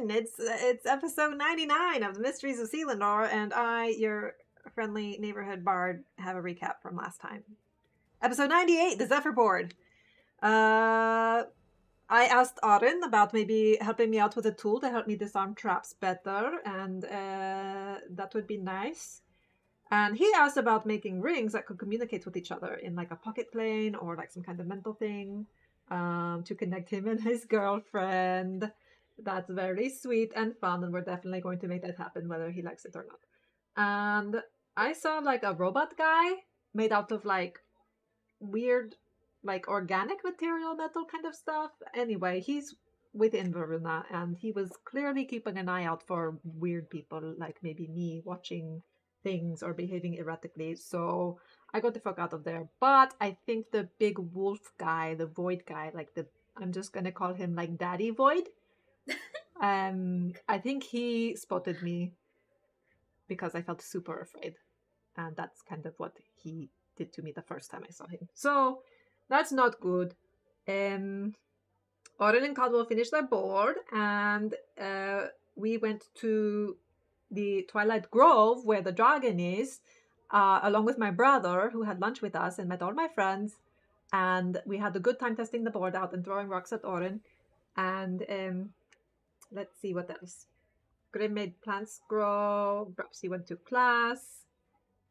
in. It's episode 99 of the Mysteries of Selindor, and I, your friendly neighborhood bard, have a recap from last time. Episode 98, the Zephyr board. I asked Arin about maybe helping me out with a tool to help me disarm traps better, and that would be nice. And he asked about making rings that could communicate with each other in like a pocket plane or like some kind of mental thing to connect him and his girlfriend. That's very sweet and fun, and we're definitely going to make that happen whether he likes it or not. And I saw like a robot guy made out of like weird, like organic material, metal kind of stuff. Anyway, he's within Verona, and he was clearly keeping an eye out for weird people like maybe me watching things or behaving erratically. So I got the fuck out of there. But I think the big wolf guy, the void guy, like the I'm just gonna call him like Daddy Void. I think he spotted me because I felt super afraid. And that's kind of what he did to me the first time I saw him. So that's not good. Oren and Caldwell finished their board, and we went to the Twilight Grove where the dragon is, along with my brother, who had lunch with us and met all my friends. And we had a good time testing the board out and throwing rocks at Oren. And let's see what else. Grim made plants grow. Perhaps he went to class.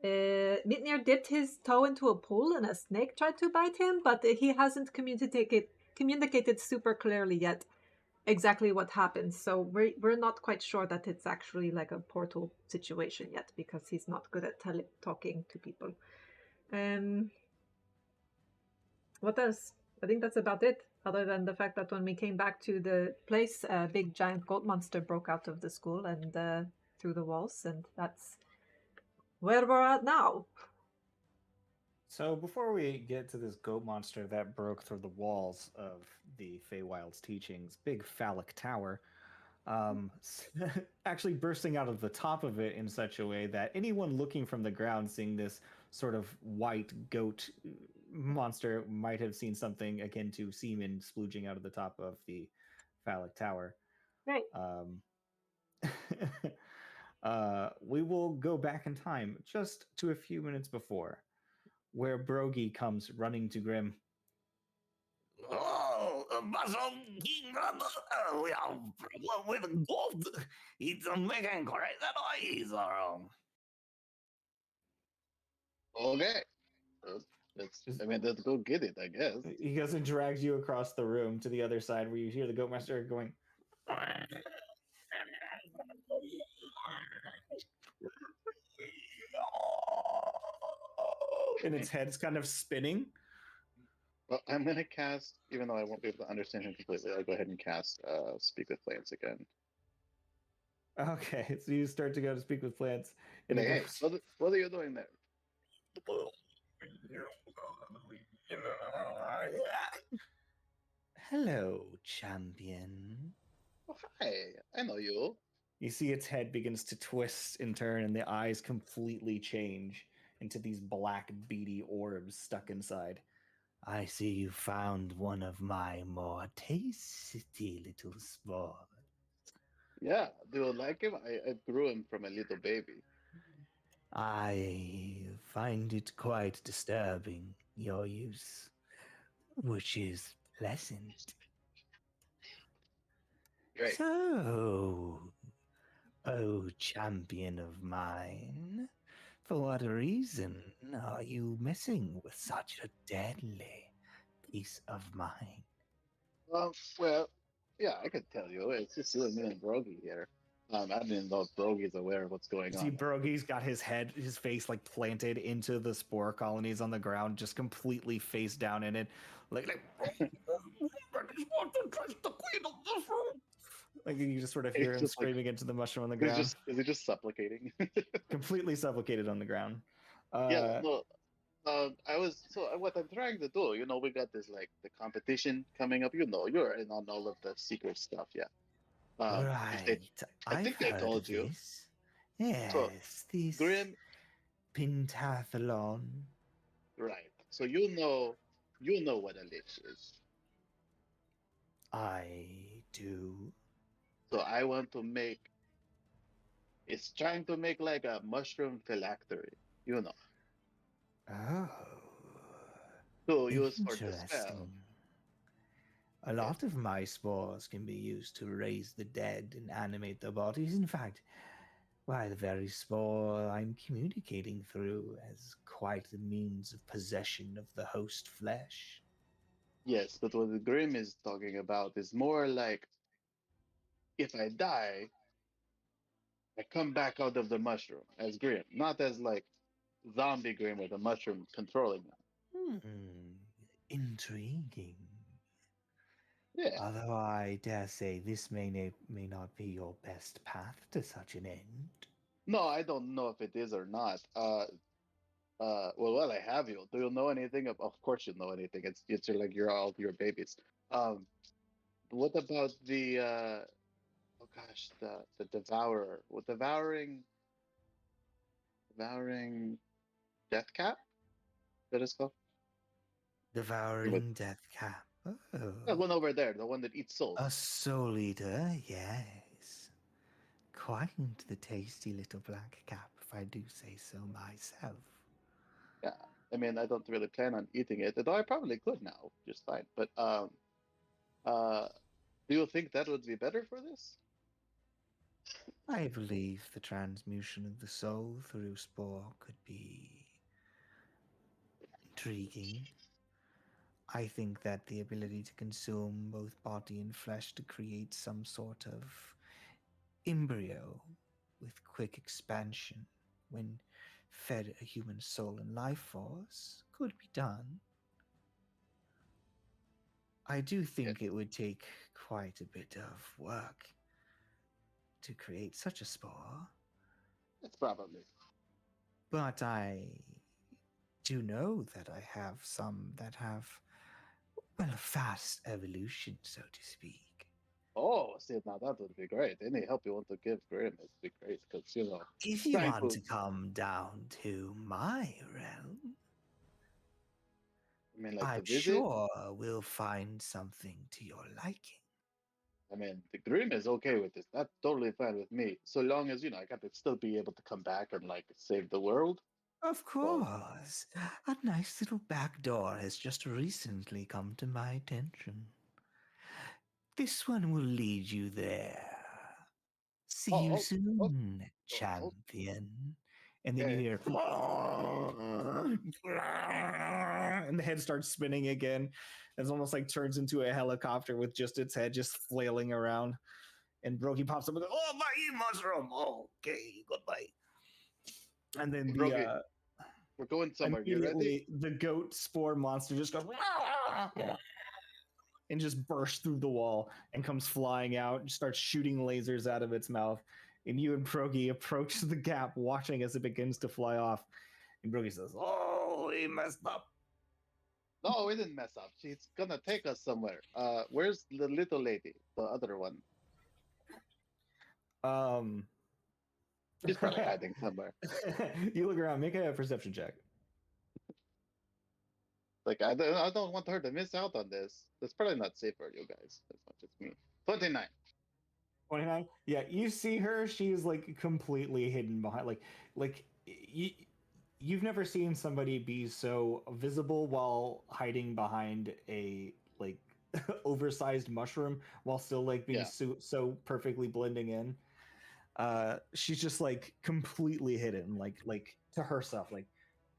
Mitnir dipped his toe into a pool and a snake tried to bite him, but he hasn't communicated super clearly yet exactly what happened. So we're not quite sure that it's actually like a portal situation yet because he's not good at talking to people. What else? I think that's about it, other than the fact that when we came back to the place, a big giant goat monster broke out of the school and through the walls, and that's where we're at now. So before we get to this goat monster that broke through the walls of the Feywild's teachings, big phallic tower, actually bursting out of the top of it in such a way that anyone looking from the ground seeing this sort of white goat monster might have seen something akin to semen splooging out of the top of the phallic tower. Right. We will go back in time just to a few minutes before, where Brogy comes running to Grim. Oh, Muscle Kingdom, we have problem with gold. It's making crazy noise. Okay. Let's go get it, I guess. He goes and drags you across the room to the other side where you hear the goatmaster going. And its head's kind of spinning. Well, I'm gonna cast, even though I won't be able to understand him completely, I'll go ahead and cast Speak with Plants again. Okay, so you start to go to speak with plants. And hey, what are you doing there? Hello, champion. Oh, hi, I know you. You see its head begins to twist and turn, and the eyes completely change into these black, beady orbs stuck inside. I see you found one of my more tasty little spores. Yeah, do you like him? I grew him from a little baby. I find it quite disturbing, your use, which is pleasant. Great. So, oh champion of mine, for what reason are you messing with such a deadly peace of mind? Well, yeah, I could tell you. It's just you and me and Brogy here. I didn't know if Brogy's aware of what's going See, on. Brogy's got his face like planted into the spore colonies on the ground, just completely face down in it, like you just sort of hear him screaming into the mushroom on the ground. Is he just supplicating? Completely suffocated on the ground. Yeah, no. What I'm trying to do, we got this like the competition coming up. You're in on all of the secret stuff, yeah. Right. I think they told you. This. Yes, So, this Grim, pentathlon. right. So you know what a lich is. I do. So I want to make. It's trying to make like a mushroom phylactery, you know, Oh, to use for the spell. interesting. A Yes, lot of my spores can be used to raise the dead and animate their bodies. In fact, why, the very spore I'm communicating through has quite the means of possession of the host flesh. yes, but what the Grim is talking about is more like if I die, I come back out of the mushroom as Grim, not as like zombie Grim with a mushroom controlling them. Hmm, intriguing. Yeah. Although I dare say this may not be your best path to such an end. No, I don't know if it is or not. Well, I have you. Do you know anything? Of course, you know anything. It's like you're all your babies. Um, what about the oh gosh, the devourer, what devouring death cap? That is called. With Devouring death cap. that Oh, one over there, the one that eats a souls. soul eater, yes. Quite the tasty little black cap, if I do say so myself. Yeah, I mean, I don't really plan on eating it, although I probably could now, just fine. But uh, do you think that would be better for this? I believe the transmutation of the soul through spore could be intriguing. I think that the ability to consume both body and flesh to create some sort of embryo with quick expansion when fed a human soul and life force could be done. I do Yeah, think it would take quite a bit of work to create such a spore, it's probably. but I do know that I have some that have, well, a fast evolution, so to speak. Oh, see, now that would be great. Any help you want to give Grim would be great, because If you trying want to. to come down to my realm, I mean, like to I'm visit. sure we'll find something to your liking. I mean, the Grim is okay with this. That's totally fine with me, so long as I got to still be able to come back and like save the world. Of Well, course, a nice little back door has just recently come to my attention. This one will lead you there. See you oh, oh, soon, oh, oh, champion. And then you okay. hear, and the head starts spinning again. It's almost like turns into a helicopter with just its head just flailing around. And Brokey pops up with, "Oh, my mushroom. Okay, goodbye." And then Brogy, we're going somewhere. You ready? immediately the goat spore monster just goes and just bursts through the wall and comes flying out and starts shooting lasers out of its mouth. And you and Progi approach the gap, watching as it begins to fly off. And Progi says, "Oh, he messed up." No, we didn't mess up. She's gonna take us somewhere. Where's the little lady? The other one. Um, She's probably hiding somewhere. you look around, make a perception check. Like I don't want her to miss out on this. That's probably not safe for you guys as much as me. 29. 29. Yeah, you see her. She's like completely hidden behind. Like you've never seen somebody be so visible while hiding behind a like oversized mushroom while still like being Yeah. so perfectly blending in. She's just like completely hidden, like to herself, like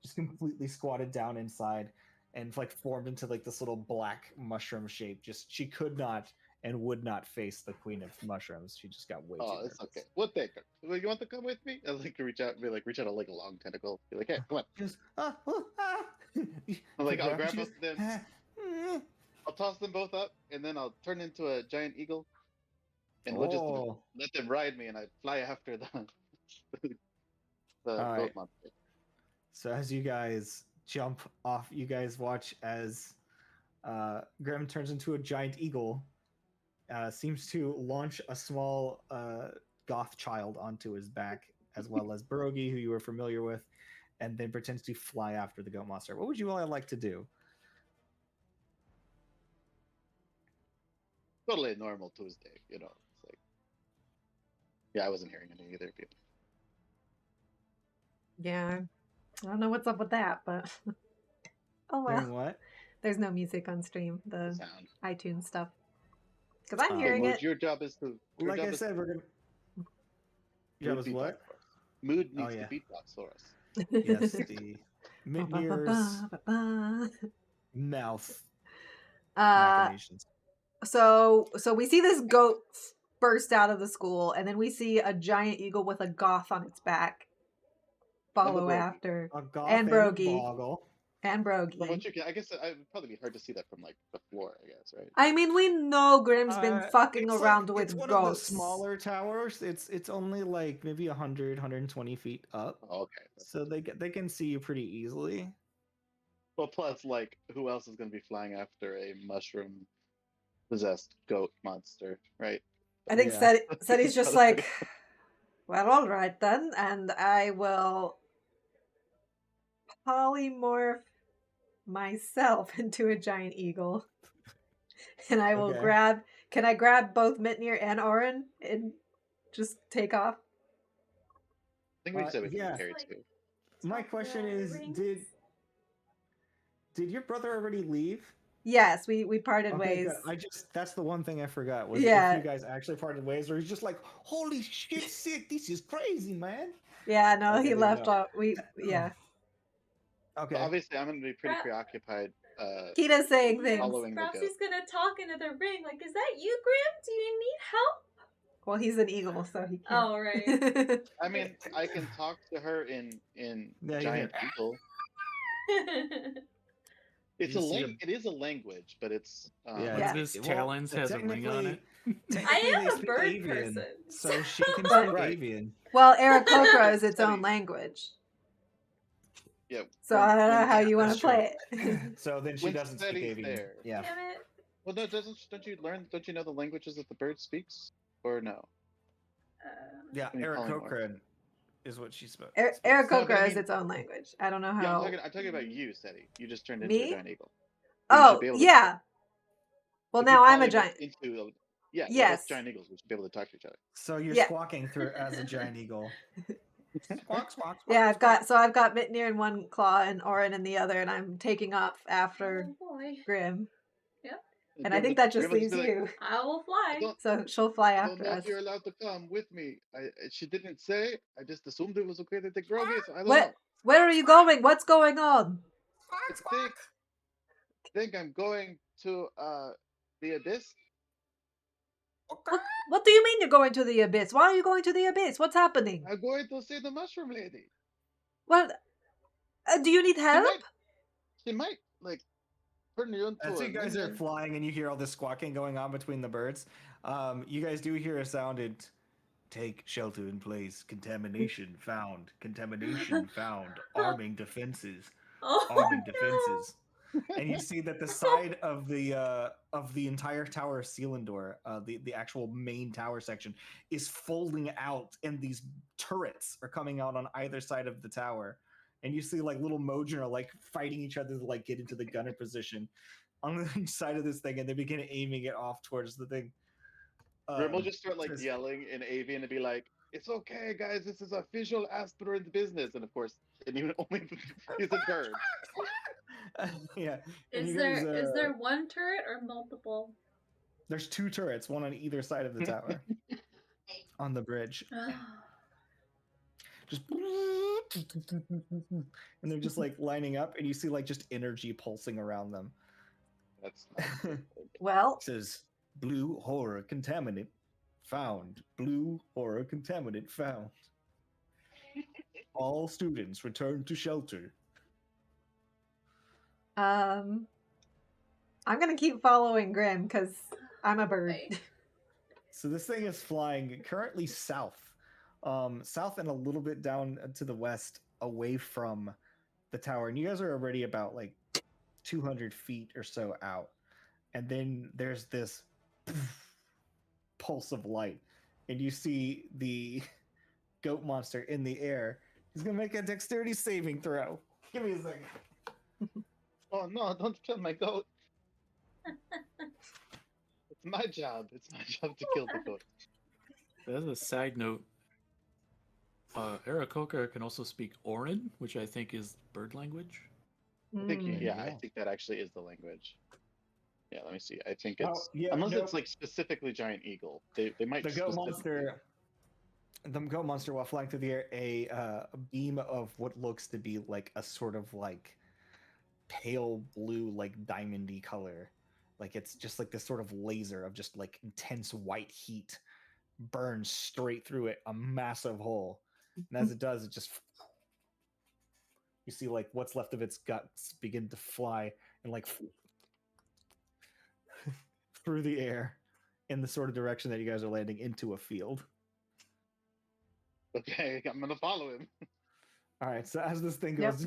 just completely squatted down inside and like formed into like this little black mushroom shape. Just she could not and would not face the queen of mushrooms. She just got way too Oh, it's okay. nervous. We'll take her. Well, you want to come with me? I like reach out, reach out like a long tentacle. Be like, hey, come on. She goes, ah. I'm like, Pick I'll her up. grab She both goes, of them. I'll toss them both up, and then I'll turn into a giant eagle, and we'll just oh. let them ride me, and I fly after the the All goat right. monster. So as you guys jump off, you guys watch as Grim turns into a giant eagle, seems to launch a small goth child onto his back, as well as Brogy, who you were familiar with, and then pretends to fly after the goat monster. What would you all like to do? Totally normal Tuesday. It's like Yeah, I wasn't hearing any either. People. Yeah. I don't know what's up with that, but oh well. Hearing what? There's no music on stream, The the sound. iTunes stuff. Because I'm Oh. hearing Mood, it. your job is to. Your Like job I is said, we're gonna. Your job mood is beatbox what? for us. Mood Oh, needs yeah. to beatbox for us. Yes, the mid-ears mouth Uh, machinations. so we see this goat burst out of the school, and then we see a giant eagle with a goth on its back follow Brogy. after, A goth and and a Brogy, boggle. and From Brogy. what you can, I guess it would probably be hard to see that from like the floor. I guess, right? I mean, we know Grimm's been fucking It's around like, with it's one goats. of the smaller towers. It's only like maybe 100, 120 feet up. Oh, okay. So they can see you pretty easily. Well, plus, like, who else is going to be flying after a mushroom possessed goat monster, right? I think Yeah. Seti's just like, well, all right then, and I will polymorph myself into a giant eagle, and I will Okay. grab. Can I grab both Mitnir and Orin and just take off? I think we said we can yeah. carry Like- two. My Top question the is, rings. did your brother already leave? Yes, we parted Okay, ways. good. that's the one thing I forgot was Yeah. if you guys actually parted ways, or he's just like, holy shit, sick, this is crazy, man. Yeah, no, Okay, he then left. no. Yeah. Okay. But obviously, I'm going to be pretty Pra- preoccupied. Kita's saying Yes, things. Following the perhaps goat. he's gonna talk into the ring. Like, is that you, Grim? Do you need help? Well, he's an eagle, so he can't. Oh, right. I mean, I can talk to her in Yeah, you giant hear- eagle. It's You a see It is a language, but it's Yeah, Yeah. This well, Talons has a ring on it. technically am they a speak bird avian, person. so she can But- speak Right. avian. Well, Aarakocra is its Seti. own language, yeah. so I don't know how you want that's to play it. So then she When doesn't speak Seti's avian. there. Yeah. Damn it. Well, no, don't you learn? Don't you know the languages that the bird speaks, or no? Yeah, When you're calling Aarakocra is what she spoke. Aarakocra No, but I is mean- its own language. I don't know Yeah, how. I'm talking about you, Seti. You just turned into Me? a giant eagle. So you should Oh, be able to yeah. Well, if you now I'm a polymorph giant. Into yeah, we're Yes. both giant eagles. We should be able to talk to each other. So you're Yeah. squawking through as a giant eagle. Squawk, squawk, squawk, Yeah, squawk. I've got Mitnir in one claw and Orin in the other, and I'm taking off after Oh boy. Grim. And Grim I think will- that just Grim will leaves be like, you. I will fly. don't- So she'll fly I don't after know us. if you're allowed to come with me. She didn't say. I just assumed it was okay to take Grogy, so I don't What? know. Where are you going? What's going on? I think I'm going to the abyss. What do you mean you're going to the abyss? Why are you going to the abyss? What's happening? I'm going to see the mushroom lady. What? Do you need She help? might like turn you into As a you guys are minion. flying and you hear all this squawking going on between the birds, you guys do hear a sound. Take shelter in place. Contamination found. Contamination found. Arming defenses. Oh, Arming no. defenses. And you see that the side of the entire tower of Selindor, the actual main tower section, is folding out, and these turrets are coming out on either side of the tower. And you see like little Mojin are like fighting each other to like get into the gunner position on the side of this thing, and they begin aiming it off towards the thing. Grim will just start like says- yelling in avian and be like, "It's okay, guys. This is official aspirant business." And of course, and even only he's a bird. Yeah. and Is you there guys, is there one turret or multiple? There's two turrets, one on either side of the tower, on the bridge. Just and they're just like lining up, and you see like just energy pulsing around them. That's It Well, says blue horror contaminant found. Blue horror contaminant found. All students return to shelter. I'm gonna keep following Grim because I'm a bird. Right. So this thing is flying currently south, south and a little bit down to the west, away from the tower. And you guys are already about like 200 feet or so out. And then there's this pulse of light, and you see the goat monster in the air. He's gonna make a dexterity saving throw. Give me a second. Oh no! Don't kill my goat. It's my job. It's my job to kill the goat. As a side note, Aarakocra can also speak Orin, which I think is bird language. I think Mm. yeah, I Yeah. think that actually is the language. Yeah, let me see. I think Oh, it's yeah, unless nope. it's like specifically giant eagle. They might The goat specifically. monster. The goat monster, while flying through the air, a beam of what looks to be like a sort of like pale blue, like diamondy color, like it's just like this sort of laser of just like intense white heat burns straight through it, a massive hole, and as it does, it just you see like what's left of its guts begin to fly and like through the air in the sort of direction that you guys are landing into a field. Okay, I'm gonna follow him. All right, so as this thing Yep. goes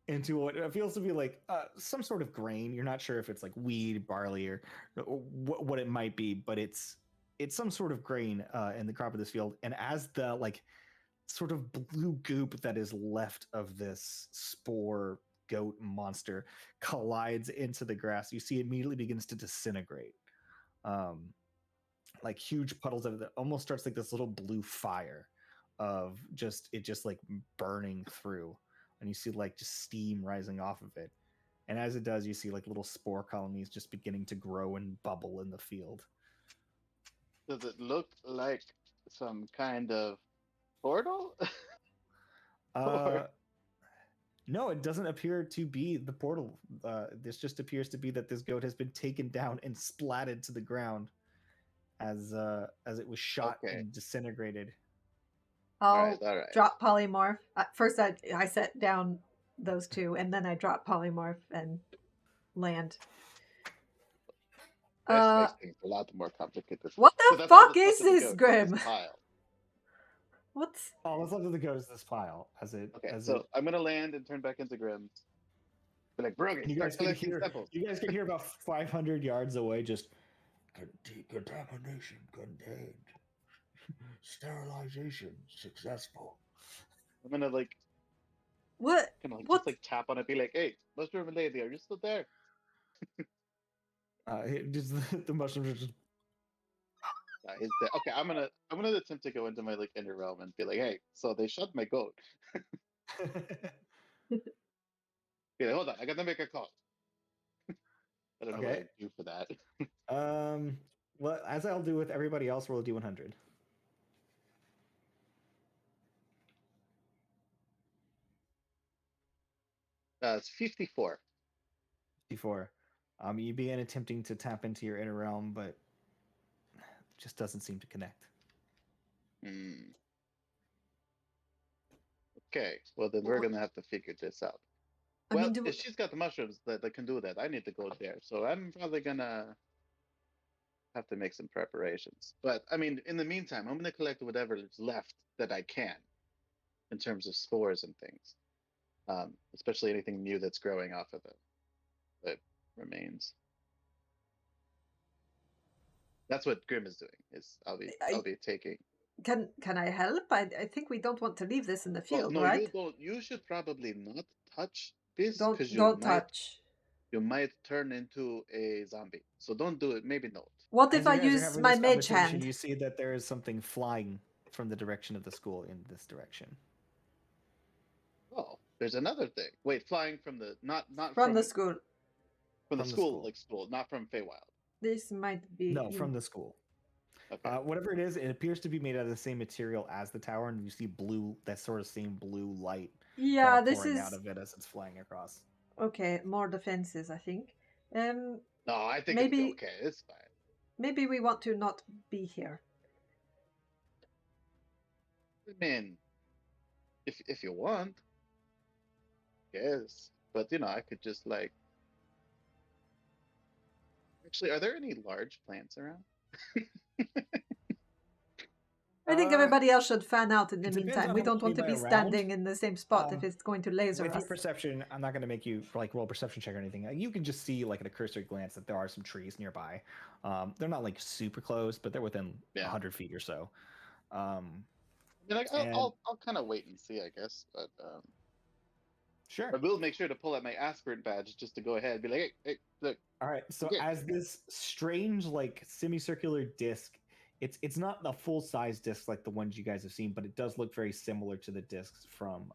into what feels to be like some sort of grain, you're not sure if it's like wheat, barley, or what it might be, but it's some sort of grain in the crop of this field. And as the like sort of blue goop that is left of this spore goat monster collides into the grass, you see it immediately begins to disintegrate. Like huge puddles of it, almost starts like this little blue fire of just like burning through, and you see like just steam rising off of it, and as it does you see like little spore colonies just beginning to grow and bubble in the field. Does it look like some kind of portal? uh no, it doesn't appear to be the portal. This just appears to be that this goat has been taken down and splatted to the ground as it was shot Okay. and disintegrated. I'll all right. drop polymorph. First, I set down those two, and then I drop polymorph and land. This makes things a lot more complicated. What So the that's all fuck that's is left of the this, goat, Grim? this pile. What's All that's left of the goat is this pile as it Okay, as so it I'm gonna land and turn back into Grim. Be like, Brogan, you start guys can collecting hear samples. you guys can hear about 500 yards away just contamination contained, sterilization successful. I'm gonna like what? kind of like What? just like tap on it, be like, hey, mushroom lady, are you still there? Just the mushrooms are just He's dead. Okay, I'm gonna attempt to go into my like inner realm and be like, hey, so they shot my goat. Be like, hold on, I gotta make a call. I don't know what okay. I do for that. Well, as I'll do with everybody else, roll a d100. It's 54. Before you begin attempting to tap into your inner realm, but it just doesn't seem to connect. Hmm. Okay, well then we're gonna have to figure this out. I Well, mean, do if she's got the mushrooms that can do that, I need to go there. So I'm probably gonna have to make some preparations. But I mean, in the meantime, I'm gonna collect whatever is left that I can in terms of spores and things, especially anything new that's growing off of the remains. That's what Grim is doing. Is I'll be taking. can I help? I think we don't want to leave this in the Well, field, no, right? you don't. You should probably not touch this because Don't touch. you might turn into a zombie. So don't do it. Maybe not. What As if you I guys are use having my this mage conversation, hand you see that there is something flying from the direction of the school in this direction. Oh, there's another thing. Wait, flying from the not from the school? from the From the school school. like school, not from Feywild. This might be. No, from the school. Okay. Whatever it is, it appears to be made out of the same material as the tower, and you see blue, that sort of same blue light Yeah, this pouring is out of it as it's flying across. okay. More defenses, I think. No, I think maybe it's okay. It's fine. maybe we want to not be here. I mean, if you want, yes. But you know, I could just like. Actually, are there any large plants around? I think everybody else should fan out in the It depends meantime. on We how don't much want to you buy be around. standing in the same spot if it's going to laser With us. your perception, I'm not going to make you like roll a perception check or anything. You can just see like at a cursory glance that there are some trees nearby. They're not like super close, but they're within 100 feet or so. I mean, like, I'll kind of wait and see, I guess. But Sure. I will make sure to pull out my aspirant badge just to go ahead and be like, hey, look. All right. So Okay. as this strange, like semicircular disc, it's not a full size disc like the ones you guys have seen, but it does look very similar to the discs from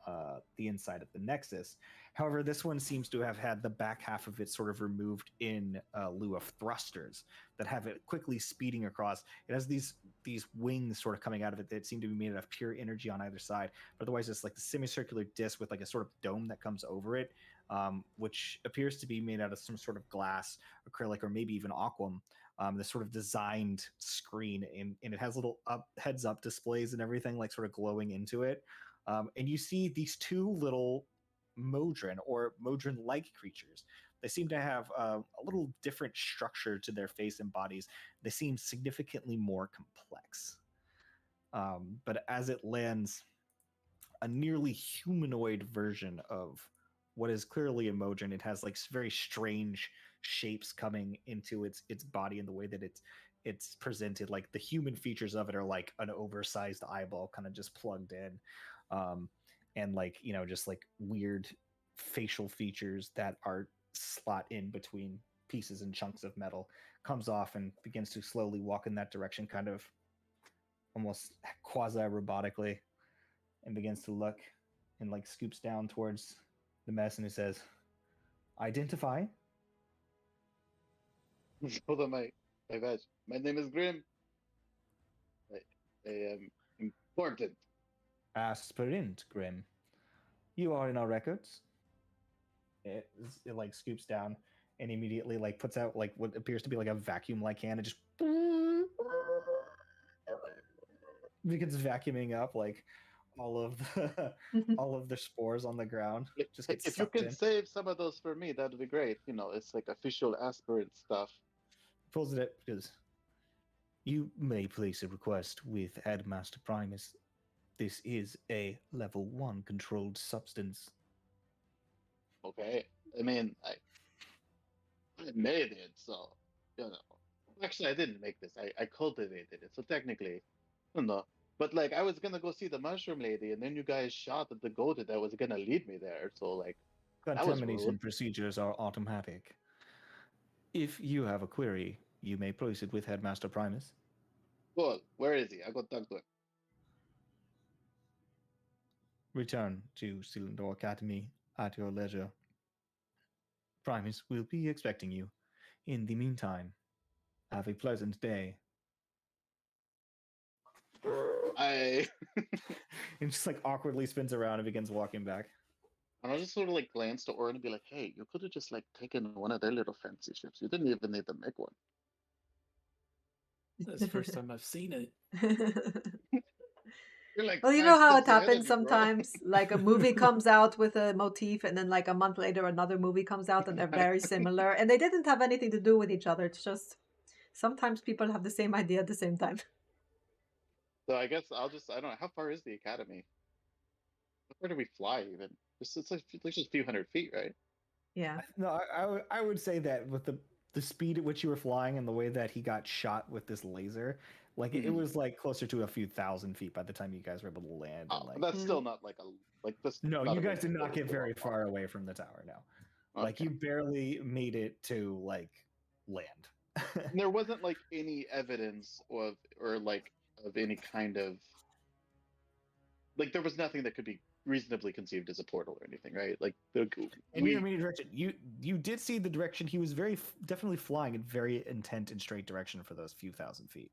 the inside of the Nexus. However, this one seems to have had the back half of it sort of removed in lieu of thrusters that have it quickly speeding across. It has these wings sort of coming out of it that seem to be made out of pure energy on either side. But otherwise, it's like the semicircular disc with like a sort of dome that comes over it, which appears to be made out of some sort of glass, acrylic, or maybe even aquam. This sort of designed screen, and it has little heads up displays and everything like sort of glowing into it. And you see these two little Modron or Modron like creatures. They seem to have a little different structure to their face and bodies. They seem significantly more complex. But as it lands, a nearly humanoid version of what is clearly a Modron, it has like very strange shapes coming into its body and the way that it's presented. Like the human features of it are like an oversized eyeball kind of just plugged in, and like just like weird facial features that are slot in between pieces and chunks of metal. Comes off and begins to slowly walk in that direction, kind of almost quasi robotically, and begins to look and like scoops down towards the mess, and he says, "Identify." Hold on, my badge. My name is Grim. I am important. Aspirant Grim. You are in our records. It like scoops down and immediately like puts out like what appears to be like a vacuum like hand and just begins vacuuming up like all of the spores on the ground. Just gets If you sucked could in. save some of those for me, that'd be great. It's like official aspirant stuff. Pulls it up because you may place a request with Headmaster Primus. This is a level 1 controlled substance. Okay. I mean, I made it, so Actually, I didn't make this. I cultivated it, so technically, But like, I was gonna go see the mushroom lady, and then you guys shot at the goat that was gonna lead me there. So like, that was Contamination rude. procedures are automatic. If you have a query, you may place it with Headmaster Primus. Cool. Where is he? I go talk to him. Return to Selindor Academy at your leisure. Primus will be expecting you. In the meantime, have a pleasant day. I And just like awkwardly spins around and begins walking back. and I'll just sort of like glance to Orin and be like, "Hey, you could have just like taken one of their little fancy ships. You didn't even need to make one." That's the first time I've seen it. You're like Well, you 5 know how steps it ahead of happens me, bro. sometimes. Like a movie comes out with a motif, and then like a month later, another movie comes out, and they're very similar, and they didn't have anything to do with each other. It's just sometimes people have the same idea at the same time. So I guess I don't know, how far is the academy? Where do we fly even? It's like just a few hundred feet, right? Yeah. No, I would say that with the speed at which you were flying and the way that he got shot with this laser, like it Mhm. was like closer to a few thousand feet by the time you guys were able to land. Oh, And like, that's still not like this. no, not you a guys did big not get deal. very far away from the tower. No, like Okay. you barely made it to like land. And there wasn't like any evidence or like of any kind of like there was nothing that could be reasonably conceived as a portal or anything, right? Like In your immediate direction, you did see the direction he was very definitely flying in very intent and straight direction for those few thousand feet.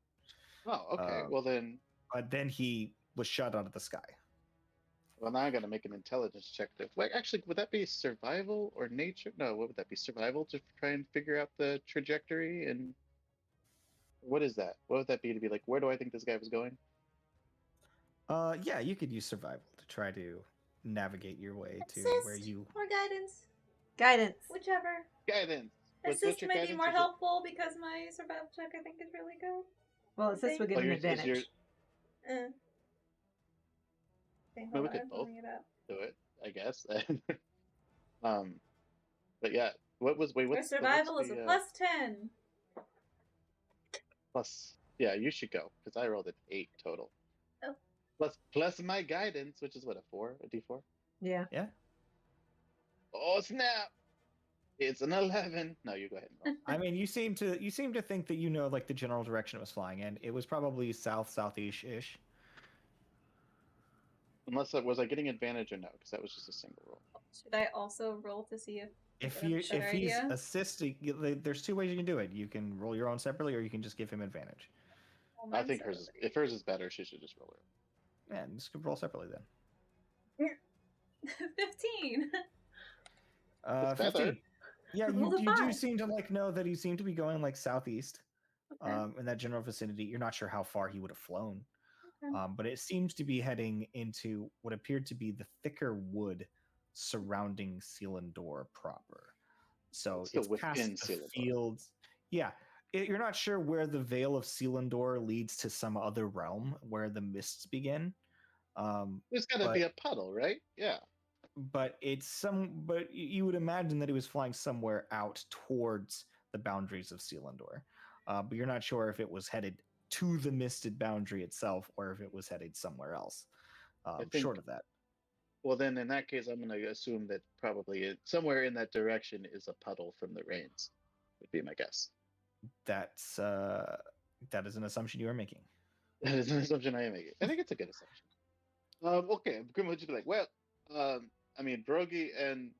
Oh, okay. Well then, But then he was shot out of the sky. now I gotta make an intelligence check. Wait, actually, would that be survival or nature? No, what would that be? Survival to try and figure out the trajectory and what is that? What would that be to be like? Where do I think this guy was going? Yeah, you could use survival to try to navigate your way to where Assist you. or guidance, Guidance. whichever. Guidance. Assist your may be guidance? more Is it- helpful because my survival check I think is really good. Well, it says we get Oh, an yours is advantage. Okay, we hold on, could I'm both pulling it up. do it, I guess. But yeah, what's Our what's survival is a +10. plus? Yeah, you should go because I rolled an 8 total. Oh. Plus my guidance, which is what, a 4, a D4. Yeah. Yeah. Oh snap! It's an 11. No, you go ahead and roll. I mean, you seem to think that you know like the general direction it was flying in. It was probably southeast ish. Unless was I getting advantage or no? Because that was just a single roll. Should I also roll to see if I If get a better he's idea? assisting, there's two ways you can do it. You can roll your own separately, or you can just give him advantage. Well, I mine's think hers is if hers is better, she should just roll it. Yeah, just roll separately then. 15. It's better. 15. Yeah, Roll the you do five. seem to like know that he seemed to be going like southeast, Okay. in that general vicinity. You're not sure how far he would have flown, Okay. but it seems to be heading into what appeared to be the thicker wood surrounding Selindor proper. So Still it's within past the Selindor. fields. Yeah, you're not sure where the Vale of Selindor leads to some other realm where the mists begin. There's got to but- be a puddle, right? Yeah. But you would imagine that he was flying somewhere out towards the boundaries of Selindor. But you're not sure if it was headed to the misted boundary itself or if it was headed somewhere else. think- Short of that. Well, then in that case, I'm going to assume that probably somewhere in that direction is a puddle from the rains. Would be my guess. That is an assumption you are making. That is an assumption I am making. I think it's a good assumption. Okay, Grim would just be like, well, I mean, Brogy and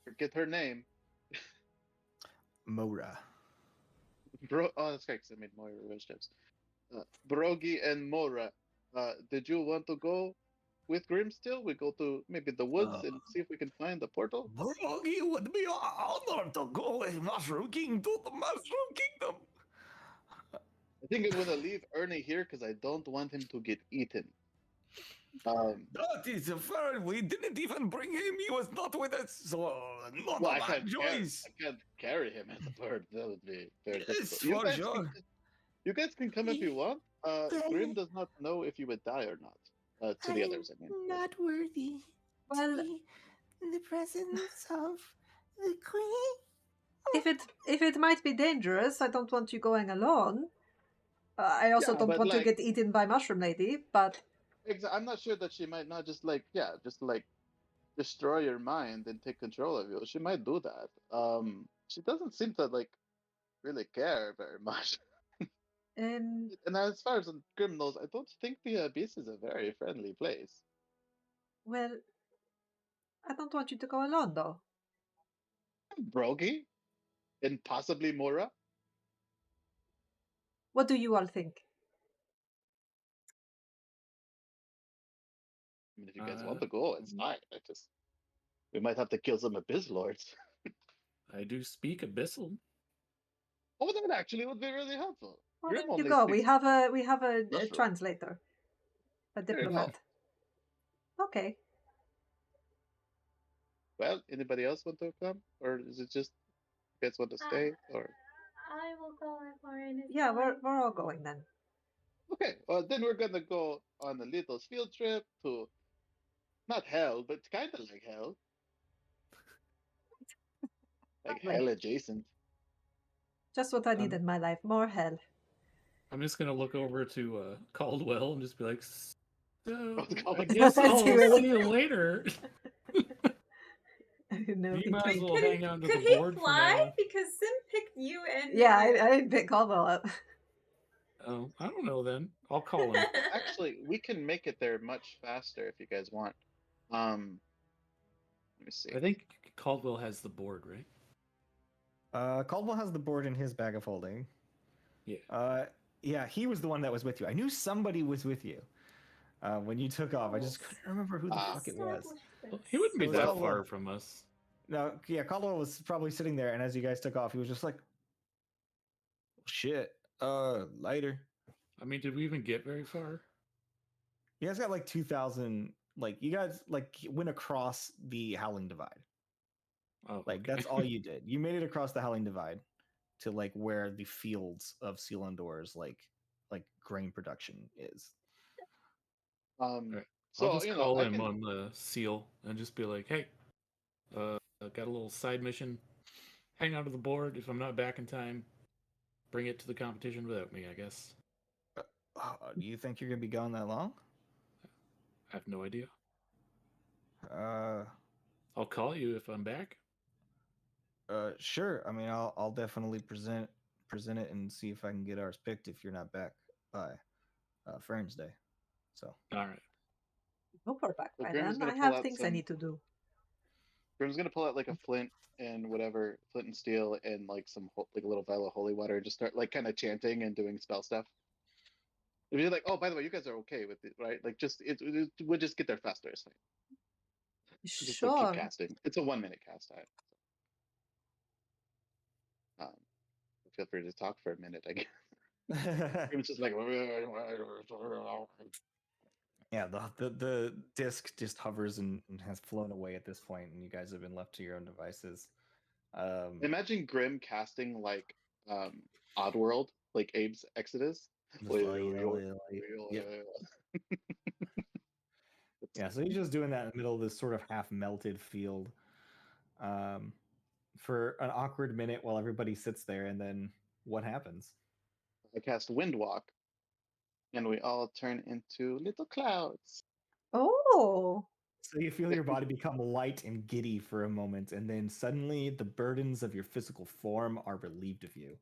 forget her name. Mora. Oh, that's right, because I made Moira Rose Chips. Brogy and Mora, did you want to go with Grim still? We go to maybe the woods and see if we can find the portal? Brogy would be an honor to go with Mushroom King to the Mushroom Kingdom. I think I'm gonna leave Ernie here because I don't want him to get eaten. That is fair. We didn't even bring him. He was not with us, so not Well, a I bad choice. can't carry him as a bird. That would be very Yes, difficult. for sure. You guys can come if you want. Grim does not know if you would die or not. To the others, I mean. Not worthy Well, to be in the presence of the queen. If it might be dangerous, I don't want you going alone. I also Yeah, don't but, want to like- get eaten by Mushroom Lady, but I'm not sure that she might not just destroy your mind and take control of you. She might do that. She doesn't seem to really care very much. um, And as far as Grim knows, I don't think the Abyss is a very friendly place. well, I don't want you to go alone though. Brogy and possibly Mora. What do you all think? I mean, if you guys want to go, it's fine. We might have to kill some Abyss Lords. I do speak Abyssal. Oh, that actually would be really helpful. Well, Grim there you only go. We speaks- have a Mushroom. translator, a There you go. diplomat. Okay. Well, anybody else want to come, or is it just you guys want to stay? Or I will go if Lauren is Yeah, going. we're all going then. okay, well then we're gonna go on a little field trip to not hell, but kind of like hell, like Lovely. hell adjacent. Just what I need in my life. More hell. I'm just gonna look over to Caldwell and just be like, so Caldwell. I guess I'll See you see you later. No, You he might as can't. well hang on to Could the he board for fly? now. Because Sim picked you and Yeah, I didn't pick Caldwell up. Oh, I don't know then. I'll call him. Actually, we can make it there much faster if you guys want. Let me see. I think Caldwell has the board, right? Caldwell has the board in his bag of holding. Yeah. Yeah, he was the one that was with you. I knew somebody was with you when you took off. I just couldn't remember who the fuck it was. Well, he wouldn't be So it's that Caldwell. far from us. No, yeah, Caldwell was probably sitting there, and as you guys took off, he was just like, "Shit, later." I mean, did we even get very far? You guys got like 2,000. Like you guys went across the Howling Divide. Oh, Like okay. that's all you did. You made it across the Howling Divide to like where the fields of Selindor's like grain production is. Right. So I'll just you know, call I him can, on the seal and just be like, "Hey, I got a little side mission. Hang on to the board. If I'm not back in time, bring it to the competition without me. I guess." Do you think you're gonna be gone that long? I have no idea. I'll call you if I'm back. Sure. I mean, I'll definitely present it and see if I can get ours picked if you're not back by Friends Day. So All right. Hope we're back So by Grim is then. gonna I pull have out things I need to do. Grim's gonna pull out like a flint and whatever, flint and steel, and like some like a little vial of holy water, and just start like kind of chanting and doing spell stuff. If you're like, oh, by the way, you guys are okay with it, right? Like, just we'll just get there faster. It's fine. Just like keep Sure. casting. It's a 1 minute cast time. Um, feel free to talk for a minute. I guess. Grim's just like. yeah, the disc just hovers and has flown away at this point, and you guys have been left to your own devices. Imagine Grim casting like Oddworld, like Abe's Exodus. Just like, yep. Yeah, so he's just doing that in the middle of this sort of half melted field for an awkward minute while everybody sits there, and then what happens? I cast Windwalk, and we all turn into little clouds. Oh. So you feel your body become light and giddy for a moment, and then suddenly the burdens of your physical form are relieved of you.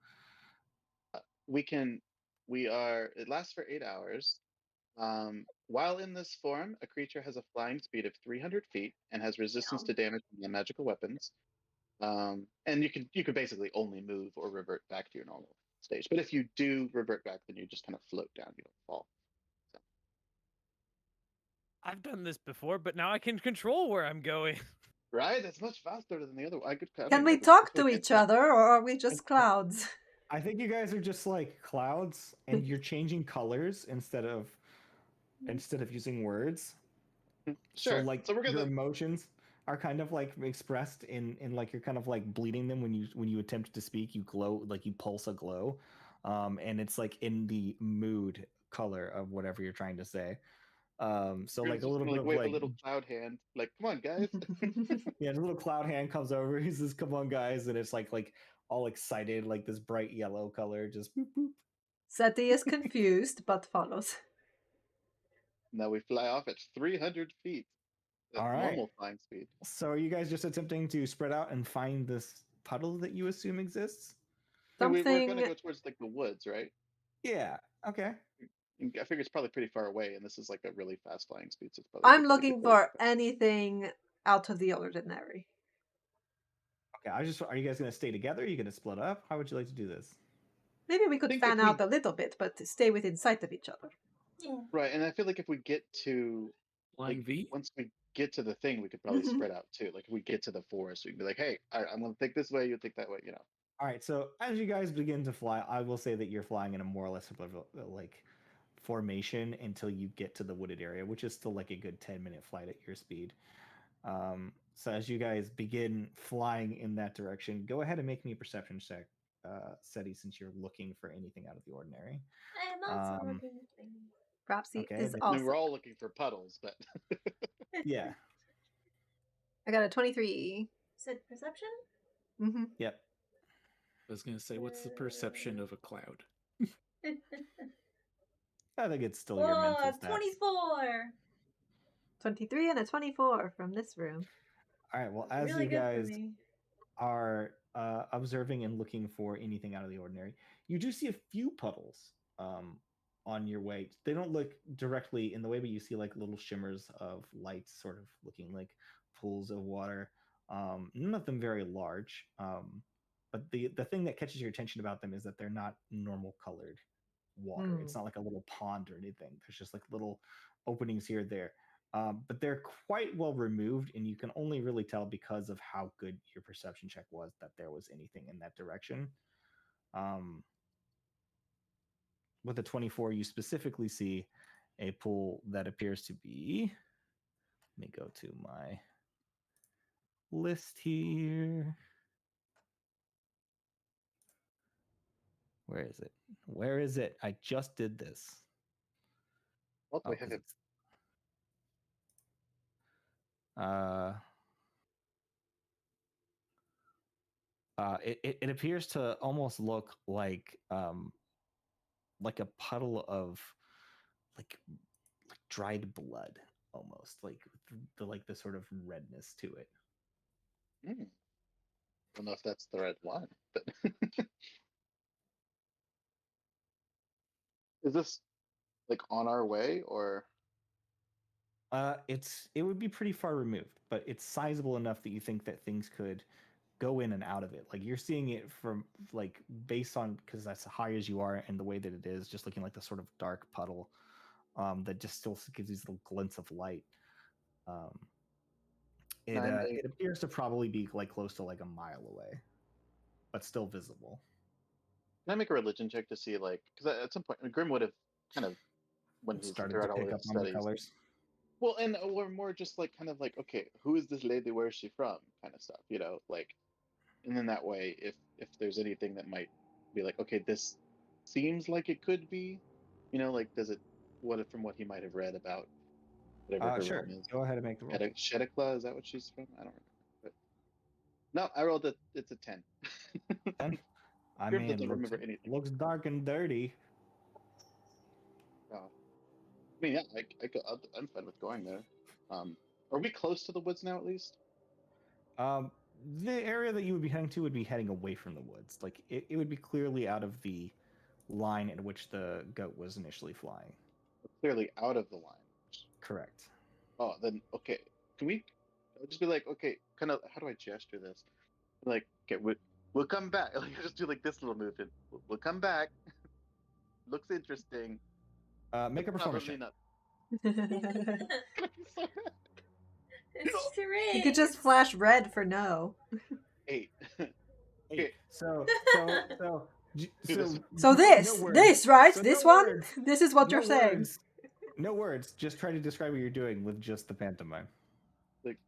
It lasts for 8 hours. While in this form, a creature has a flying speed of 300 feet and has resistance to damage from magical weapons. And you could basically only move or revert back to your normal stage. But if you do revert back, then you just kind of float down. You don't fall. So. I've done this before, but now I can control where I'm going. Right? That's much faster than the other one. Can we talk to each other, or are we just clouds? I think you guys are just like clouds, and you're changing colors instead of using words. Sure. So like So we're your gonna. emotions are kind of like expressed in like you're kind of like bleeding them when you attempt to speak. You glow, like you pulse a glow, and it's like in the mood color of whatever you're trying to say. So like a Just little gonna bit like of wave a like little cloud hand, like, come on, guys. yeah, a little cloud hand comes over. He says, "Come on, guys!" And it's like all excited, like this bright yellow color, just boop boop. Seti is confused but follows. Now we fly off at 300 feet. That's All right. normal flying speed. So are you guys just attempting to spread out and find this puddle that you assume exists? Yeah, we're Something. gonna go towards like the woods, right? Yeah. Okay. I figure it's probably pretty far away, and this is like a really fast flying speed, so it's probably I'm like a looking really for anything out of the ordinary. Okay. Are you guys going to stay together? Are you going to split up? How would you like to do this? Maybe we I could think fan if we- out a little bit, but stay within sight of each other. Yeah. right. And I feel like if we get to Flying like V. once we get to the thing, we could probably spread out too. Like if we get to the forest, we can be like, hey, I'm gonna take this way, you take that way, you know. All right. So as you guys begin to fly, I will say that you're flying in a more or less like formation until you get to the wooded area, which is still like a good 10-minute flight at your speed. So as you guys begin flying in that direction, go ahead and make me a perception check, Seti, since you're looking for anything out of the ordinary. I am also looking at things. Perhaps he Okay, is then- I mean, also. we're all looking for puddles, but Yeah. I got a 23. Said perception? Mm-hmm. Yep. I was gonna say, what's the perception of a cloud? I think it's still your mental stats. 24. 23 and a 24 from this room. All right. Well, as Really you good for guys me. are observing and looking for anything out of the ordinary, you do see a few puddles on your way. They don't look directly in the way, but you see like little shimmers of light, sort of looking like pools of water. None of them very large. But the thing that catches your attention about them is that they're not normal colored water. It's not like a little pond or anything. There's just like little openings here or there. But they're quite well removed, and you can only really tell because of how good your perception check was that there was anything in that direction. With a 24, you specifically see a pool that appears to be. Let me go to my list here. Where is it? Where is it? I just did this. what do Oh, we have 'cause it? it's it appears to almost look like a puddle of like dried blood, almost like the sort of redness to it. Hmm. Don't know if that's the right one, but is this like on our way or? It would be pretty far removed, but it's sizable enough that you think that things could go in and out of it. Like you're seeing it from like based on because that's how high as you are and the way that it is, just looking like the sort of dark puddle that just still gives these little glints of light. Um, Can I it make appears to probably be like close to like a mile away, but still visible. can I make a religion check to see like because at some point Grim would have kind of when It he's started to throughout all pick his up on the studies. colors. Well, and or more just like kind of like okay, who is this lady? Where is she from? Kind of stuff, like, and then that way, if there's anything that might be like, okay, this seems like it could be, like does it from what he might have read about whatever her Sure. realm is. Go ahead and make the roll. Shedekla, is that what she's from? I don't remember. But no, I rolled it. It's a 10. 10? I Grim mean, doesn't remember anything. looks dark and dirty. Oh. I mean, yeah, I'm fine with going there. Are we close to the woods now, at least? Um, the area that you would be heading to would be heading away from the woods. Like it would be clearly out of the line in which the goat was initially flying. We're clearly out of the line. Correct. Oh, then okay. Can we I'll just be like, okay, kind of how do I gesture this? Like, okay, we'll come back. Like, I'll just do like this little movement. We'll come back. Looks interesting. Make a performance Probably check. not. It's You could just flash red for no. 8. Hey, so So this, no this, right? So this no one? words. This is what No you're saying. words. No words. Just try to describe what you're doing with just the pantomime. Like,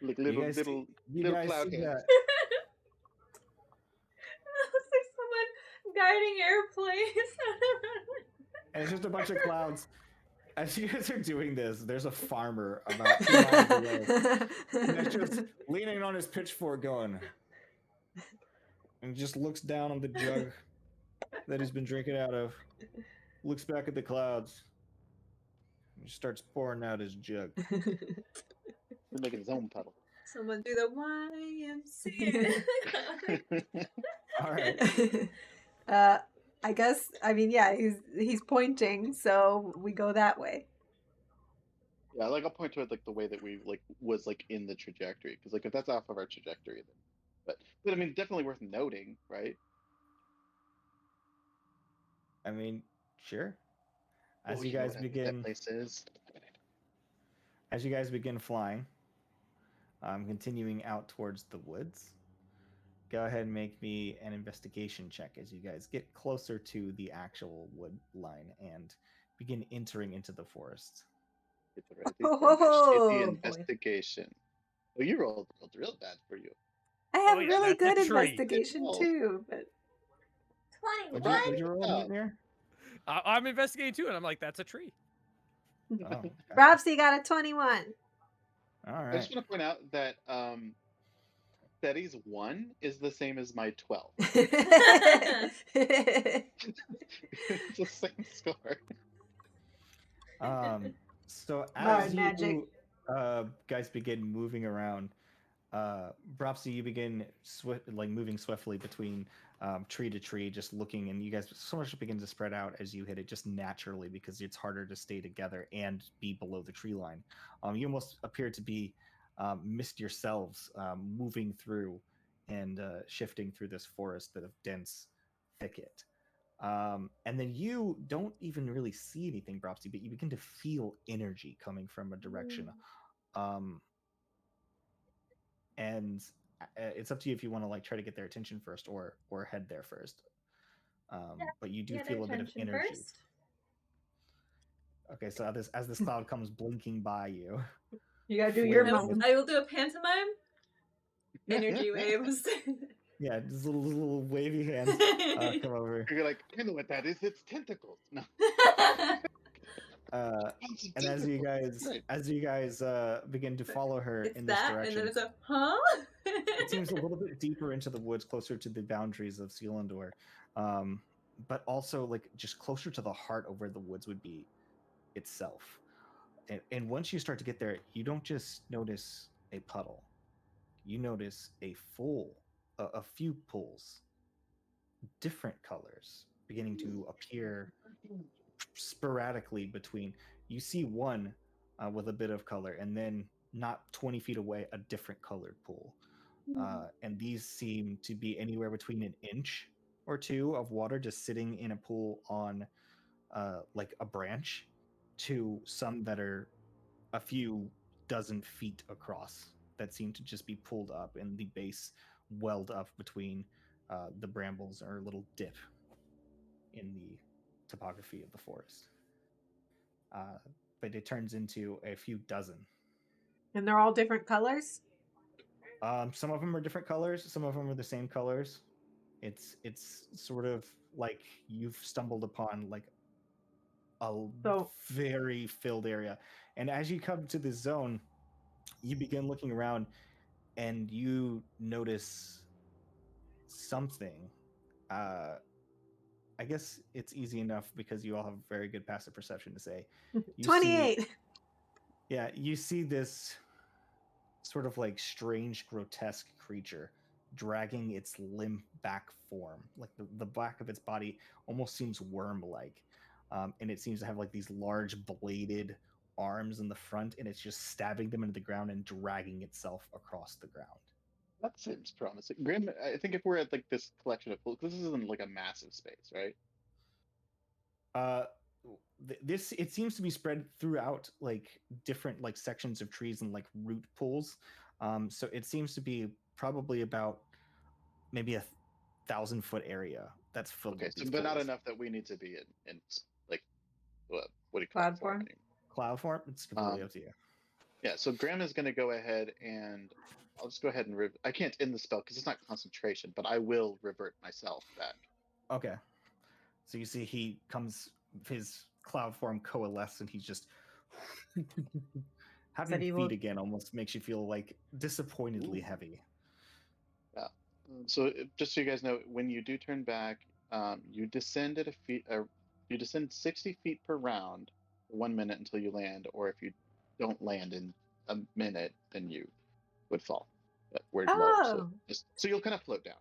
like little guys little you little guys cloud see hands. that? Looks like someone guiding airplanes. And it's just a bunch of clouds. As you guys are doing this, there's a farmer about 2 miles away that's just leaning on his pitchfork going and just looks down on the jug that he's been drinking out of, looks back at the clouds, and starts pouring out his jug. He's making his own puddle. Someone do the YMCA. All right. I guess, I mean, yeah, he's pointing, so we go that way. Yeah, like I'll point to it like the way that we like was like in the trajectory, because like if that's off of our trajectory, then but I mean definitely worth noting, right? I mean, sure. As Oh, you you know guys what I think that begin, place is. flying, continuing out towards the woods, go ahead and make me an investigation check as you guys get closer to the actual wood line and begin entering into the forest. Get ready for my shitty boy. investigation. Oh, you rolled real bad for you. I have yeah, really that's a good tree. investigation Good roll. too, but 21? Would you roll Oh. in there? I'm investigating too, and I'm like, that's a tree. Oh, okay. Robsy got a 21. All I right. just want to point out that Betty's 1 is the same as my 12. It's the same score. So Bard as you magic. guys begin moving around, Bropsy, you begin moving swiftly between tree to tree, just looking, and you guys so much begin to spread out as you hit it just naturally because it's harder to stay together and be below the tree line. You almost appear to be missed yourselves, moving through and shifting through this forest of dense thicket. And then you don't even really see anything, Bropsy, but you begin to feel energy coming from a direction. And it's up to you if you want to like try to get their attention first or head there first. But you do Get feel a bit of attention energy. first. Okay, so as this cloud comes blinking by you, You gotta do your Flare. mime. I will do a pantomime. Energy waves. yeah, just little wavy hands come over. You're like, I know what that is. It's tentacles. No. And as you guys begin to follow her It's in this that, direction, and then it's a huh? it seems a little bit deeper into the woods, closer to the boundaries of Selindor, but also like just closer to the heart of where the woods would be. itself. And once you start to get there, you don't just notice a puddle. You notice a few pools, different colors beginning to appear sporadically between. You see one with a bit of color, and then not 20 feet away, a different colored pool. And these seem to be anywhere between an inch or two of water just sitting in a pool on like a branch, to some that are a few dozen feet across that seem to just be pulled up and the base welled up between the brambles or a little dip in the topography of the forest. Uh, but it turns into a few dozen. And they're all different colors? Some of them are different colors. Some of them are the same colors. It's sort of like you've stumbled upon like a So very filled area. And as you come to this zone, you begin looking around and you notice something. Uh, I guess it's easy enough because you all have very good passive perception to say. You 28. you see this sort of like strange, grotesque creature dragging its limp back form. Like the back of its body almost seems worm like. And it seems to have like these large bladed arms in the front, and it's just stabbing them into the ground and dragging itself across the ground. That seems promising. Grim, I think if we're at like this collection of pools, this isn't like a massive space, right? Uh, this it seems to be spread throughout like different like sections of trees and like root pools. So it seems to be probably about maybe 1,000-foot area that's filled Okay, with so these but not pools. enough that we need to be in like what do you call Cloud it form form? anymore. Cloud form, it's completely Um, up to you. yeah, so Graham is going to go ahead and I'll just go ahead and I can't end the spell because it's not concentration, but I will revert myself back. Okay. So you see he comes, his cloud form coalesce, and he's just having Said he feet will- again almost makes you feel like disappointedly Ooh. heavy. Yeah. So just so you guys know, when you do turn back, you descend at a feet, you descend 60 feet per round, for 1 minute until you land, or if you don't land in a minute, then you would fall. We're low, so Oh, so you'll kind of float down.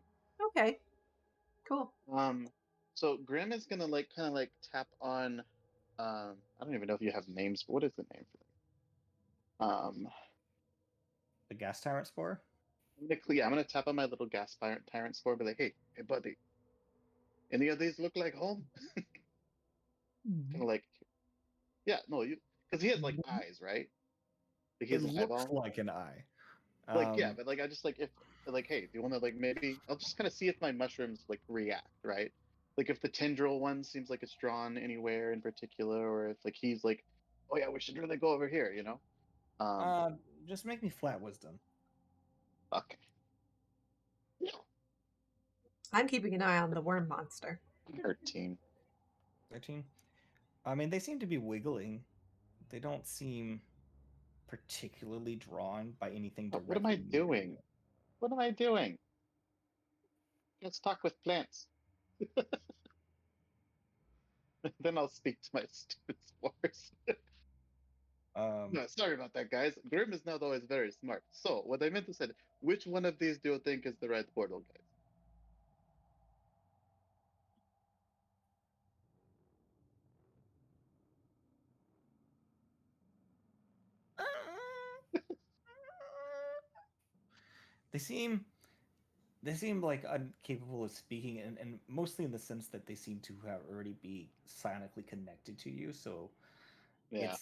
okay. Cool. So Grim is gonna like kind of like tap on. I don't even know if you have names. What is the name for them? The gas tyrant spore? I'm gonna tap on my little gas tyrant spore. Be like, hey, buddy. Any of these look like home? Kind of like, yeah, no, you, because he has like eyes, right? Like he It has an looks eyeball. like an eye. Like, yeah, but like I just like if like, hey, do you want to like maybe I'll just kind of see if my mushrooms like react, right? Like if the tendril one seems like it's drawn anywhere in particular, or if like he's like, oh yeah, we should really go over here, you know? Just make me flat wisdom. Okay. Yeah. I'm keeping an eye on the worm monster. 13. 13. I mean, they seem to be wiggling. They don't seem particularly drawn by anything What am I directly near doing? you. What am I doing? Let's talk with plants. Then I'll speak to my stupid spores. No, sorry about that, guys. Grim is not always very smart. So, what I meant to say, which one of these do you think is the right portal, guys? They seem like incapable of speaking, and mostly in the sense that they seem to have already be psionically connected to you. So Yeah.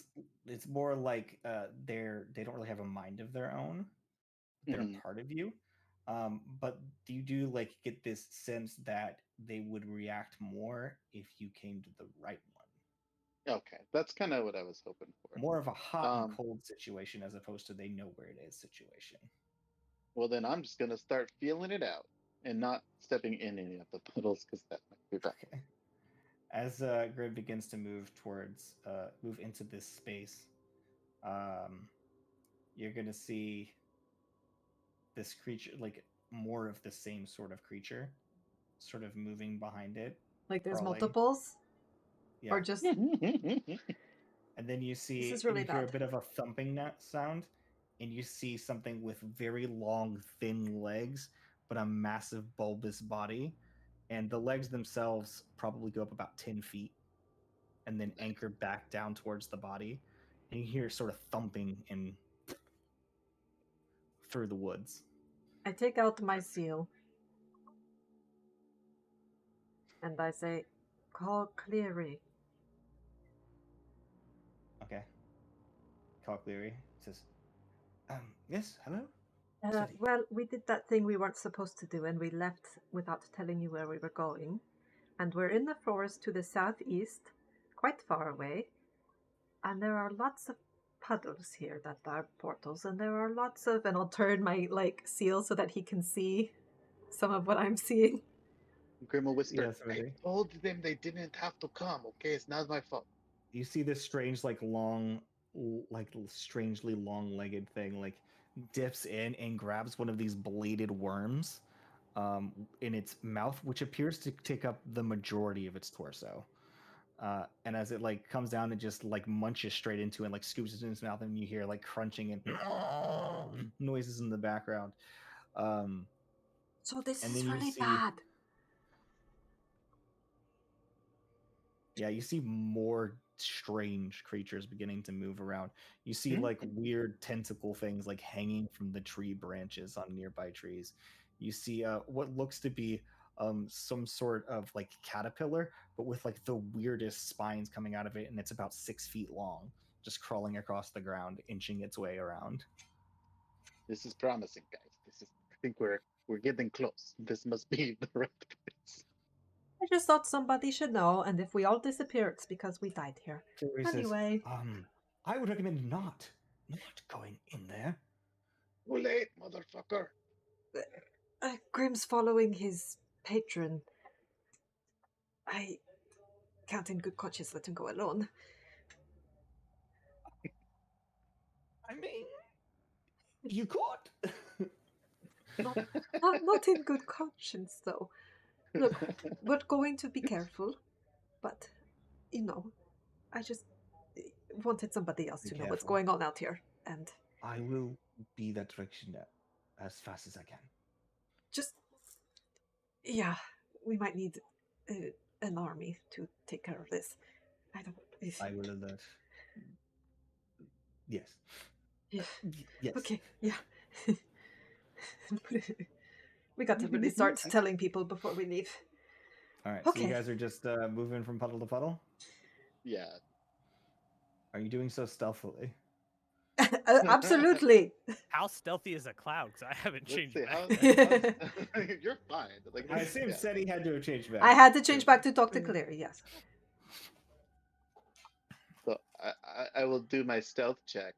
it's more like they don't really have a mind of their own. They're Mhm. a part of you. But you do like get this sense that they would react more if you came to the right one. Okay, that's kind of what I was hoping for. More of a hot and Um, cold situation as opposed to they know where it is situation. well, then I'm just gonna start feeling it out and not stepping in any of the puddles because that might be bad. Okay. As Grid begins to move move into this space, you're gonna see this creature, like more of the same sort of creature, sort of moving behind it, Like there's crawling. multiples? Yeah. Or just And then you see, is really and you hear a bad. bit of a thumping sound, and you see something with very long, thin legs, but a massive bulbous body. And the legs themselves probably go up about 10 feet and then anchor back down towards the body. And you hear sort of thumping in through the woods. I take out my seal. And I say, call Cleary. Okay. Call Cleary says, yes, hello? Well, we did that thing we weren't supposed to do, and we left without telling you where we were going. And we're in the forest to the southeast, quite far away. And there are lots of puddles here that are portals, and there are lots of... And I'll turn my, seal so that he can see some of what I'm seeing. Grim will whisper, Yes, I really. told them they didn't have to come, okay? It's not my fault. You see this strange, strangely long-legged thing, dips in and grabs one of these bladed worms in its mouth, which appears to take up the majority of its torso. And as it comes down and just munches straight into it and scoops it in its mouth, and you hear crunching and noises in the background. So this And is then you really see- bad. Yeah, you see more strange creatures beginning to move around. You see weird tentacle things hanging from the tree branches on nearby trees. You see what looks to be some sort of caterpillar, but with the weirdest spines coming out of it, and it's about 6 feet long, just crawling across the ground, inching its way around. This is promising, guys. I think we're getting close. This must be the right place. I just thought somebody should know, and if we all disappear, it's because we died here. Cleary says, Anyway. I would recommend not going in there. Too late, motherfucker. Grim's following his patron. I can't in good conscience let him go alone. I mean, you could. Not in good conscience, though. Look, we're going to be careful, but, I just wanted somebody else Be to know what's careful. going on out here, and... I will be that direction as fast as I can. Just... Yeah, we might need an army to take care of this. I will alert. Yes. Yeah. Yes. Okay, yeah. We got to really start telling people before we leave. All right. Okay. So you guys are just moving from puddle to puddle. Yeah. Are you doing so stealthily? Absolutely. How stealthy is a cloud? Because I haven't Let's changed see, back. you're fine. I assume Seti had to have changed back. I had to change back to Dr. Cleary, yes. So I will do my stealth check.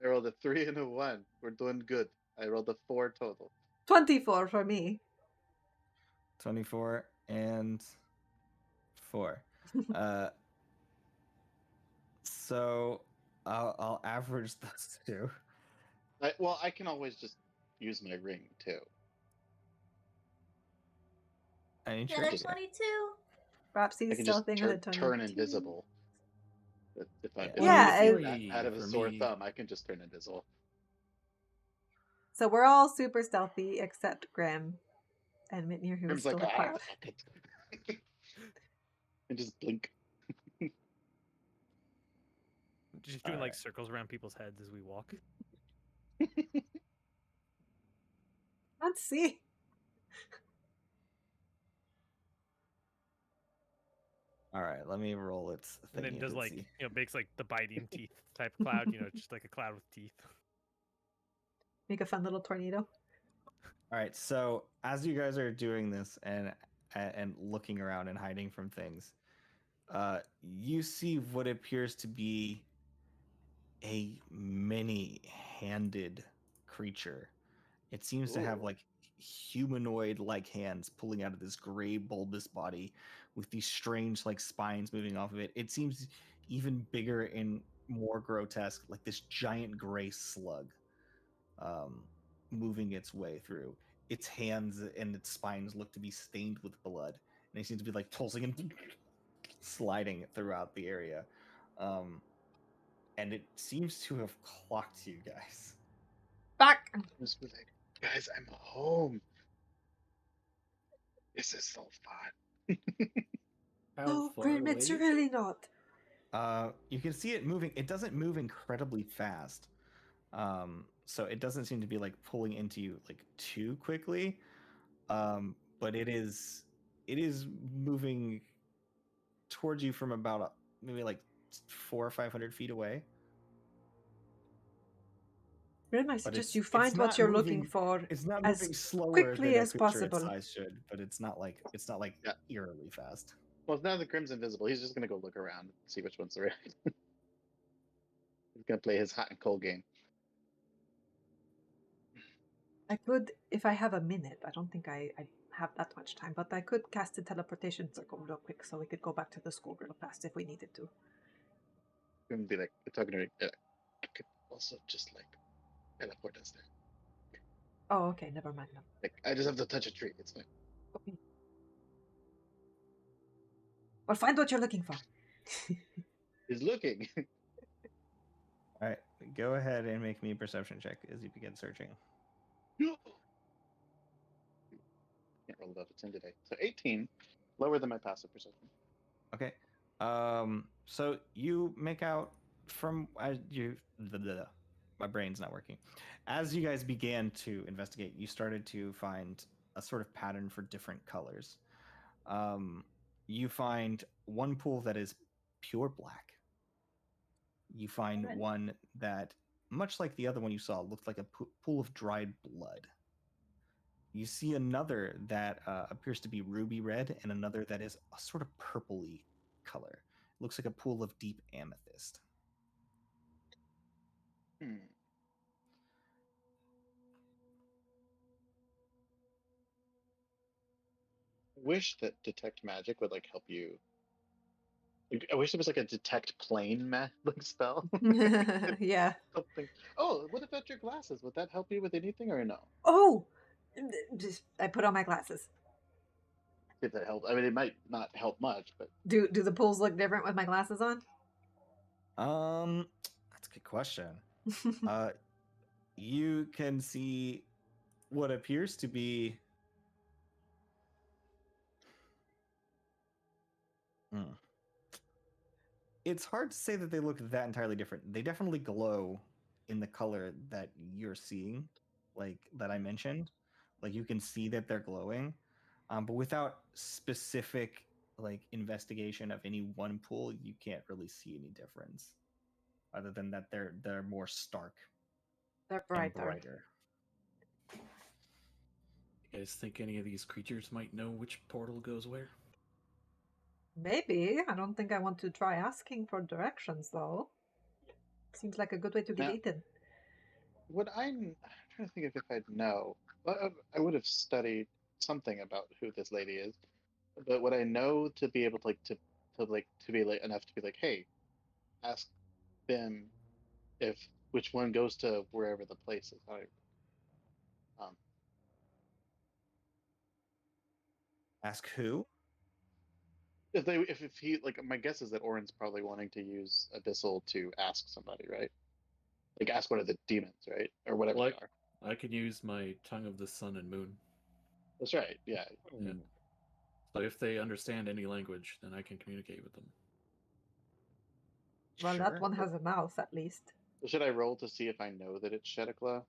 I rolled a 3 and a 1. We're doing good. I rolled a 4 total. 24 for me. 24 and 4. So I'll average those two. I can always just use my ring too. Any Got a trick? 22. Perhaps I he's can just stealthing at a turn invisible. If Yeah, I'm out of a for sore me. thumb, I can just turn invisible. So we're all super stealthy except Grim and Mitnir, who is Grim's still like, a cloud. fuck it. And just blink. Just doing Alright. circles around people's heads as we walk. Let's see. All right, let me roll its And thing. then does makes the biting teeth type cloud, just like a cloud with teeth. Make a fun little tornado. All right, so as you guys are doing this and looking around and hiding from things, you see what appears to be a many-handed creature. It seems to have Ooh. humanoid-like hands pulling out of this gray bulbous body with these strange spines moving off of it. It seems even bigger and more grotesque, like this giant gray slug moving its way through. Its hands and its spines look to be stained with blood, and it seems to be pulsing and sliding throughout the area. and it seems to have clocked you guys. Back. Just be like, guys, I'm home. This is so fun. How No, far Grim, away it's is it? really not. You can see it moving. It doesn't move incredibly fast. So it doesn't seem to be like pulling into you like too quickly. But it is moving towards you from about maybe like 400 or 500 feet away. Grim, I But suggest it's you find what not you're looking moving. for It's not as moving slower quickly than a as creature its possible. size should, but it's not like Yeah. eerily fast. Well, now the Grim's invisible. He's just gonna go look around and see which one's the right. He's gonna play his hot and cold game. I could, if I have a minute. I don't think I have that much time, but I could cast a teleportation circle real quick so we could go back to the school real fast if we needed to. Grim would be like talking to me. I could also just like teleport us there. Oh, okay, never mind. No. Like I just have to touch a tree. It's fine. Okay. Well, find what you're looking for. He's looking. All right, go ahead and make me a perception check as you begin searching. Can't roll above a 10 today. So 18, lower than my passive perception. Okay. So you make out from my brain's not working. As you guys began to investigate, you started to find a sort of pattern for different colors. You find one pool that is pure black. You find Alright. one that, much like the other one you saw, looked like a pool of dried blood. You see another that appears to be ruby red, and another that is a sort of purpley color. It looks like a pool of deep amethyst. I wish that detect magic would like help you. Like, I wish there was like a detect plane like spell. Yeah. Something. Oh, what about your glasses? Would that help you with anything or no? Oh! Just, I put on my glasses. If that helps, I mean, it might not help much, but Do the pools look different with my glasses on? That's a good question. You can see what appears to be It's hard to say that they look that entirely different. They definitely glow in the color that you're seeing, like that I mentioned. Like you can see that they're glowing, but without specific like investigation of any one pool, you can't really see any difference. Other than that, they're more stark They're and brighter. brighter. You guys think any of these creatures might know which portal goes where? Maybe. I don't think I want to try asking for directions, though. Seems like a good way to get Now- eaten. I'm trying to think if I'd know. Well, I would have studied something about who this lady is, but would I know to be able to to be like enough to be like, hey, ask them if which one goes to wherever the place is. Um, Ask who? if he like my guess is that Orin's probably wanting to use Abyssal to ask somebody, right? Like ask one of the demons, right, or whatever Like- they are. I could use my tongue of the sun and moon. That's right. Yeah. Yeah. So if they understand any language, then I can communicate with them. Well, that Sure. one has a mouth, at least. Should I roll to see if I know that it's Shedikla?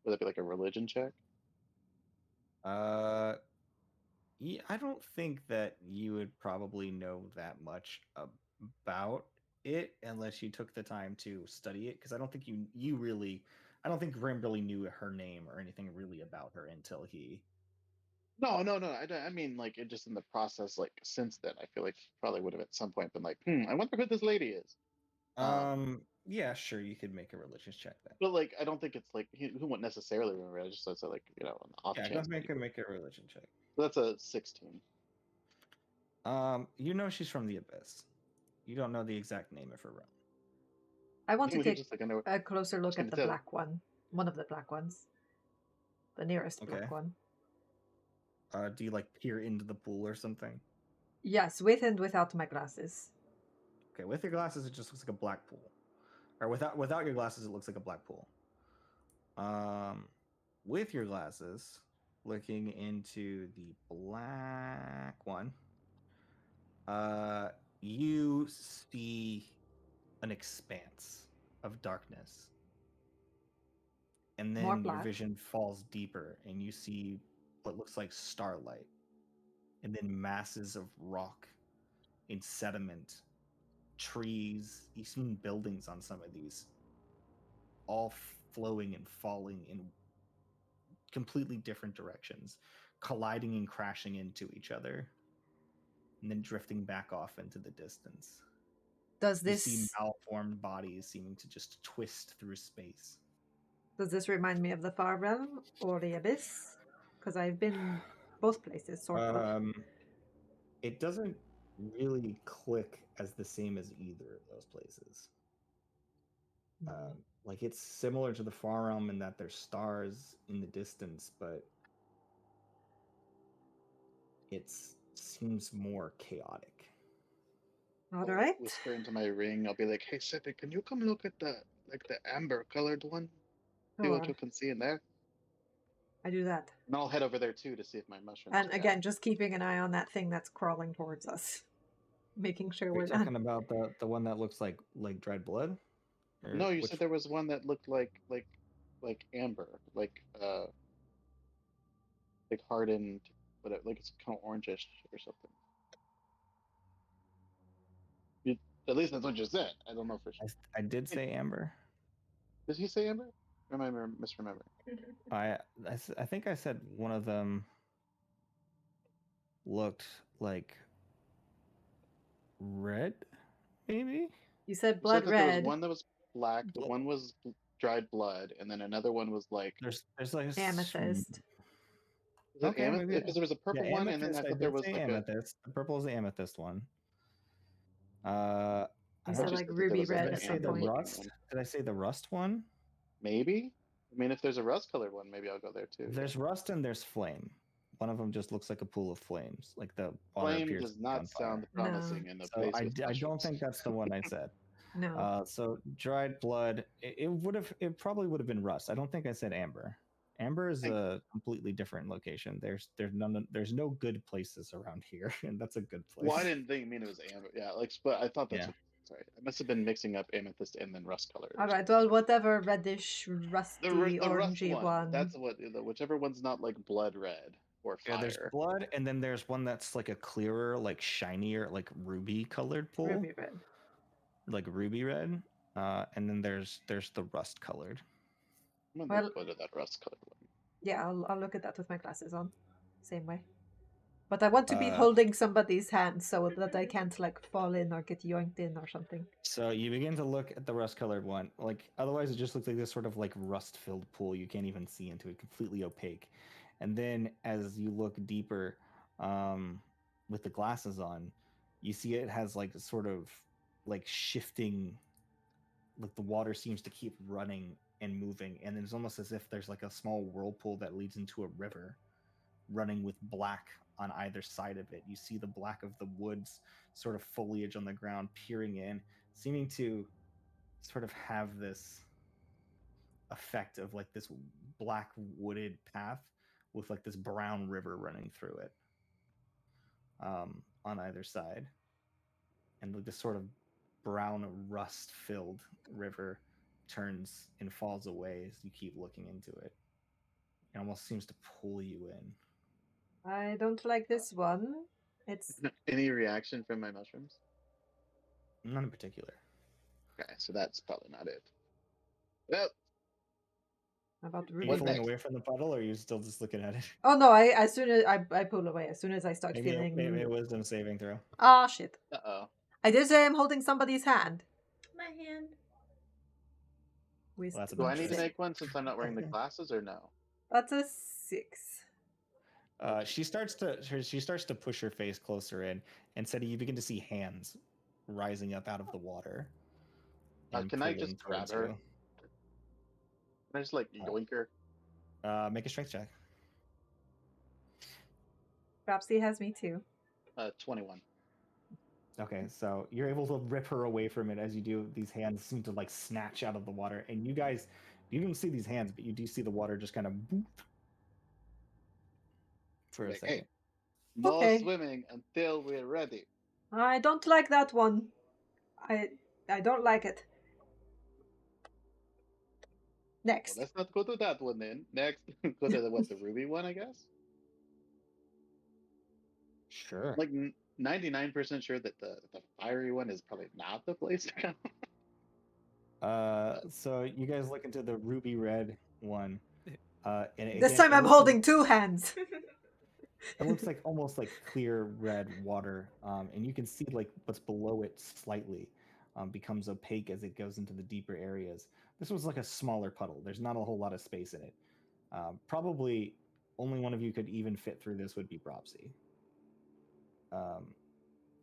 Would that be like a religion check? Yeah, I don't think that you would probably know that much about it unless you took the time to study it. Because I don't think you really, I don't think Grim really knew her name or anything really about her until he. No. I mean, like, it just in the process, like, since then, I feel like he probably would have at some point been like, I wonder who this lady is. Yeah, sure, you could make a religious check then. But, like, I don't think it's like, he won't necessarily remember it. Just so, like, an off Yeah, chance. go make a religion check. So that's a 16. You know she's from the Abyss. You don't know the exact name of her realm. I want to We could take just, like, I know. a closer look gonna at the tell- black one. One of the black ones. The nearest Okay. black one. Do you like peer into the pool or something? Yes, with and without my glasses. Okay, with your glasses, it just looks like a black pool. or without your glasses, it looks like a black pool. With your glasses, looking into the black one, you see an expanse of darkness. And More then your black. vision falls deeper and you see what looks like starlight. And then masses of rock and sediment, trees, even buildings on some of these, all flowing and falling in completely different directions, colliding and crashing into each other, and then drifting back off into the distance. Does You see this malformed bodies seeming to just twist through space. remind me of the Far Realm or the Abyss? Because I've been both places, sort of. It doesn't really click as the same as either of those places. Like it's similar to the Far Realm in that there's stars in the distance, but it seems more chaotic. All I'll right. whisper into my ring. I'll be like, "Hey, Seppi, can you come look at the amber colored one? See what Sure. you can see in there." I do that. And I'll head over there too to see if my mushrooms. And can again, help. just keeping an eye on that thing that's crawling towards us. Making sure Are we're you not. talking about the one that looks like dried blood? Or No, you which- said there was one that looked like amber, like hardened, whatever, like it's kind of orangish or something. You, at least that's what you said. I don't know for sure. I did say amber. Did he say amber? Or am I misremembering? I think I said one of them looked like red, maybe. You said You blood said that there was red, one that was black, the one was dried blood, and then another one was like. There's like amethyst. Is it Okay, amethyst? maybe Because there was a purple one, and then I amethyst. I thought there did was say like amethyst. The purple is the amethyst one. I You don't said know. like said that there ruby was, like, red Did I at say some the point. looking rust? one. Did I say the rust one? Maybe. I mean, if there's a rust colored one, maybe I'll go there too. There's rust and there's flame. One of them just looks like a pool of flames, like the water Flame appears does to be on not sound fire. promising in a So place I with don't mushrooms. think that's the one I said. No. So dried blood. It probably would have been rust. I don't think I said amber. Amber is a completely different location. There's no good places around here, and that's a good place. Well, I didn't mean it was amber. Yeah, but I thought that's Yeah. what. Sorry, I must have been mixing up amethyst and then rust color. All right. Well, whatever reddish, rusty, the rust orangey one. That's what. Whichever one's not like blood red or fire. Yeah, there's blood, and then there's one that's like a clearer, like shinier, like ruby colored pool. Ruby red. Like ruby red. And then there's the rust colored. I'm gonna Well- go to that rust colored one. Yeah, I'll look at that with my glasses on. Same way. But I want to be Uh, holding somebody's hand so that I can't like fall in or get yoinked in or something. So you begin to look at the rust colored one. Like otherwise it just looks like this sort of like rust filled pool. You can't even see into it, completely opaque. And then as you look deeper, with the glasses on, you see it has like sort of like shifting, like the water seems to keep running and moving, and it's almost as if there's like a small whirlpool that leads into a river running with black on either side of it. You see the black of the woods, sort of foliage on the ground peering in, seeming to sort of have this effect of like this black wooded path with like this brown river running through it, on either side. And like this sort of brown rust filled river turns and falls away as you keep looking into it. It almost seems to pull you in. I don't like this one. It's Any reaction from my mushrooms? None in particular. Okay, so that's probably not it. Well, about Are ruby you What pulling red. next? away from the puddle, or are you still just looking at it? Oh no! As soon as I pull away, as soon as I start feeling. Maybe a wisdom saving throw. Ah shit! Uh-oh. I did say I'm holding somebody's hand. My hand. Well, that's a Do I bunch need to of- make one since I'm not wearing the glasses, or no? That's a 6. She starts to push her face closer in, and said you begin to see hands rising up out of the water. and Can I pulling just grab towards her? you. Can I just like yoink her? Make a strength check. Perhaps he has me too. 21. Okay, so you're able to rip her away from it. As you do, these hands seem to like snatch out of the water, and you guys, you don't see these hands, but you do see the water just kind of boop for a Like, hey, second. no Okay. swimming until we're ready. I don't like that one. I don't like it. Well, Next. let's not go to that one then. Next, go to the ruby one, I guess. Sure. Like 99% sure that the fiery one is probably not the place to go. So you guys look into the ruby red one. And This again, time I'm holding two hands. it looks like almost like clear red water, and you can see like what's below it slightly becomes opaque as it goes into the deeper areas. This was like a smaller puddle. There's not a whole lot of space in it. Probably only one of you could even fit through this would be Bropsy.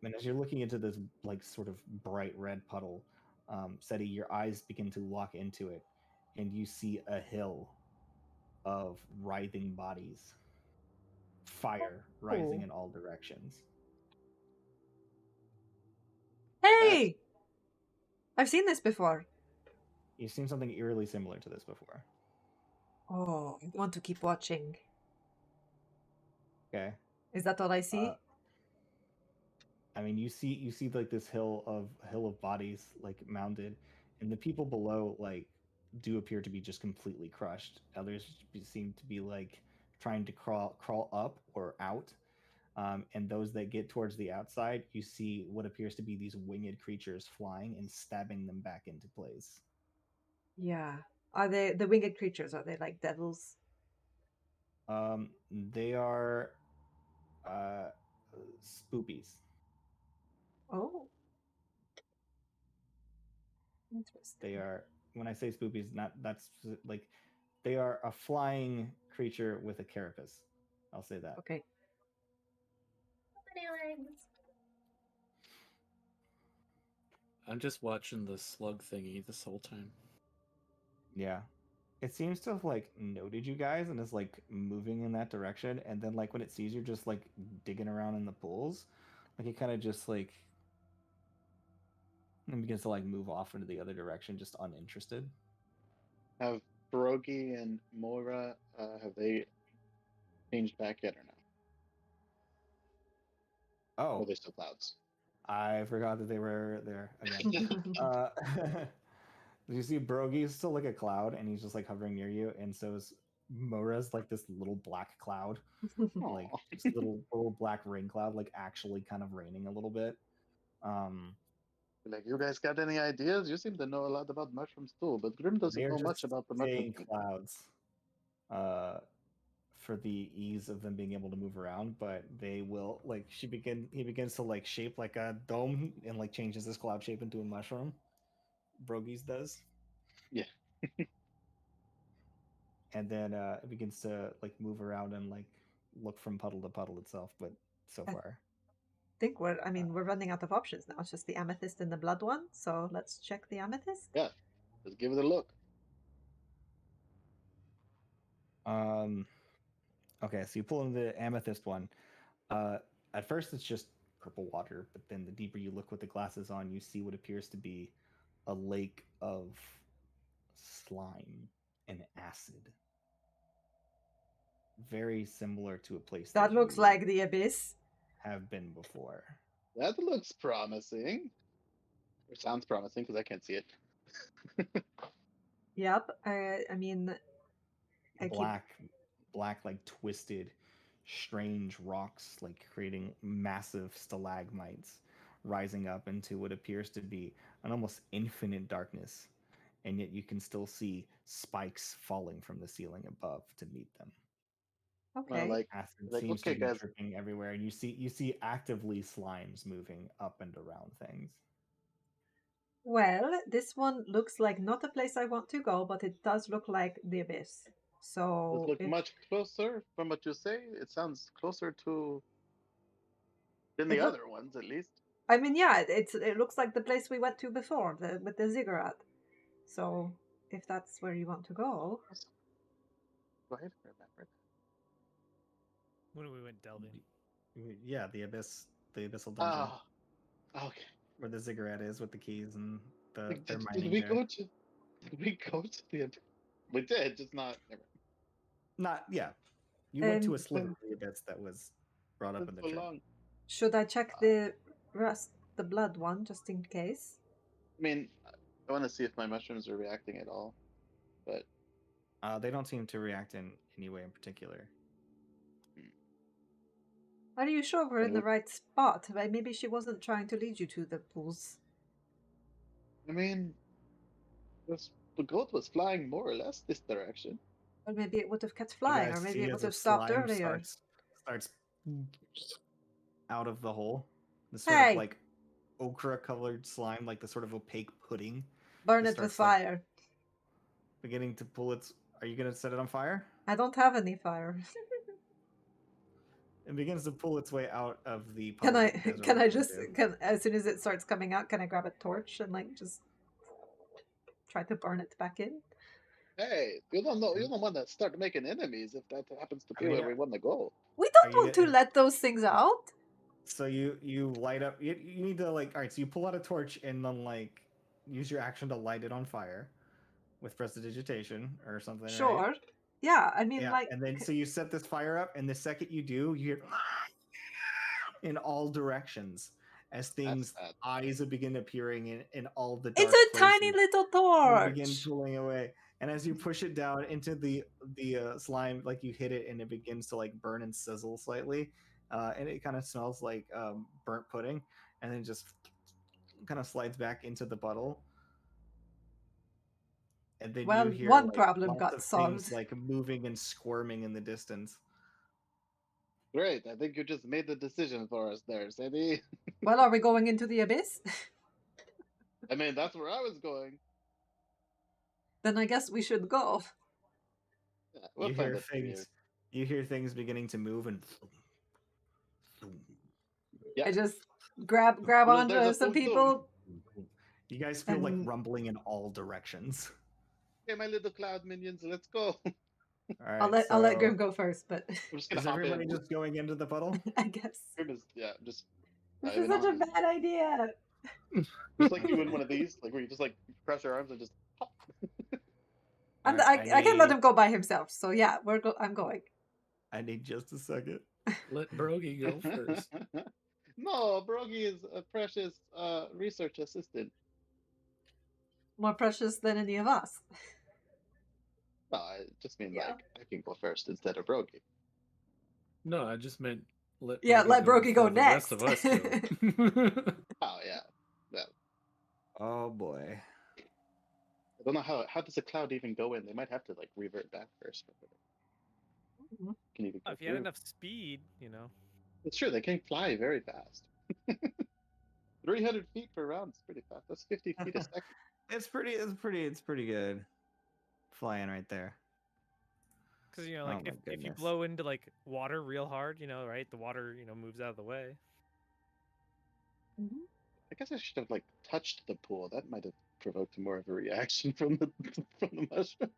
And as you're looking into this like sort of bright red puddle, Seti, your eyes begin to lock into it, and you see a hill of writhing bodies, fire rising Oh. in all directions. Hey! I've seen this before. You've seen something eerily similar to this before. Oh, I want to keep watching. Okay. Is that all I see? I mean, you see like this hill of bodies like mounded, and the people below like do appear to be just completely crushed. Others seem to be like trying to crawl up or out. And those that get towards the outside, you see what appears to be these winged creatures flying and stabbing them back into place. Yeah. Are they the winged creatures? Are they like devils? They are spoopies. Oh. Interesting. They are, when I say spoopies, not that's like they are a flying creature with a carapace. I'll say that. Okay. Many legs. I'm just watching the slug thingy this whole time. Yeah. It seems to have like noted you guys and is like moving in that direction, and then like when it sees you're just like digging around in the pools, like it kind of just like and begins to like move off into the other direction, just uninterested. Have Pierogi and Mora have they changed back yet or no? Or are Oh, they still clouds? I forgot that they were there again. You see Brogy's still like a cloud, and he's just like hovering near you, and so is Mora's like this little black cloud, like Aw. just little black rain cloud, like actually kind of raining a little bit. Um, Like, you guys got any ideas? You seem to know a lot about mushrooms too, but Grim doesn't they're know much just about the mushroom staying kingdom. clouds, uh, for the ease of them being able to move around. But they will like he begins to like shape like a dome and like changes this cloud shape into a mushroom. Brogy's does. Yeah. And then it begins to like move around and like look from puddle to puddle itself. But so I far, think we're running out of options now. It's just the amethyst and the blood one. So let's check the amethyst. Yeah. Just give it a look. um, okay, so you pull in the amethyst one. Uh, at first, it's just purple water, but then the deeper you look with the glasses on, you see what appears to be a lake of slime and acid, very similar to a place That that looks you like the abyss. have been before. That looks promising. Or sounds promising because I can't see it. Yep. I mean, I keep. Black like twisted strange rocks like creating massive stalagmites rising up into what appears to be an almost infinite darkness, and yet you can still see spikes falling from the ceiling above to meet them. Well, Okay. Acid like seems to okay, be guys. dripping everywhere, and you see actively slimes moving up and around things. Well, this one looks like not a place I want to go, but it does look like the abyss. Does So look if much closer from what you say. It sounds closer to than it the look, other ones, at least. I mean, yeah, it looks like the place we went to before, with the ziggurat. So if that's where you want to go, Go ahead, remember. When we went delving. Yeah, the abyss, the abyssal dungeon. Ah, Okay. where the ziggurat is with the keys and the Like, their did mining we jar. go to? Did we go to the? We did, just not. Never. Not yeah. You went to a Um, sliver of the abyss that was brought up Been in the so church. long. should I check the the blood one just in case? I mean, I want to see if my mushrooms are reacting at all, but They don't seem to react in any way in particular. Are you sure we're in the Well, right spot? Maybe she wasn't trying to lead you to the pools. I mean, the goat was flying more or less this direction. Or maybe it would have kept You flying, guys or maybe see it as would a have stopped slime earlier. starts out of the hole. This sort of Hey! like ochre colored slime, like the sort of opaque pudding, Burn just it with starts like fire. beginning to pull its. Are you gonna set it on fire? I don't have any fire. It begins to pull its way out of the Can puddle I that you guys are can I walking just into. as soon as it starts coming out, can I grab a torch and like just try to burn it back in? Hey, you don't know. You're the one that start making enemies if that happens to I be mean, where we want to go. We are don't you want to getting? let those things out. So you light up. You need to like. All right. So you pull out a torch and then like use your action to light it on fire with prestidigitation or something, right? Sure. Yeah, I mean Yeah. like And then so you set this fire up, and the second you do, you hear in all directions as things That's eyes begin appearing in all the it's dark a places. tiny little And begin torch. pulling away. And as you push it down into the slime, like you hit it, and it begins to like burn and sizzle slightly, and it kind of smells like burnt pudding, and then just kind of slides back into the puddle. And then you Well, hear one like problem lots got of solved. things like moving and squirming in the distance. great. I think you just made the decision for us there, Sadie. Well, are we going into the abyss? I mean, that's where I was going. Then I guess we should go. Yeah, we'll You find hear it for you. things. You hear things beginning to move and. Yeah. I just grab There's onto a some boom, boom. people. You guys feel like And- rumbling in all directions. Okay, my little cloud minions, let's go. All right, I'll let so Grim go first, but I'm just gonna is hop everybody in. just going into the puddle? I guess Grim is, yeah, just this diving is such a on. bad idea. Just like doing one of these, like where you just like press your arms and just pop. And Alright, I can let him go by himself. So yeah, I'm going. I need just a second. Let Brogy go first. No, Brogy is a precious research assistant. More precious than any of us. No, I just mean Yeah. like I can go first instead of Brogy. No, I just meant let Yeah, let Brogy go before the rest of us next. go. Oh yeah. Yeah. Oh boy. I don't know how does a cloud even go in? They might have to like revert back first. Can even go If you had through. enough speed, you know. It's true, they can fly very fast. 300 feet per round is pretty fast. That's 50 feet a second. It's pretty good. Flying right there. Because you know, Oh like my if you goodness. blow into like water real hard, you know, right? The water, you know, moves out of the way. I guess I should have like touched the pool. That might have provoked more of a reaction from the mushroom.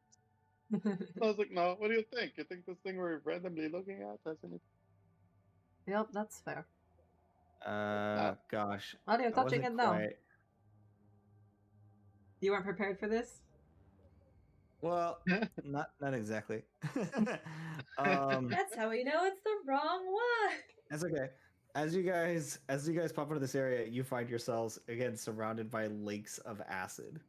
I was like, no, what do you think? You think this thing we're randomly looking at has any? Yep, that's fair. Gosh. Well, you're I touching wasn't it now. quite. You weren't prepared for this? Well, not exactly. That's how we know it's the wrong one. That's okay. As you guys pop into this area, you find yourselves again surrounded by lakes of acid.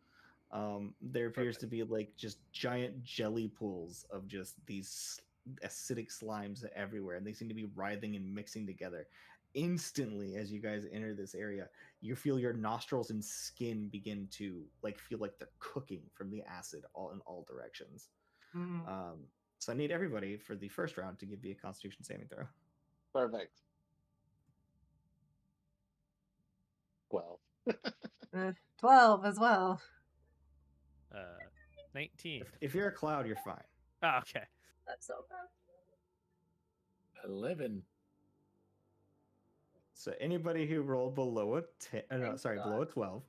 There appears to be like just giant jelly pools of just these acidic slimes everywhere, and they seem to be writhing and mixing together. Instantly, as you guys enter this area, you feel your nostrils and skin begin to like feel like they're cooking from the acid all in all directions. So I need everybody for the first round to give me a Constitution saving throw. Perfect. 12. 12 as well. 19. If you're a cloud, you're fine. Oh, okay. That's so bad. 11. So anybody who rolled below a 10, no, Thank sorry, God. below a 12.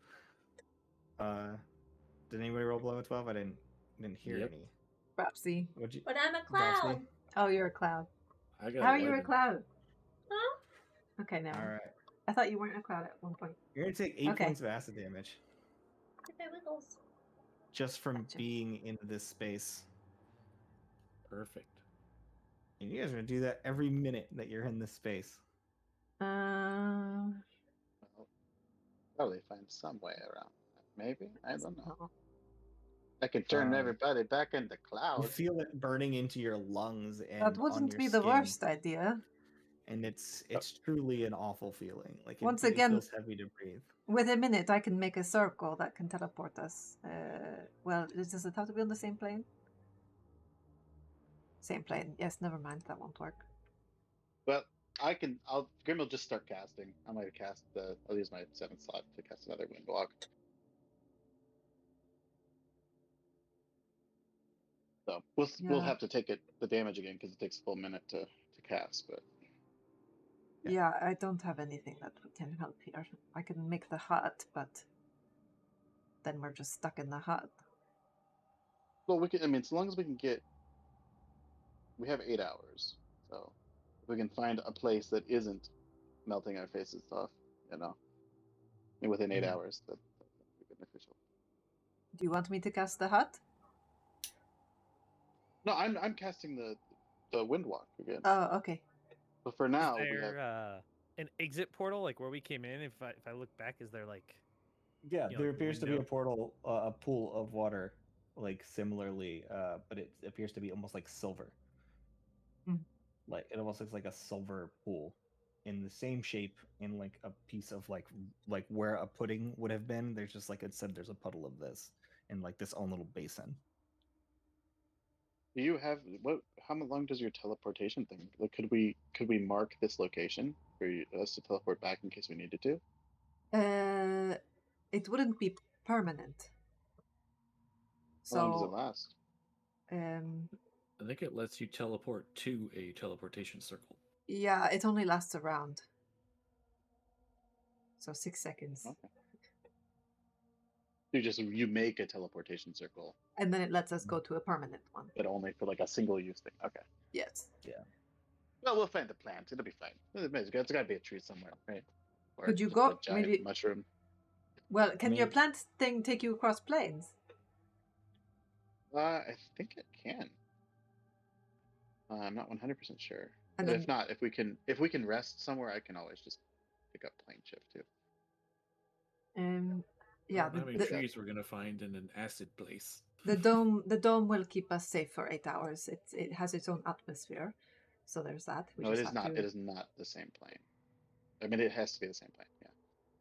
Did anybody roll below a 12? I didn't hear Yep. any. Rapsy. What'd you? But I'm a Dropsy? cloud. Oh, you're a cloud. I got How are you a 11. cloud? Huh? Okay, now. All right. I thought you weren't a cloud at one point. You're gonna take 8 Okay. points of acid damage If it wiggles. just from Gotcha. being in this space. Perfect. And you guys are gonna do that every minute that you're in this space. Um, Well, probably find some way around that. Maybe? I don't know. no. I can turn Um, everybody back into You clouds. feel it burning into your lungs and That on wouldn't your be the skin, worst idea. and it's truly an awful feeling. Like Once it again- feels heavy to breathe. With a minute, I can make a circle that can teleport us. Well, does it have to be on the same plane? Same plane. Yes, never mind. That won't work. Well, Grim will just start casting. I might cast I'll use my 7th slot to cast another Windwalk. So we'll Yeah. have to take the damage again because it takes a full minute to cast. But Yeah, I don't have anything that can help here. I can make the hut, but then we're just stuck in the hut. well, we can. I mean, as long as we can we have 8 hours. So if we can find a place that isn't melting our faces off, and within 8 hours, that'd be beneficial. Do you want me to cast the hut? No, I'm casting the Windwalk again. Oh, okay. But for now, Is we have. there an exit portal like where we came in? If I look back, is there like Yeah, You know, there like a appears to be a window? portal, a pool of water, like similarly, but it appears to be almost like silver. Hmm. Like it almost looks like a silver pool, in the same shape, in like a piece of like where a pudding would have been. There's just like it said, there's a puddle of this in like this own little basin. Do you have what? How long does your teleportation thing? Like, could we mark this location for us to teleport back in case we needed to? It wouldn't be permanent. How long does it So, last? I think it lets you teleport to a teleportation circle. yeah, it only lasts a round. So 6 seconds. Okay. You make a teleportation circle, And then it lets us go to a permanent one. but only for like a single use thing. Okay. Yes. Well, we'll find the plant. It'll be fine. It's got to be a tree somewhere, right? Or Could you just go? a giant Maybe. mushroom. Well, can your mean- plant thing take you across planes? I think it can. I'm not 100% sure. And If then- not, if we can rest somewhere, I can always just pick up plane shift too. Yeah. How many trees we're gonna find in an acid place? The dome will keep us safe for 8 hours. It has its own atmosphere, so there's that. No, it is not. It is not the same plane. I mean, it has to be the same plane. Yeah,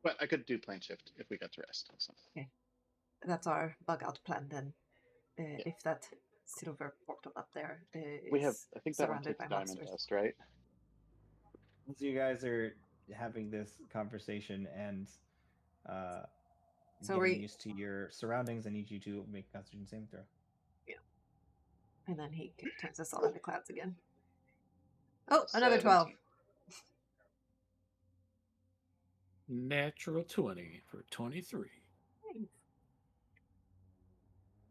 but I could do plane shift if we got to rest. So. That's our bug out plan then. If that silver portal up there We have. is I think that one surrounded takes by diamond monsters. dust, right? As you guys are having this conversation and So getting used to your surroundings, I need you to make a Constitution saving throw. And then he turns us all into clouds again. Oh, another 17. 12. Natural 20 for 23.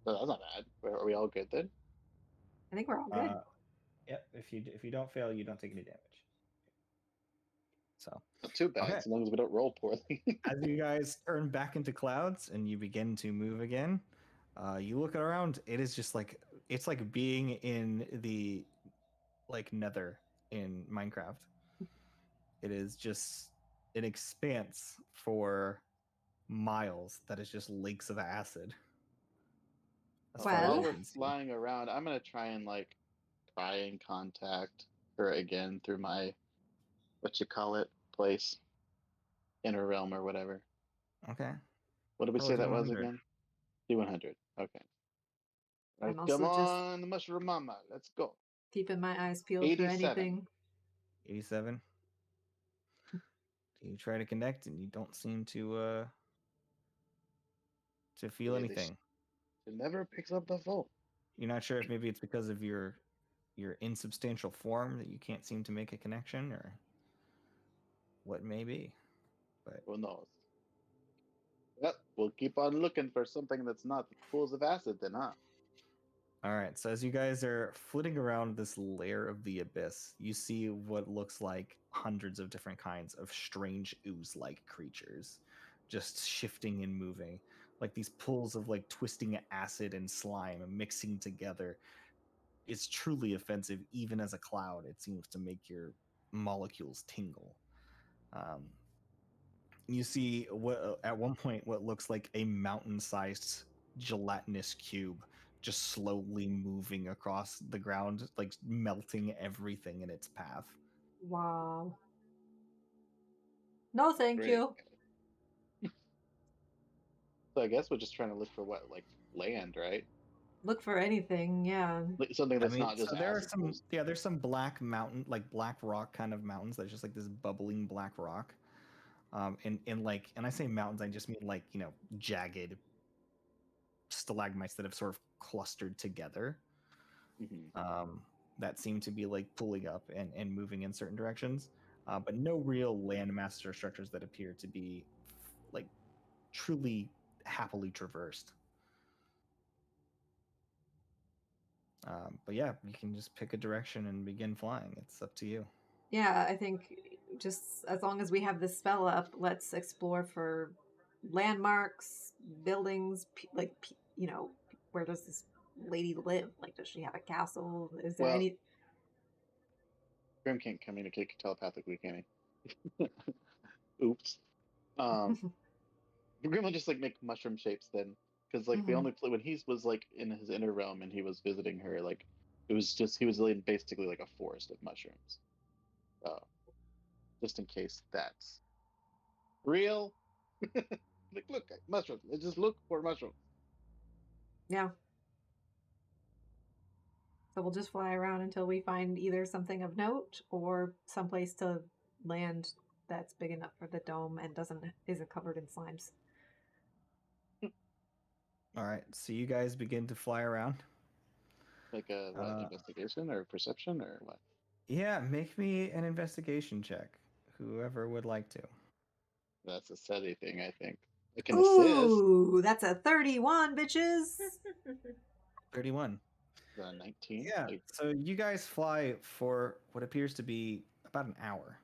So that's not bad. Are we all good then? I think we're all good. Yep. If you don't fail, you don't take any damage. So Not too bad, Okay. as long as we don't roll poorly. as you guys turn back into clouds and you begin to move again, you look around. It is just like it's like being in the Nether in Minecraft. It is just an expanse for miles that is just lakes of acid. As far as Well- While you we're can see. flying around, I'm gonna try and contact her again through my place, inner realm or whatever. Okay. What did we Roll say a that was D100. again? D100. Okay. Right, I'm come also just- on, mushroom mama, let's go. Keeping my eyes peeled 87. for anything. 87. You try to connect and you don't seem to feel Yeah, they anything. It never picks up the phone. You're not sure if maybe it's because of your insubstantial form that you can't seem to make a connection, or what it may be. But Who knows? Well, we'll keep on looking for something that's not pools of acid then, huh? All right, so as you guys are flitting around this lair of the abyss, you see what looks like hundreds of different kinds of strange ooze-like creatures just shifting and moving, like these pools of like twisting acid and slime mixing together. It's truly offensive, even as a cloud. It seems to make your molecules tingle. Um, you see what at one point what looks like a mountain-sized gelatinous cube just slowly moving across the ground, like melting everything in its path. Wow. No, thank Great. you. So I guess we're just trying to look for what, like land, right? Look for anything, yeah. Like something I that's mean, not just so there are acid. some, yeah, there's some black mountain, like black rock kind of mountains that's just like this bubbling black rock. And like, and I say mountains, I just mean like, jagged stalagmites that have sort of clustered together. Mhm. That seem to be like pulling up and moving in certain directions, but no real landmass or structures that appear to be like truly happily traversed. But yeah, you can just pick a direction and begin flying. It's up to you. Yeah, I think just as long as we have this spell up, let's explore for landmarks, buildings, where does this lady live? Like, does she have a castle? Is there Well, any? Grim can't communicate telepathically, can he? Oops. Um, Grim will just like make mushroom shapes then, because like the Mhm. only when he was like in his inner realm and he was visiting her, like it was just he was in basically like a forest of mushrooms. So just in case that's real, like look mushrooms. Just look for mushrooms. Yeah. So we'll just fly around until we find either something of note or someplace to land that's big enough for the dome and isn't covered in slimes. All right, so you guys begin to fly around. Like a what investigation or perception or what? Yeah, make me an investigation check, whoever would like to. That's a SETI thing, I think. I can assist. Ooh, that's a 31, bitches. 31. 19. Yeah, Like, so you guys fly for what appears to be about an hour.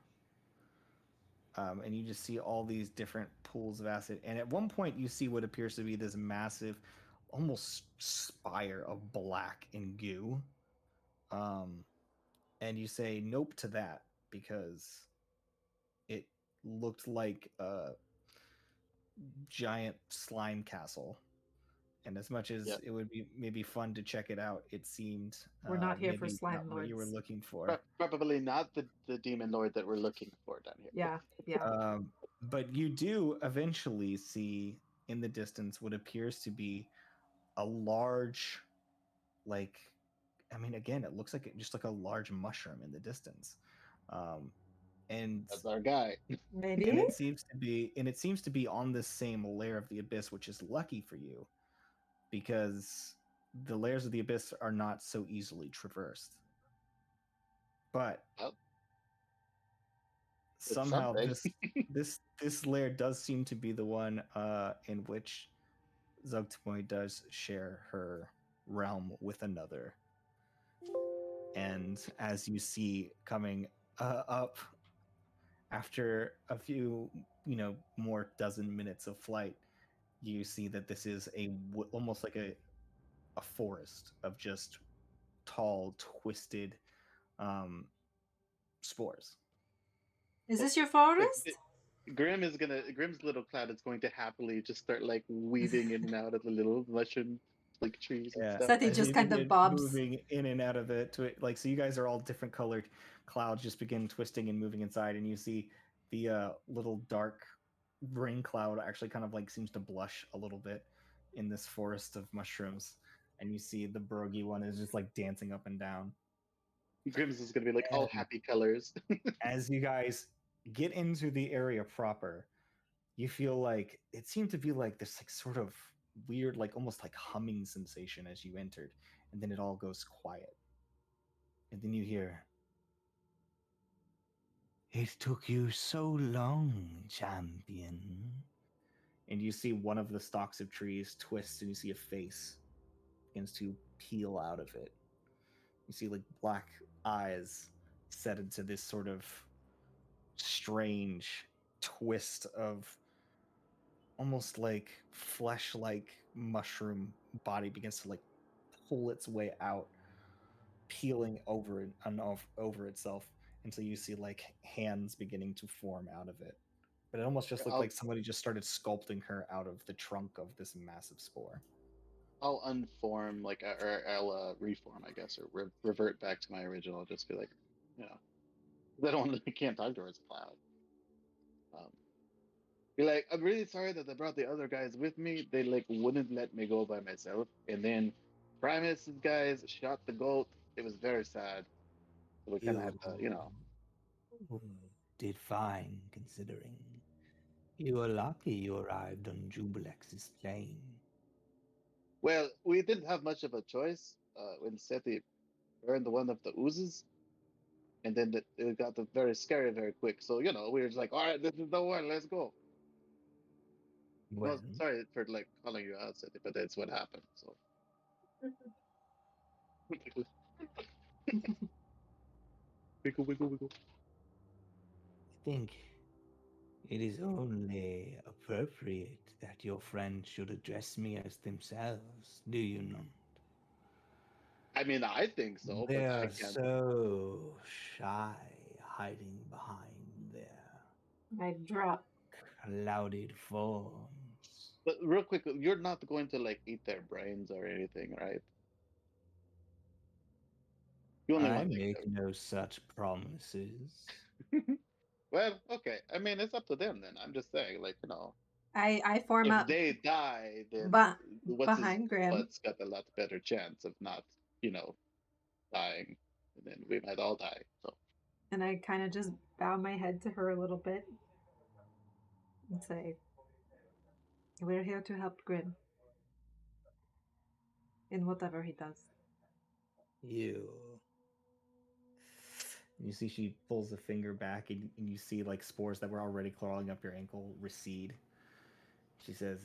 And you just see all these different pools of acid. And at one point, you see what appears to be this massive, almost spire of black and goo. And you say nope to that because it looked like a giant slime castle. And as much as yep. it would be maybe fun to check it out, it seemed We're not here for maybe not slime what you were lords. looking for. Probably not the demon lord that we're looking for down here. Yeah, yeah. But you do eventually see in the distance what appears to be a large, like, I mean, again, it looks like just like a large mushroom in the distance, and That's our guy. Maybe? it seems to be on this same layer of the abyss, which is lucky for you because the layers of the abyss are not so easily traversed. But Well, it's somehow something. this layer does seem to be the one in which Zuggtmoy does share her realm with another. And as you see coming up after a few, more dozen minutes of flight, you see that this is almost like a forest of just tall, twisted spores. Is this your Like forest? Grim's little cloud is going to happily just start like weaving in and out of the little mushroom like trees and Yeah, stuff. Seti as just you kind of begin bobs. moving in and out of it, like so, you guys are all different colored clouds just begin twisting and moving inside, and you see the little dark rain cloud actually kind of like seems to blush a little bit in this forest of mushrooms, and you see the Brogy one is just like dancing up and down. Grim's is gonna be like all And happy colors. as you guys get into the area proper, you feel like it seemed to be like this like sort of weird, like almost like humming sensation as you entered, and then it all goes quiet. And then you hear, "It took you so long, champion." And you see one of the stalks of trees twist and you see a face. begins to peel out of it. You see like black eyes set into this sort of strange twist of almost like flesh-like mushroom body begins to like pull its way out, peeling over and over itself until you see like hands beginning to form out of it. But it almost just looked I'll like somebody just started sculpting her out of the trunk of this massive spore. I'll unform or I'll reform, I guess, or revert back to my original. Just be like, you know, 'cause I can't talk to her as a cloud. Um, be like, I'm really sorry that I brought the other guys with me. They like wouldn't let me go by myself, and then Primus's guys shot the goat. It was very sad. So we kind of You had to, you know. did fine, considering. You were lucky you arrived on Jubilex's plane. Well, we didn't have much of a choice when Seti burned one of the oozes, and then it got very scary very quick. So you know, we were just like, all right, this is the one. Let's go. Well, Well, sorry for like calling you out, Seti, but that's what happened. So. Wiggle, wiggle, wiggle. I think it is only appropriate that your friends should address me as themselves, do you not? I mean, I think so, They but I are can't. so shy, hiding behind their I drop. clouded forms. But real quick, you're not going to like eat their brains or anything, right? You only I want like make no such promises. the. Well, okay. I mean, it's up to them then. I'm just saying, like, you know, I form if up they die, then but what's his behind Grim, butt's got a lot better chance of not, you know, dying, and then we might all die. So and I kind of just bow my head to her a little bit and say, "We're here to help Grim in whatever he does." You see she pulls the finger back and you see like spores that were already crawling up your ankle recede. She says,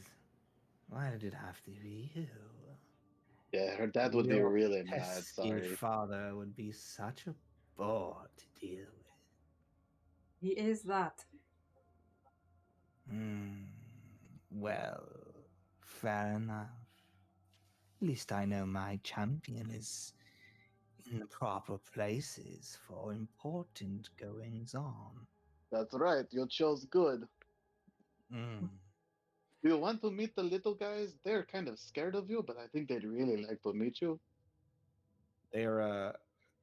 "Why did it have to be you? yeah, her dad would be Your really mad. pesky Sorry. father would be such a bore to deal with." He is that. Well, fair enough. At least I know my champion is in the proper places for important goings on. That's right. You chose good. Mm. Do you want to meet the little guys? They're kind of scared of you, but I think they'd really like to meet you. They're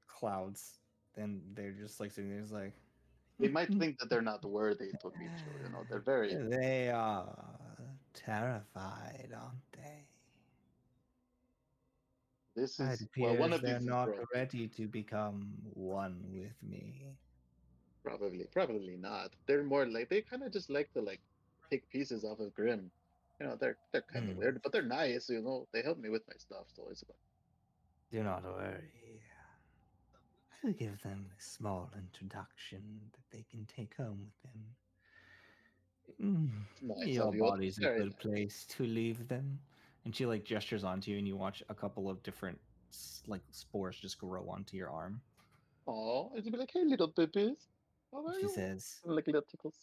clouds. And they're just like sitting there, just like They might think that they're not worthy to meet you. You know, they're very. They are terrified, aren't they? This It is well, one appears of they're these is not broken. ready to become one with me. Probably not. They're more like they kind of just like to like take pieces off of Grim. You know, they're kind of Hmm. weird, but they're nice. You know, they help me with my stuff, so it's fun. Do not worry. I'll give them a small introduction that they can take home with them. It's nice Your of you. It's body's a very good nice. place to leave them. and she like gestures onto you and you watch a couple of different like spores just grow onto your arm. Oh, it'd be like, hey, little babies, how are She you? says, Like little tickles.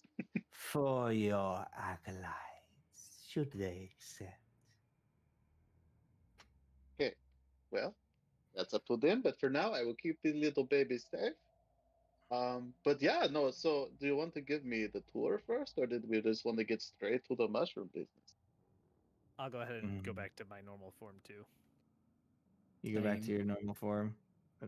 for your acolytes, should they accept. Okay, well, that's up to them. But for now, I will keep these little babies safe. But yeah, no. So, do you want to give me the tour first, or did we just want to get straight to the mushroom business? I'll go ahead and go Mm. back to my normal form too. You go back to Same. your normal form.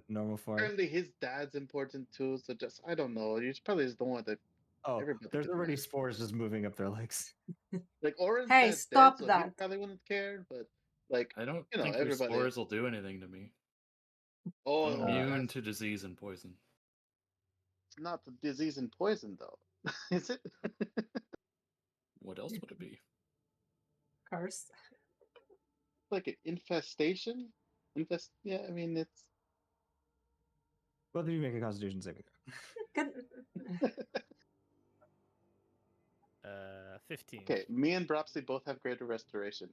Normal form. Apparently, his dad's important too. So just, I don't know. You probably just don't want to. Oh, Everybody there's gets already mad. spores just moving up their legs. Like Oren's Hey, dad's dead, stop so he that. probably wouldn't care. But like, I don't you know, think your everybody. spores will do anything to me. I'm Oh, immune that's to disease and poison. not the disease and poison, though. Is it? What else would it be? Curse. Like an infestation? Yeah, I mean, it's. Both of you make a Constitution saving throw. Good. 15. Okay, me and Dropsy both have greater restoration.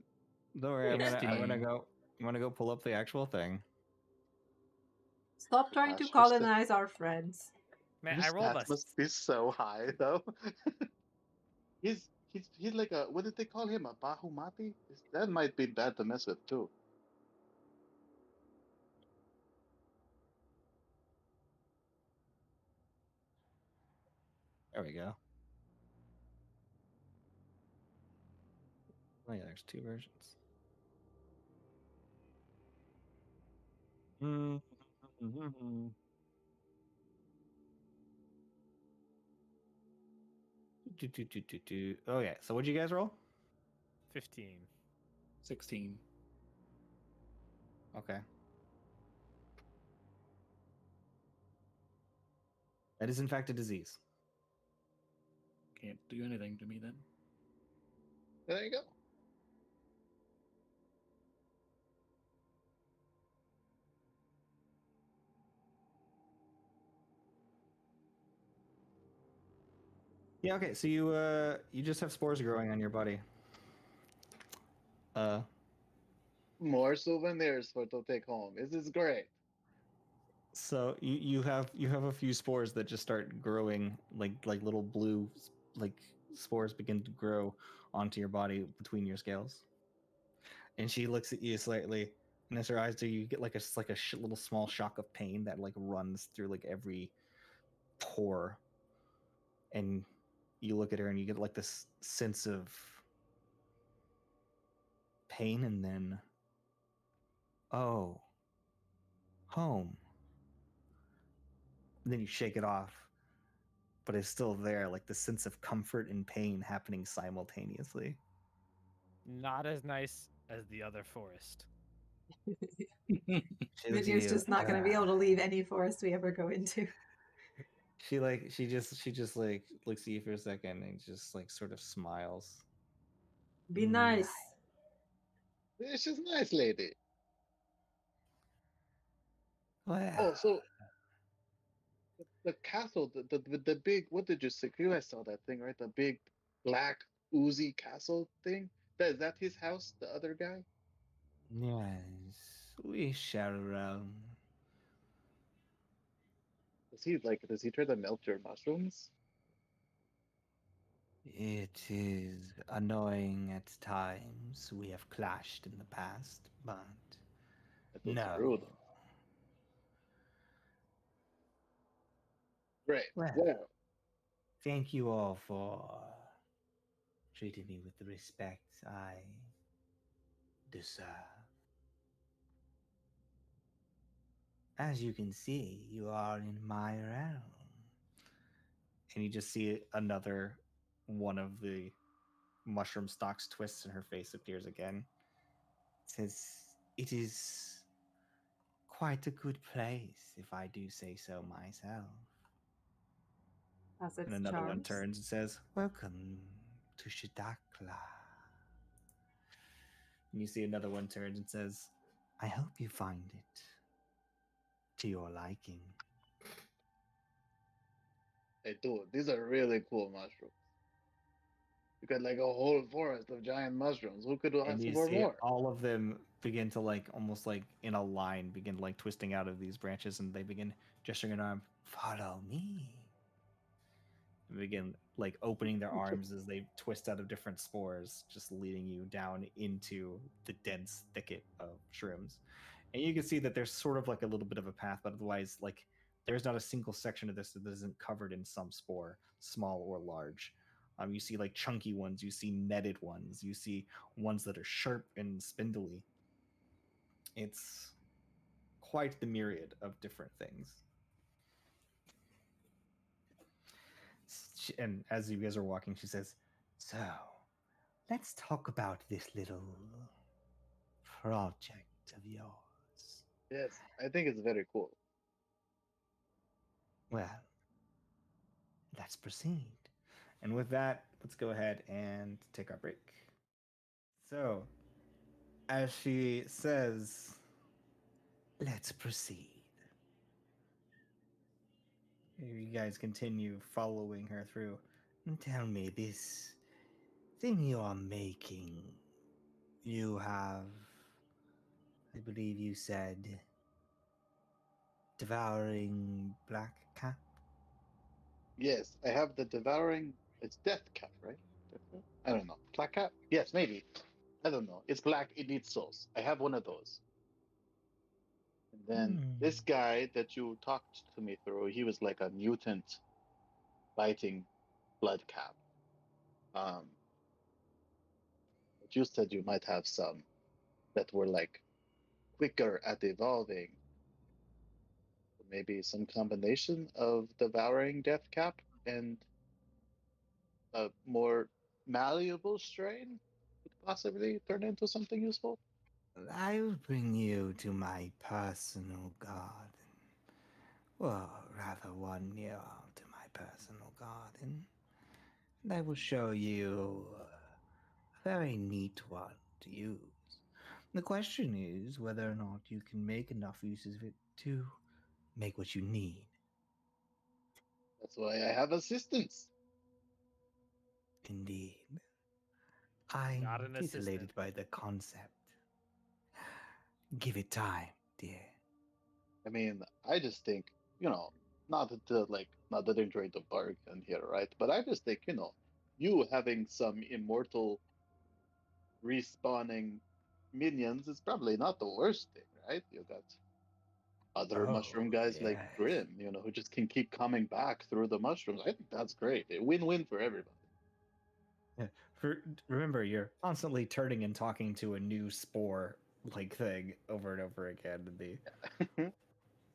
Don't worry, I'm gonna 16. go. You want to go pull up the actual thing? Stop trying to Gosh, colonize our friends. Man, Your I rolled a stats must be so high, though. He's like a, what did they call him? A Bahumati? That might be bad to mess with too. There we go. Oh yeah, there's two versions. Oh yeah. So what'd you guys roll? 15. 16. Okay. That is in fact a disease. Can't do anything to me then. There you go. Yeah. Okay. So you just have spores growing on your body. More souvenirs for to take home. This is great. So you have a few spores that just start growing like little blue like spores begin to grow onto your body between your scales. And she looks at you slightly, and as her eyes do, you get like a little small shock of pain that like runs through like every pore. And you look at her and you get like this sense of pain, and then oh, home. And then you shake it off, but it's still there, like the sense of comfort and pain happening simultaneously. Not as nice as the other forest. She looks at Vineyard's you, just not going to be able to leave any forest we ever go into. she just like looks at you for a second and just like sort of smiles. Be nice. This is nice, lady. Well, Oh, so the castle, the big, what did you say? You guys saw that thing, right? The big black oozy castle thing. Is that his house? The other guy? Yes, we shall roam. Does he try to melt your mushrooms? It is annoying at times. We have clashed in the past, but That was no. rude. Great. Well, Well, thank you all for treating me with the respect I deserve. As you can see, you are in my realm. and you just see another one of the mushroom stalks twists and her face appears again. It says, it is quite a good place, if I do say so myself. That's And its another one charms. turns and says, Welcome to Shidakla. and you see another one turns and says, I hope you find it to your liking. hey, dude, these are really cool mushrooms. You got like a whole forest of giant mushrooms. Who could and ask you for see more? all of them begin to like almost like in a line begin like twisting out of these branches, and they begin gesturing an arm, Follow me. and begin like opening their arms as they twist out of different spores, just leading you down into the dense thicket of shrooms. And you can see that there's sort of like a little bit of a path, but otherwise like there's not a single section of this that isn't covered in some spore, small or large. You see like chunky ones, you see netted ones, you see ones that are sharp and spindly. It's quite the myriad of different things. And as you guys are walking, she says, So, let's talk about this little project of yours. Yes, I think it's very cool. Well, let's proceed. and with that, let's go ahead and take our break. So, as she says, Let's proceed. you guys continue following her through. And tell me, this thing you are making, you have I believe you said devouring black cap. Yes, I have the devouring. It's death cap, right? Death cap? I don't know. Black cap? Yes, maybe. I don't know. It's black. It needs souls. I have one of those. And then this guy that you talked to me through, he was like a mutant fighting blood cap. But you said you might have some that were like quicker at evolving. Maybe some combination of devouring death cap and a more malleable strain could possibly turn into something useful. I will bring you to my personal garden. Well, rather one near to my personal garden. And I will show you a very neat one to use. The question is whether or not you can make enough uses of it to make what you need. That's why I have assistants. Indeed. I'm Not an assistant. titillated by the concept. Give it time, dear. I mean, I just think, not to like not that I'm trying to bargain here, right? But I just think, you having some immortal respawning minions is probably not the worst thing, right? You got other Oh, mushroom guys like yes. Grim, who just can keep coming back through the mushrooms. I think that's great. A win-win for everybody. Yeah. Remember, you're constantly turning and talking to a new spore like thing over and over again. And the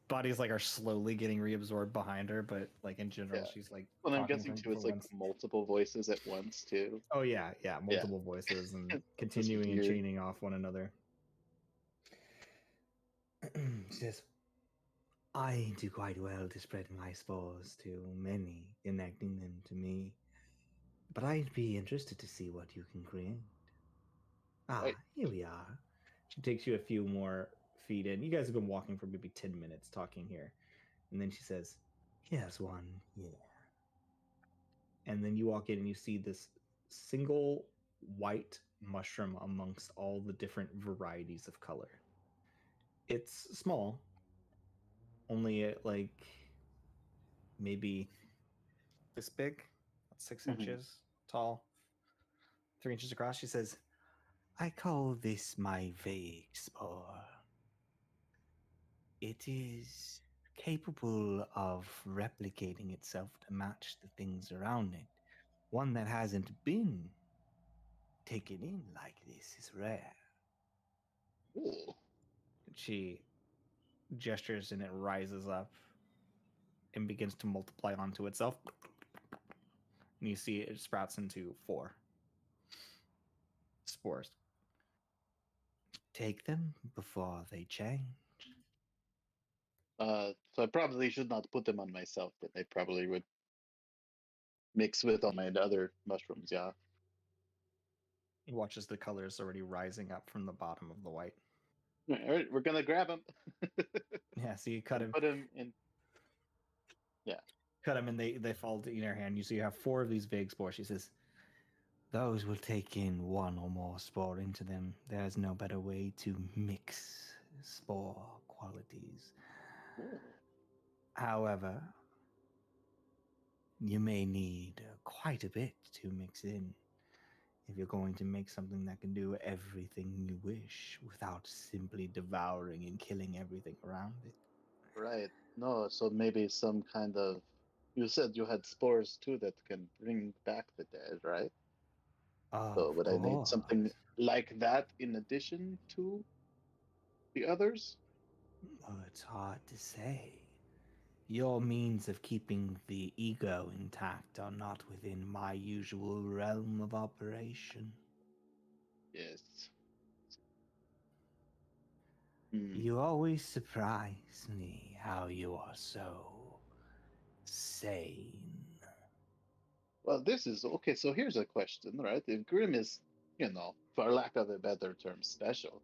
bodies are slowly getting reabsorbed behind her, but in general, Yeah. she's Well, I'm talking guessing too, for it's like once. multiple voices at once too. Oh yeah, Yeah. multiple voices and Just continuing and weird. chaining off one another. She says, I do quite well to spread my spores to many, connecting them to me. But I'd be interested to see what you can create. Right. Here we are. She takes you a few more feet in. You guys have been walking for maybe 10 minutes talking here. And then she says, Here's one here. and then you walk in and you see this single white mushroom amongst all the different varieties of color. It's small, only maybe this big, 6 Mhm. inches tall, 3 inches across. She says, I call this my vague spore. It is capable of replicating itself to match the things around it. One that hasn't been taken in like this is rare. Ooh. she gestures and it rises up and begins to multiply onto itself. And you see it sprouts into 4 spores. Take them before they change. So I probably should not put them on myself, but I probably would mix with all my other mushrooms, yeah. He watches the colors already rising up from the bottom of the white. All right, we're gonna grab him. Yeah, so you cut and him, put him in. Yeah. and they fall in your hand. You see you have 4 of these vague spores. She says, Those will take in one or more spore into them. There's no better way to mix spore qualities. Ooh. However, you may need quite a bit to mix in if you're going to make something that can do everything you wish without simply devouring and killing everything around it. Right. No, so maybe some kind of. You said you had spores too that can bring back the dead, right? So Of would I need course. something like that in addition to the others? Well, it's hard to say. Your means of keeping the ego intact are not within my usual realm of operation. Yes. Hmm. You always surprise me how you are so sane. Well, this is okay. So here's a question, right? If Grim is, for lack of a better term, special,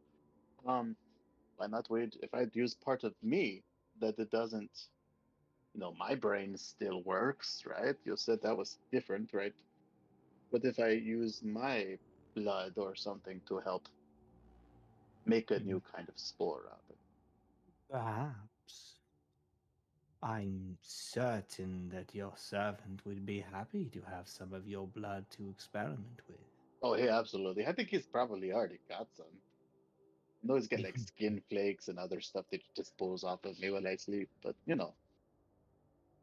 um, why not wait? If I'd use part of me that it doesn't, my brain still works, right? You said that was different, right? But if I use my blood or something to help make a new kind of spore out of it. Perhaps. I'm certain that your servant would be happy to have some of your blood to experiment with. Oh, yeah, absolutely. I think he's probably already got some. I know he's got like skin flakes and other stuff that he just pulls off of me while I sleep, but you know.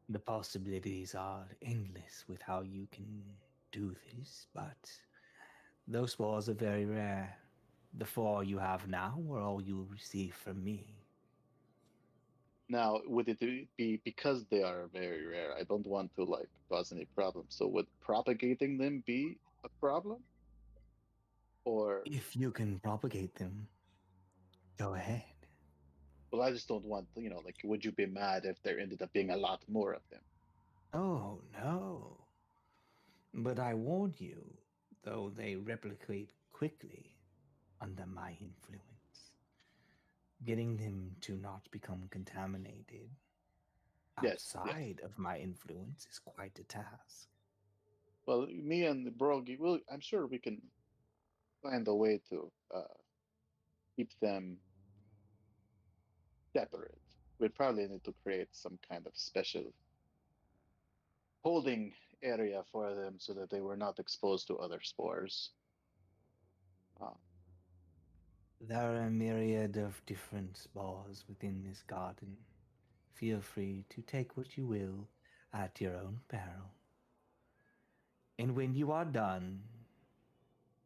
The possibilities are endless with how you can do this, but those spores are very rare. The 4 you have now are all you will receive from me. Now, would it be because they are very rare? I don't want to like cause any problems. So would propagating them be a problem? Or If you can propagate them, go ahead. well, I just don't want to, like, would you be mad if there ended up being a lot more of them? Oh, no. But I warn you, though they replicate quickly under my influence, getting them to not become contaminated Yes, yes. outside of my influence is quite a task. Well, me and the Brogy, well, I'm sure we can find a way to keep them separate. We'd probably need to create some kind of special holding area for them so that they were not exposed to other spores. Uh, There are a myriad of different spores within this garden. Feel free to take what you will at your own peril. And when you are done,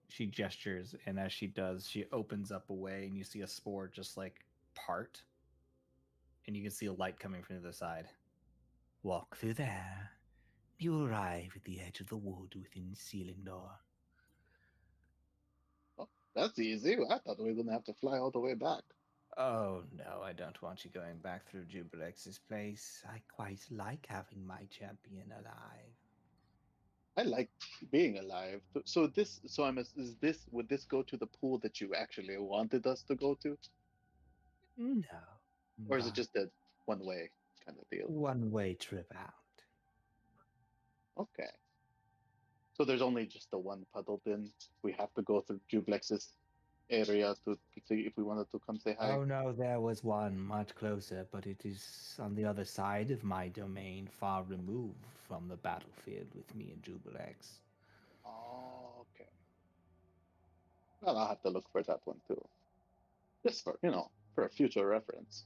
she gestures, and as she does, she opens up a way, and you see a spore just like part, and you can see a light coming from the other side. Walk through there. You arrive at the edge of the wood within Selindor. oh, that's easy. I thought we were going to have to fly all the way back. Oh no, I don't want you going back through Jubilex's place. I quite like having my champion alive. I like being alive. So this, so I'm, is this, would this go to the pool that you actually wanted us to go to? No, Or is it but just a one way kind of deal? one-way trip out. Okay. So there's only just the one puddle then. We have to go through Jublex's area to see if we wanted to come say hi. Oh no, there was one much closer, but it is on the other side of my domain, far removed from the battlefield with me and Jubilex. Oh, okay. Well, I'll have to look for that one too. Just for, for a future reference.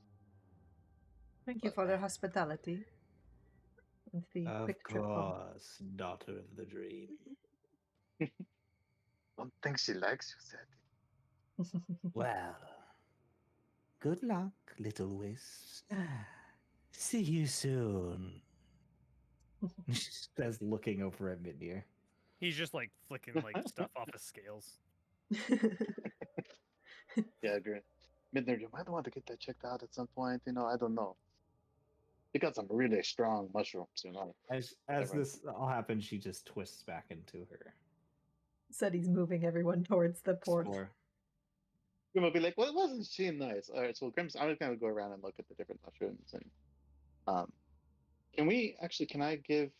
Thank you for their hospitality. With the Of quick trip home. course, daughter of the dream. Don't think she likes you, said. Well, good luck, little wisps. See you soon. She says, looking over at Midnier. He's just like flicking like stuff off his scales. Yeah, great. Midnight, you might want to get that checked out at some point. I don't know. You got some really strong mushrooms. As Whatever. this all happens, she just twists back into her Said he's moving everyone towards the port. spore. Grim will be like, well, wasn't she nice? All right, so Grim's, I'm just going to go around and look at the different mushrooms. And can I give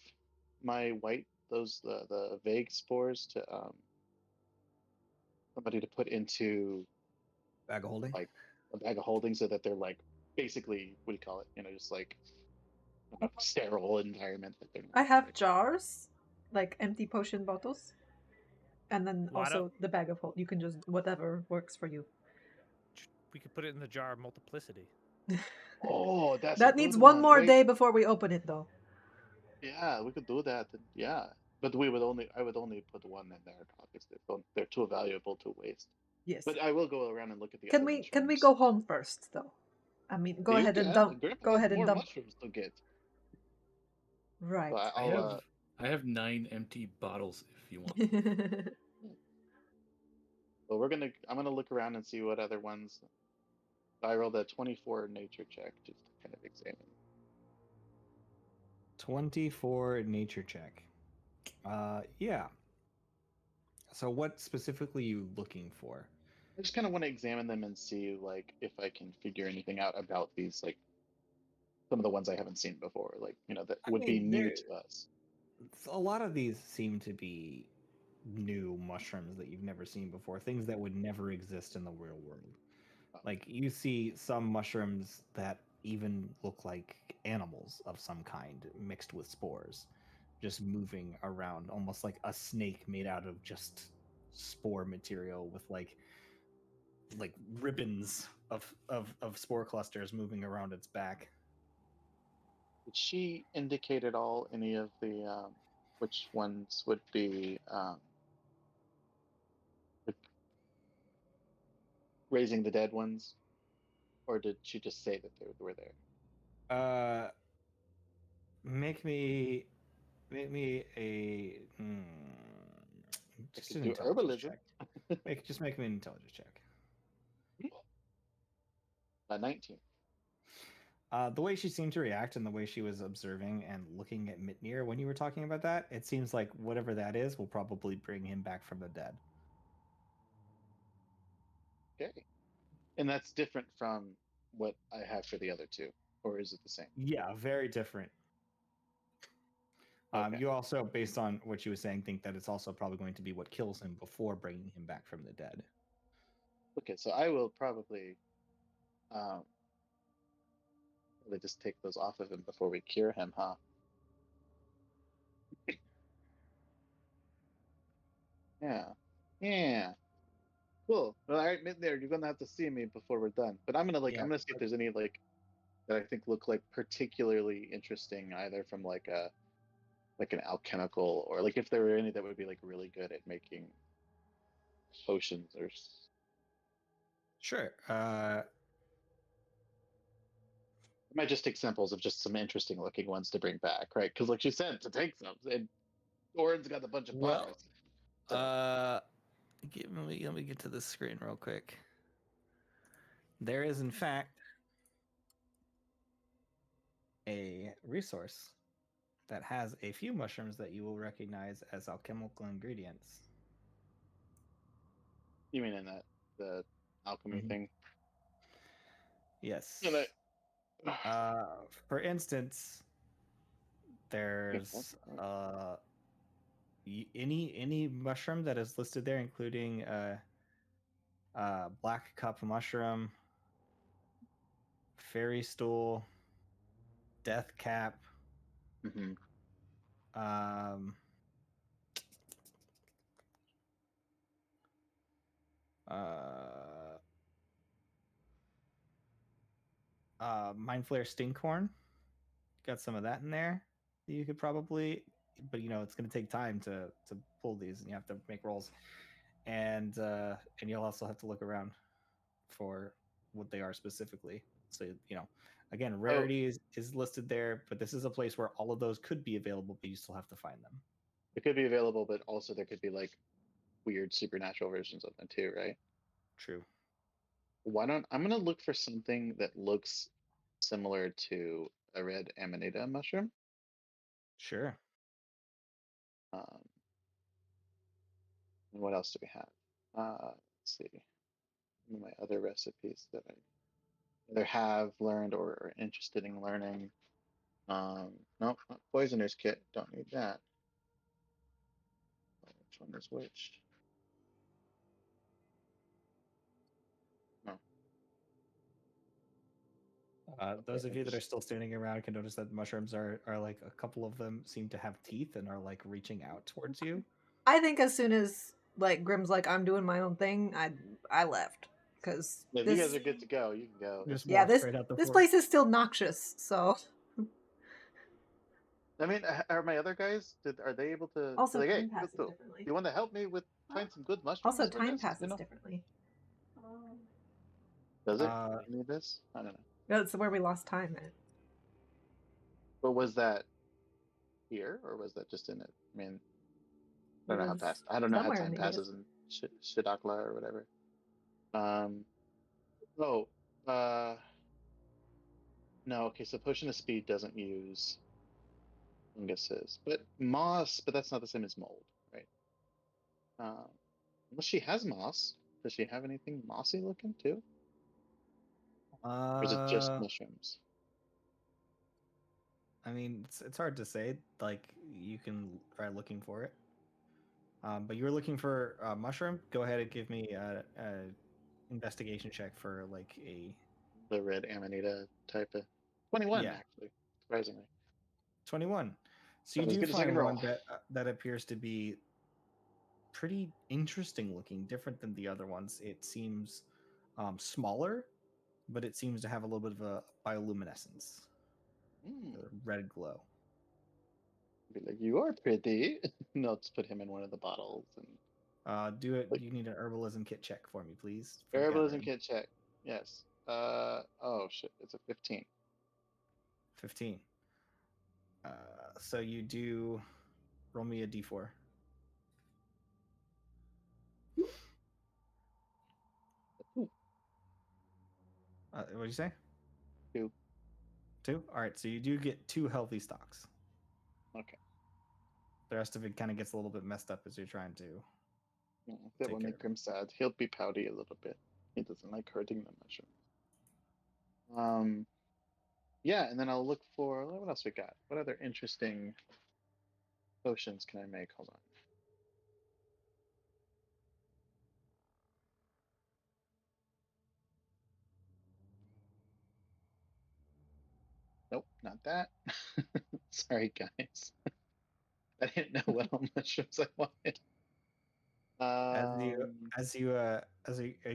my white, the vague spores to somebody to put into Bag of holding? like a bag of holding so that they're like basically, what do you call it? Just like a sterile environment that they're not, I have like, jars, like empty potion bottles, and then Why also don't- the bag of hold. You can just whatever works for you. We could put it in the jar of multiplicity. oh, that's a That good needs one more Wait, day before we open it, though. yeah, we could do that. Yeah, but I would only put one in there. Obviously, they're too valuable to waste. Yes. But I will go around and look at the Can other we mushrooms. go home first, though? I mean, go ahead and dump. Grandpa Go has ahead and more dump. mushrooms to get. Right. So I have 9 empty bottles if you want. so I'm gonna look around and see what other ones. I rolled a 24 nature check just to kind of examine. 24 nature check. Yeah. So what specifically are you looking for? I just kind of want to examine them and see like if I can figure anything out about these, like some of the ones I haven't seen before, like that would be new to us. A lot of these seem to be new mushrooms that you've never seen before, things that would never exist in the real world. Like you see some mushrooms that even look like animals of some kind mixed with spores, just moving around, almost like a snake made out of just spore material with like ribbons of spore clusters moving around its back. Did she indicate at all any of the which ones would be like raising the dead ones, or did she just say that they were there? Uh, make me a I just could an do intelligence herbalism. check. Just make me an intelligence check. 19. The way she seemed to react and the way she was observing and looking at Mitnir when you were talking about that, it seems like whatever that is will probably bring him back from the dead. Okay. And that's different from what I have for the other two, or is it the same? Yeah, very different. Okay. You also, based on what you were saying, think that it's also probably going to be what kills him before bringing him back from the dead. Okay, so I will probably just take those off of him before we cure him, huh? Yeah. Yeah. Cool. Well, all right, Mid there, you're gonna have to see me before we're done. But I'm Yeah. gonna see if there's any like that I think look like particularly interesting, either from like an alchemical, or like if there were any that would be like really good at making potions or Sure. I might just take samples of just some interesting looking ones to bring back, right? Because like you said, to take some, and Orin's got a bunch of Well, powers. So let me get to this screen real quick. There is, in fact, a resource that has a few mushrooms that you will recognize as alchemical ingredients. you mean in that the alchemy Mhm. thing? Yes. And For instance, there's any mushroom that is listed there, including black cup mushroom, fairy stool, death cap, Mhm. um, uh, mind flare stinkhorn. Got some of that in there. You could probably, but it's going to take time to pull these, and you have to make rolls, and you'll also have to look around for what they are specifically. So again, Oh, rarity is listed there, but this is a place where all of those could be available, but you still have to find them. it could be available, but also there could be like weird supernatural versions of them too, right? True. Why don't I'm gonna look for something that looks similar to a red amanita mushroom. Sure. Um, and what else do we have? Let's see. Some of my other recipes that I either have learned or are interested in learning. Nope, not poisoner's kit. Don't need that. Which one is which? No. Okay, Those of you that are still standing around can notice that mushrooms are like a couple of them seem to have teeth and are like reaching out towards you. I think as soon as like Grim's like I'm doing my own thing, I left because If you guys are good to go, you can go. Just yeah, walk straight out the this forest. place is still noxious. So I mean, are my other guys? Are they able to? also Like, hey, time passes do differently. you want to help me with find some good Also mushrooms for time this? passes differently. Does it? Uh, Any of this? I don't know. That's where we lost time at. But was that here, or was that just in it? I mean, I It don't know how was fast. I don't know how somewhere in time the years. passes in Shidakla or whatever. Oh. Uh. No. Okay. So potion of speed doesn't use funguses, but moss. But that's not the same as mold, right? Um. Unless she has moss. Does she have anything mossy looking too? Or is it just uh, mushrooms? I mean, it's hard to say. Like you can try looking for it. But you were looking for mushroom. Go ahead and give me investigation check for like a The red Amanita type of 21 Yeah. actually, surprisingly. 21. So you That was do good as I find can roll. one that appears to be pretty interesting looking, different than the other ones. It seems smaller, but it seems to have a little bit of a bioluminescence, Mm. a red glow. Be like, you are pretty. And I'll just put him in one of the bottles and Do it. Like- You need an herbalism kit check for me, please. For herbalism gathering. kit check. Yes. Oh shit, it's a 15. 15. So you do roll me a d4. Ooh, What did you say? 2. 2? All right. So you do get 2 healthy stocks. Okay. The rest of it kind of gets a little bit messed up as you're trying to. Yeah, that Take will care make of it. him sad. He'll be pouty a little bit. He doesn't like hurting the mushroom. Yeah, and then I'll look for what else we got. What other interesting potions can I make? Hold on. Nope, not that. Sorry, guys. I didn't know what all mushrooms I wanted. As you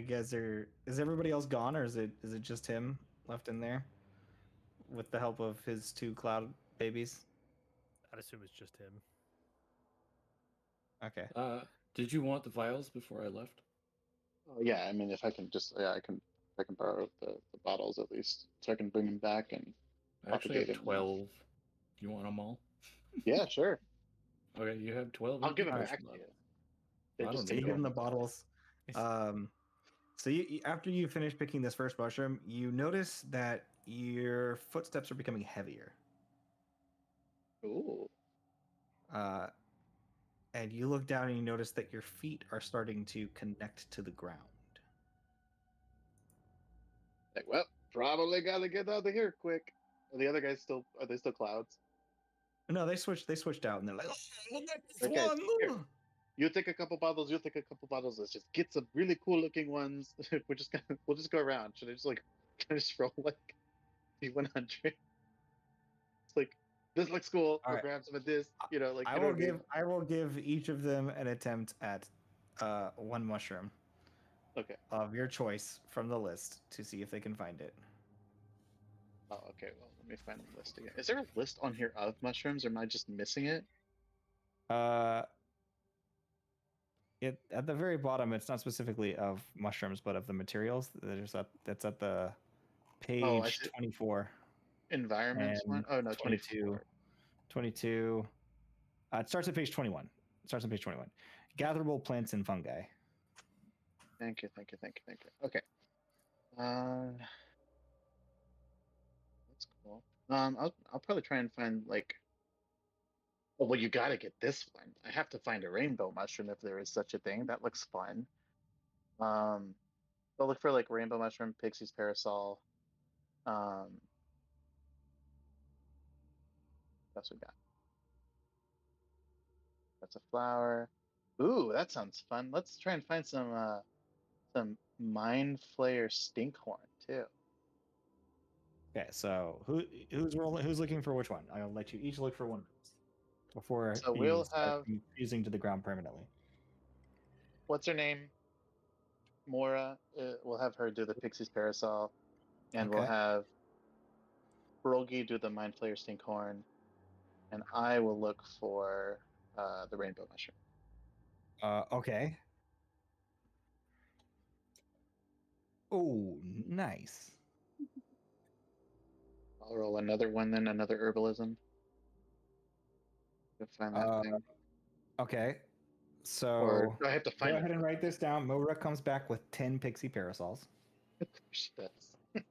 guys are, is everybody else gone, or is it just him left in there with the help of his 2 cloud babies? I'd assume it's just him. Okay. Did you want the vials before I left? Oh, yeah, I mean, if I can just, yeah, I can borrow the bottles at least, so I can bring them back and I actually propagate have them. 12. Do you want them all? Yeah, sure. Okay, you have 12 I'll give them incubation back to bottles. you. They're I just don't So you need give him them. the bottles. So after you finish picking this first mushroom, you notice that your footsteps are becoming heavier. Ooh. And you look down and you notice that your feet are starting to connect to the ground. Like, well, probably gotta get out of here quick. Are the other guys still? Are they still clouds? No, they switched out, and they're like, "Oh, look at this Okay, one!" here. You take a couple bottles. You take a couple bottles. Let's just get some really cool looking ones. We'll just go around. Should I just like can I just roll like D100? It's like this looks cool. All We'll right. grab some of this. Like I you know will what I mean? I will give each of them an attempt at 1 mushroom Okay. of your choice from the list to see if they can find it. Oh, okay. Well, let me find the list again. Is there a list on here of mushrooms, or am I just missing it? At the very bottom, it's not specifically of mushrooms, but of the materials. That's at the Oh, I page see. 24 Environments one. and Oh no, 22. 24. 22. It starts at page 21. It starts on page 21. Gatherable plants and fungi. Thank you. Okay. Uh, that's cool. I'll probably try and find like. Oh, well, you gotta get this one. I have to find a rainbow mushroom if there is such a thing. That looks fun. Um, I'll look for like rainbow mushroom, pixie's parasol. What else we got? That's a flower. Ooh, that sounds fun. Let's try and find some mind flayer stinkhorn too. Okay, so who's rolling? Who's looking for which one? I'll let you each look for one before So you we'll start have fusing to the ground permanently. what's her name? Mora. We'll have her do the pixie's parasol, and we'll Okay. have Brogy do the mind flayer stinkhorn, and I will look for the rainbow mushroom. Okay. Oh, nice. I'll roll another one then, another herbalism. To find that thing. Okay. Or So do I have to go find ahead it? and write this down. Mora comes back with 10 pixie parasols. She does.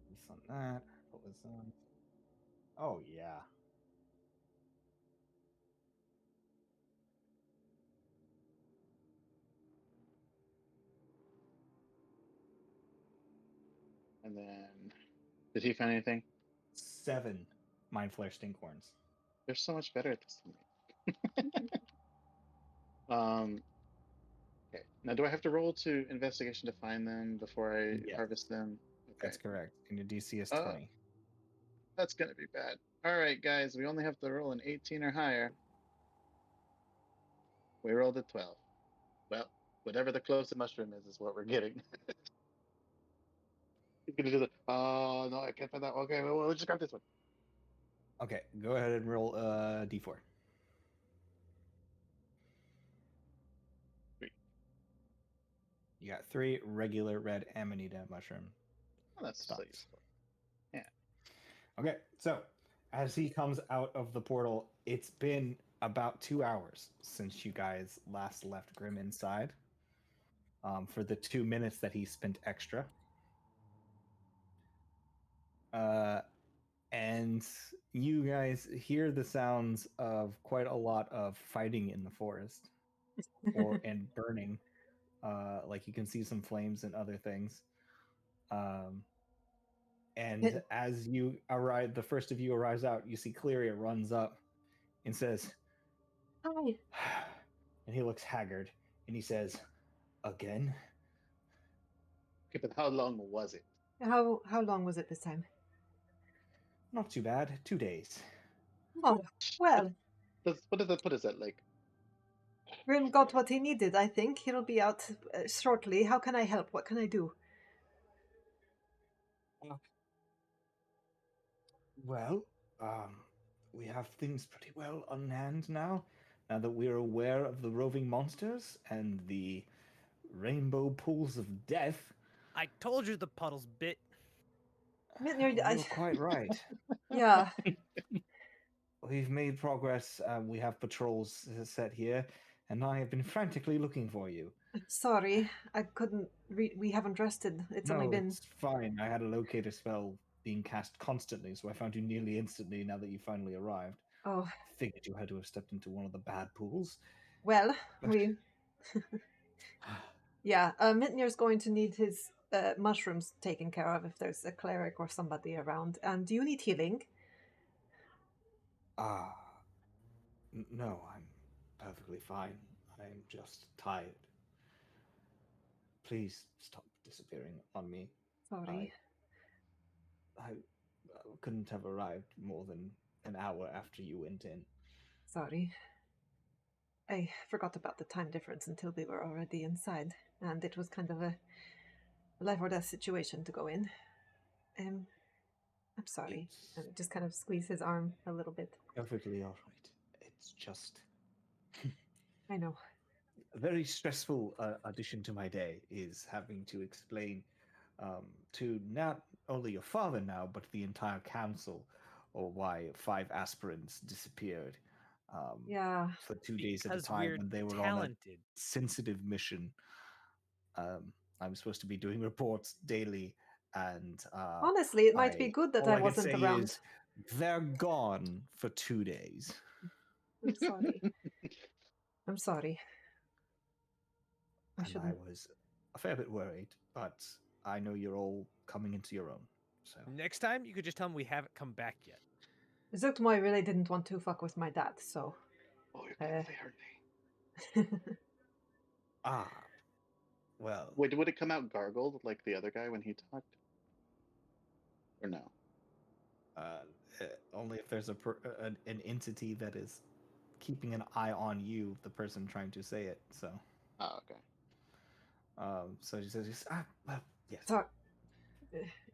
This on that. What was on? Oh yeah. And then, did he find anything? 7 Mind Flare Stinkhorns. They're so much better at this than me. Okay. Now, do I have to roll to investigation to find them before I Yes. harvest them? Okay. That's correct. And your DC is Oh. 20. That's gonna be bad. All right, guys, we only have to roll an 18 or higher. We rolled a 12. Well, whatever the closest mushroom is what we're getting. He's gonna do the. Oh no, I can't find that. Okay, we'll just grab this one. Okay, go ahead and roll D4. 3. You got 3 regular red Amanita mushroom Oh, that's so stalks. useful. Yeah. Okay, so as he comes out of the portal, it's been about 2 hours since you guys last left Grim inside. For the 2 minutes that he spent extra. And you guys hear the sounds of quite a lot of fighting in the forest, and burning. Like you can see some flames and other things. And as you arrive, the first of you arrives out, you see Cleria runs up and says, Hi. and he looks haggard, and he says, "Again?" Okay, but how long was it? How long was it this time? Not too bad. 2 days. Oh, well, What does that put us at? Like, Grim got what he needed, I think. He'll be out shortly. How can I help? What can I do? Well, we have things pretty well on hand now. Now that we're aware of the roving monsters and the rainbow pools of death. I told you the puddles bit. You're quite right. Yeah. We've made progress. We have patrols set here, and I have been frantically looking for you. Sorry, I couldn't. We haven't rested. It's only been. It's fine. I had a locator spell being cast constantly, so I found you nearly instantly now that you finally arrived. Oh, Figured you had to have stepped into one of the bad pools. well, But- we. Yeah, Mitnir's going to need his mushrooms taken care of if there's a cleric or somebody around. And do you need healing? No, I'm perfectly fine. I'm just tired. Please stop disappearing on me. Sorry. I couldn't have arrived more than an hour after you went in. Sorry. I forgot about the time difference until we were already inside, and it was kind of a life or death situation to go in. I'm sorry. And just kind of squeeze his arm a little bit. Perfectly all right. It's just I know. a very stressful addition to my day is having to explain to not only your father now, but the entire council, or why 5 aspirants disappeared Yeah. for 2 days at a Because time we're when they were talented. on a sensitive mission. I'm supposed to be doing reports daily, and Honestly, it might be good that all I can wasn't say around. is they're gone for 2 days. I'm sorry. I'm sorry. I And I shouldn't. was a fair bit worried, but I know you're all coming into your own. So Next time, you could just tell him we haven't come back yet. Zuggtmoy really didn't want to fuck with my dad, so. oh, you can't say her name. well, Wait, would it come out gargled like the other guy when he talked? Or no? only if there's an entity that is keeping an eye on you, the person trying to say it. So, Oh, okay. so she says, well, yes. So,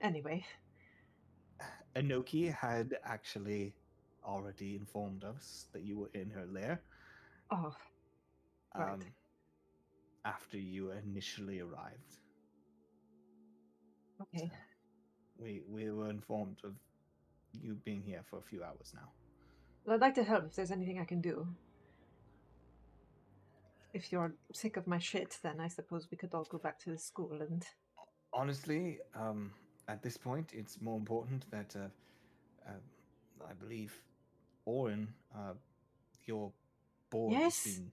anyway. Inoki had actually already informed us that you were in her lair. Oh, right. After you initially arrived. Okay. So we were informed of you being here for a few hours now. Well, I'd like to help if there's anything I can do. If you're sick of my shit, then I suppose we could all go back to the school and... Honestly, at this point, it's more important that I believe Oren, your board Yes? is being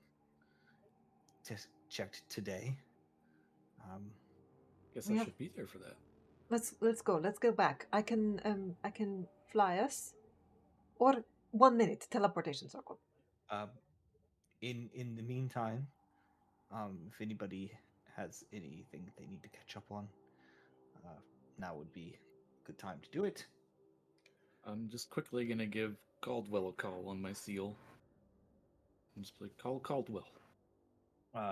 checked today. Guess We I have- should be there for that. let's go. Let's go back. I can fly us, or 1 minute teleportation circle. In the meantime, if anybody has anything they need to catch up on, now would be a good time to do it. I'm just quickly gonna give Caldwell a call on my seal. I'm just like, call Caldwell.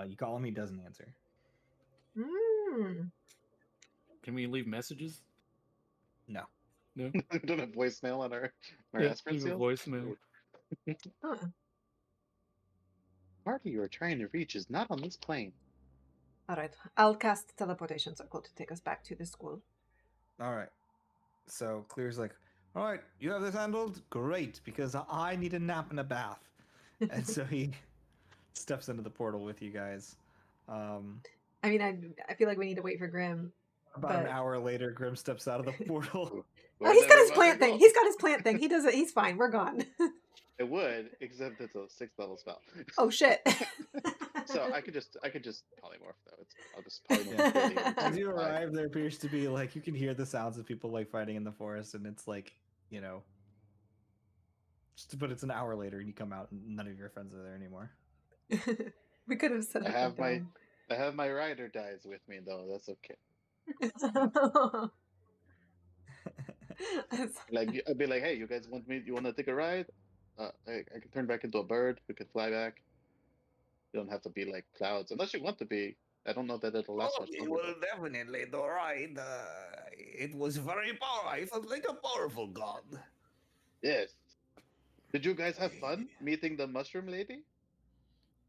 You call him, he doesn't answer. Mm. Can we leave messages? No. No. We don't have voicemail on our Yeah, Esperance leave a seal. voicemail. Huh. Party you are trying to reach is not on this plane. All right. I'll cast teleportation circle to take us back to the school. All right. So Clear's like, all right, you have this handled? Great, because I need a nap and a bath. And so he steps into the portal with you guys. I mean, I feel like we need to wait for Grim. About an But- hour later, Grim steps out of the portal. Oh, Where'd he's got his everybody plant thing. go? He's got his plant thing. He does it. He's fine. We're gone. It would, except it's a 6th level spell. Oh shit. So I could just polymorph though. I'll just polymorph. Yeah. really into As you 5. arrive, there appears to be like you can hear the sounds of people like fighting in the forest, and it's like, you know, but it's an hour later, and you come out, and none of your friends are there anymore. We could have set I up have a my dome. I have my rider dies with me though. That's okay. Like I'd be like, hey, you guys want me? You want to take a ride? I can turn back into a bird. We could fly back. You don't have to be like clouds unless you want to be. I don't know that it'll last Oh, much you longer. will definitely do right. It was very powerful. I felt like a powerful god. Yes. Did you guys have fun meeting the mushroom lady?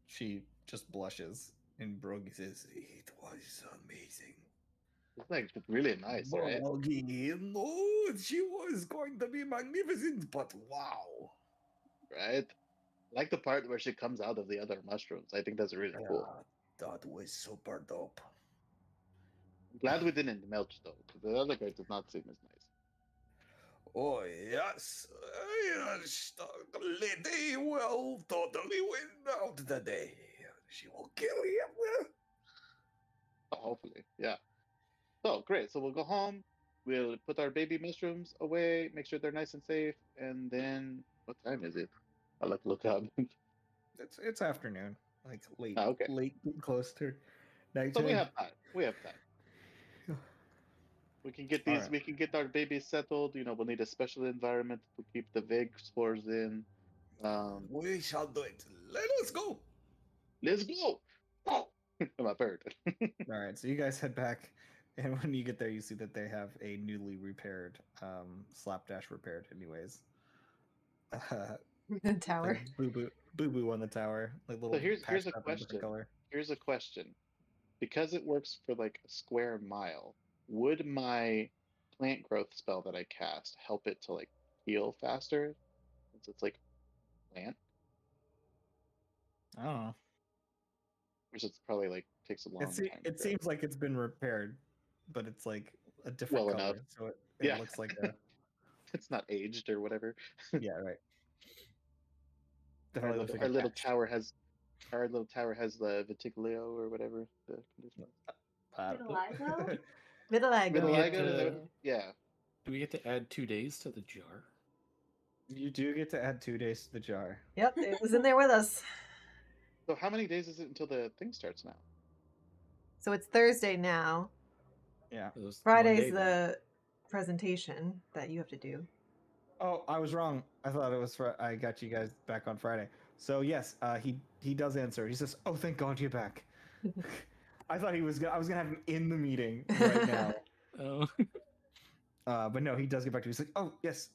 She just blushes, and Brogy says, "It was amazing." It's like really nice, right? Brogy, no, she was going to be magnificent, but wow. Right. I like the part where she comes out of the other mushrooms. I think that's really cool. That was super dope. I'm glad we didn't melt though, because the other guy does not seem as nice. Oh, yes. Yes, the lady will totally win out today. She will kill him. Oh, hopefully, yeah. So great. So we'll go home. We'll put our baby mushrooms away, make sure they're nice and safe, and then what time is it? I'll look up. It's afternoon, like late, Oh, okay. late, close to nighttime. So we have time. We have time. We can get these. Alright. We can get our babies settled. You know, we'll need a special environment to keep the vague spores in. We shall do it. Let us go. Let's go. Oh, I'm a bird. All right, so you guys head back, and when you get there, you see that they have a newly repaired slapdash repaired, anyways. The tower. Boo boo on the tower, like little. So here's patched a up in different question. color. Here's a question. Because it works for like a square mile, would my plant growth spell that I cast help it to like heal faster? Since it's like plant, I don't know. which it's probably like takes a long time. to It grow. seems like it's been repaired, but it's like a different Well color, enough. so it Yeah. looks like a It's not aged or whatever. yeah, right. Our Definitely looks little, like our a little patch. tower has our little tower has the viticulio or whatever the condition is. Vitiligo? Vitiligo. Vitiligo, is that what it- yeah. Do we get to add 2 days to the jar? You do get to add 2 days to the jar. Yep, it was in there with us. So how many days is it until the thing starts now? So it's Thursday now. Yeah. It was 1 Friday's day then. the presentation that you have to do. Oh, I was wrong. I thought it was. I got you guys back on Friday. So yes, he does answer. He says, "Oh, thank God you're back." I thought he was. I was gonna have him in the meeting right now. Oh. But no, he does get back to me. He's like, "Oh yes,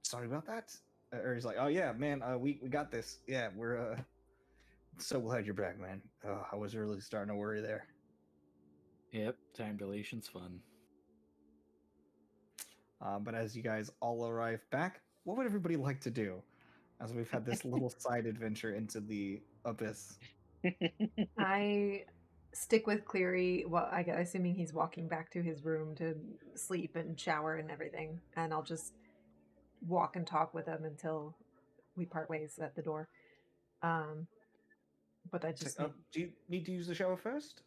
sorry about that." Or he's like, "Oh yeah, man, we got this. Yeah, we're so glad you're back, man. I was really starting to worry there." Yep, time dilation's fun. But as you guys all arrive back, what would everybody like to do? As we've had this little side adventure into the abyss. I stick with Cleary. Well, assuming he's walking back to his room to sleep and shower and everything, and I'll just walk and talk with him until we part ways at the door. but I It's just like, need. do you need to use the shower first?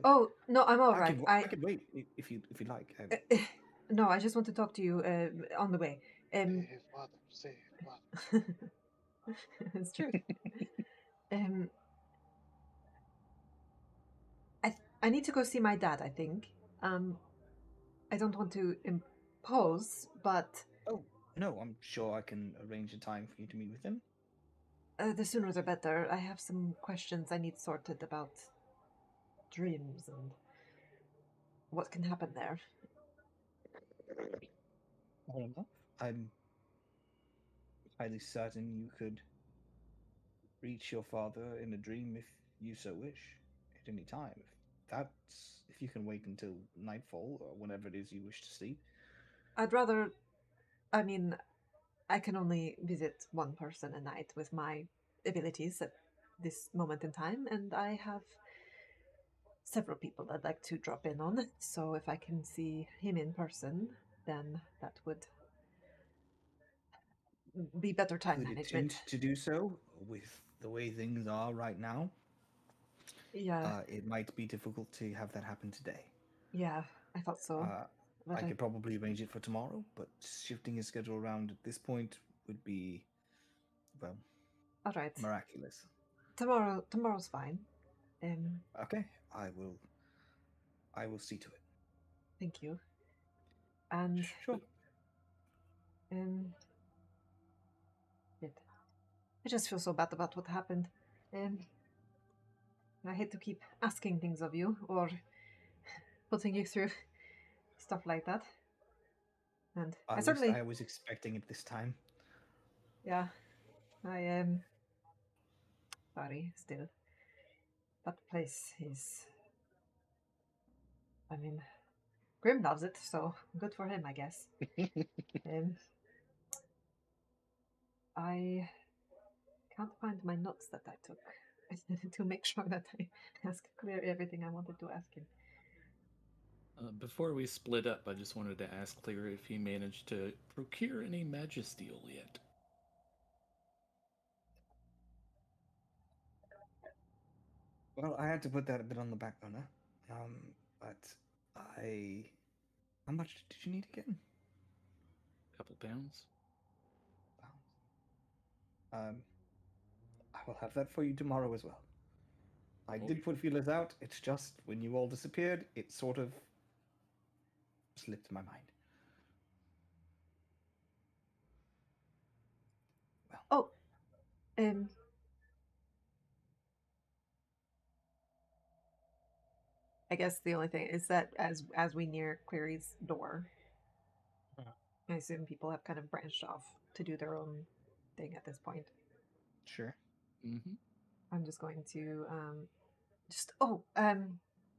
Oh no, I'm all I right. can I can wait if you like. No, I just want to talk to you on the way. Say father, say father. It's true. Um, I need to go see my dad. I think. I don't want to impose, but Oh no, I'm sure I can arrange a time for you to meet with him. the sooner the better. I have some questions I need sorted about dreams and what can happen there. Fair enough. I'm highly certain you could reach your father in a dream if you so wish, at any time. If you can wait until nightfall or whenever it is you wish to sleep. I'd rather. I mean, I can only visit one person a night with my abilities at this moment in time, and I have several people I'd like to drop in on. So if I can see him in person, then that would be better time Could management. attempt to do so with the way things are right now. Yeah, It might be difficult to have that happen today. yeah, I thought so. But I could probably arrange it for tomorrow, but shifting his schedule around at this point would be, well, all right, miraculous. tomorrow's fine. Okay, I will see to it. Thank you. And Sure. um, it, I just feel so bad about what happened. I hate to keep asking things of you or putting you through stuff like that. And I At least certainly, I was expecting it this time. yeah, I am sorry still. That place is, I mean, Grim loves it, so good for him, I guess. Um, I can't find my notes that I took to make sure that I ask clear everything I wanted to ask him. Before we split up, I just wanted to ask Clear if he managed to procure any magisteel yet. Well, I had to put that a bit on the back burner. But I. How much did you need again? Couple pounds. Um, I will have that for you tomorrow as well. I Oh, did put feelers out. It's just when you all disappeared, it sort of slipped my mind. Well, Oh, um, I guess the only thing is that as we near Clary's door, I assume people have kind of branched off to do their own thing at this point. sure. Mm-hmm. I'm just going to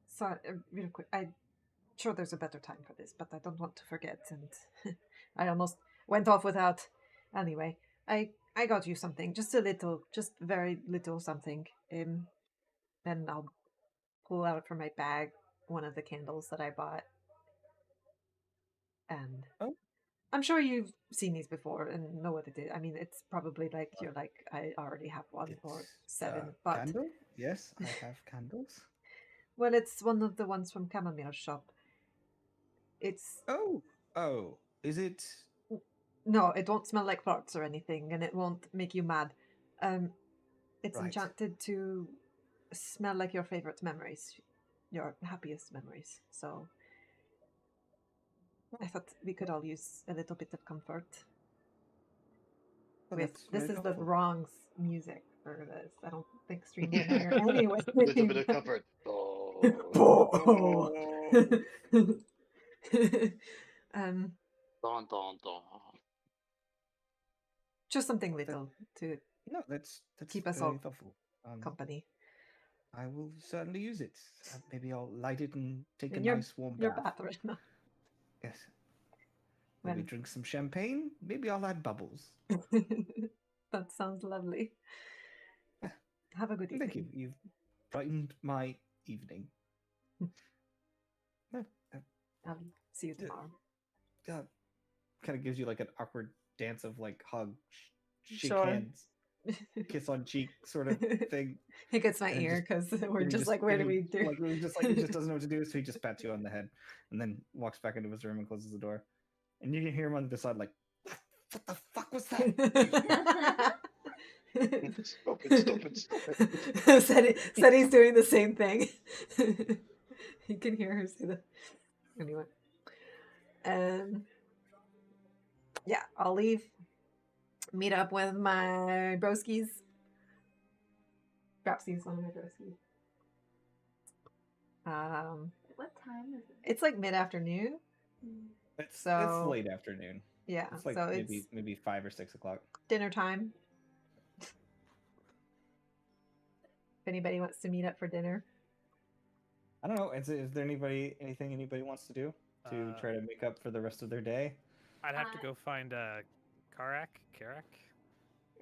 sorry, real quick. I'm sure there's a better time for this, but I don't want to forget, and I almost went off without. Anyway, I got you something, just a little, just very little something. Then I'll pull out from my bag one of the candles that I bought, and Oh. I'm sure you've seen these before and know what it is. I mean, it's probably like you're like, I already have one or It's seven, but candle. Yes, I have candles. well, it's one of the ones from Chamomile Shop. It's Oh, is it? no, it won't smell like farts or anything, and it won't make you mad. It's Right. enchanted to smell like your favorite memories, your happiest memories. So I thought we could all use a little bit of comfort. Well, With that's this very is the helpful. wrong music for this. I don't think Streaming are anyway. Little bit of comfort. Oh. um, Don, don, don. just something That, little to no, that's keep us very all thoughtful. company. I will certainly use it. Maybe I'll light it and take a In nice warm your bath. bath right now. Yes. Maybe Well, drink some champagne. Maybe I'll add bubbles. that sounds lovely. Have a good evening. Thank you. You've brightened my evening. I'll see you tomorrow. Kind of gives you like an awkward dance of like hug, shake Sure. hands. kiss on cheek sort of thing. He gets my And ear because we're and he just like, where do we do? like really just like he just doesn't know what to do, so he just pats you on the head and then walks back into his room and closes the door. And you can hear him on the side like, what the fuck was that? Stop it. Said he's doing the same thing. You can hear her say that. Anyway. Yeah, I'll leave. Meet up with my broskies. Dropsies, one of my broskies. What time is it? It's like mid-afternoon. It's So- late afternoon. Yeah, It's like so it's maybe 5 or 6 o'clock. dinner time. If anybody wants to meet up for dinner. I don't know. Is there anything anybody wants to do to try to make up for the rest of their day? I'd have to go find Karak,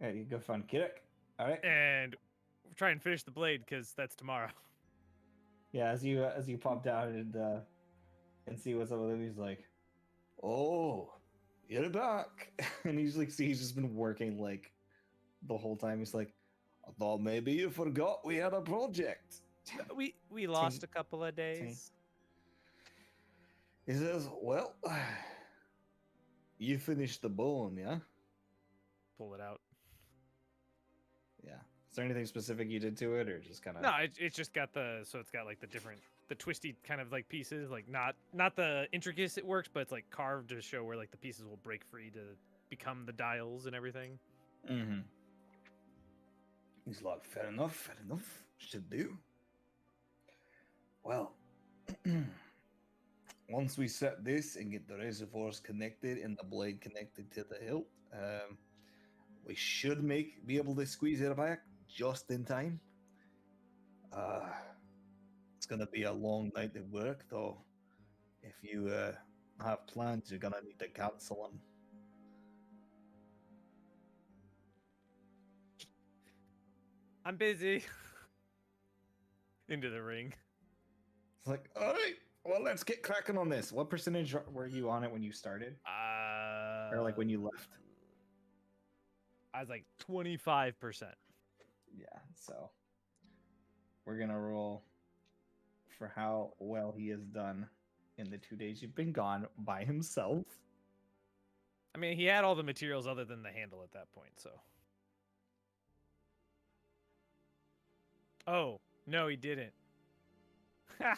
Yeah, you go find Kirik. All right. and try and finish the blade because that's tomorrow. Yeah, as you pop down and see what's up with him, he's like, "Oh, you're back," and he's just been working like the whole time. He's like, "I thought maybe you forgot we had a project." We lost a couple of days. He says, "Well, you finished the bone, yeah?" Pull it out. Yeah. Is there anything specific you did to it, or just kind of? No, it's just got it's got like the twisty kind of like pieces, like not the intricate works, but it's like carved to show where like the pieces will break free to become the dials and everything. Mm-hmm. He's like, fair enough, should do. Well, once we set this and get the reservoirs connected and the blade connected to the hilt, we should be able to squeeze it back just in time. It's gonna be a long night of work, though. If you have plans, you're gonna need to cancel them. I'm busy. Into the ring. It's like, all right, well, let's get cracking on this. What percentage were you on it when you started, or like when you left? I was like 25%. Yeah, so we're gonna roll for how well he has done in the 2 days you've been gone by himself. I mean, he had all the materials other than the handle at that point, so. Oh, no, he didn't. Ha!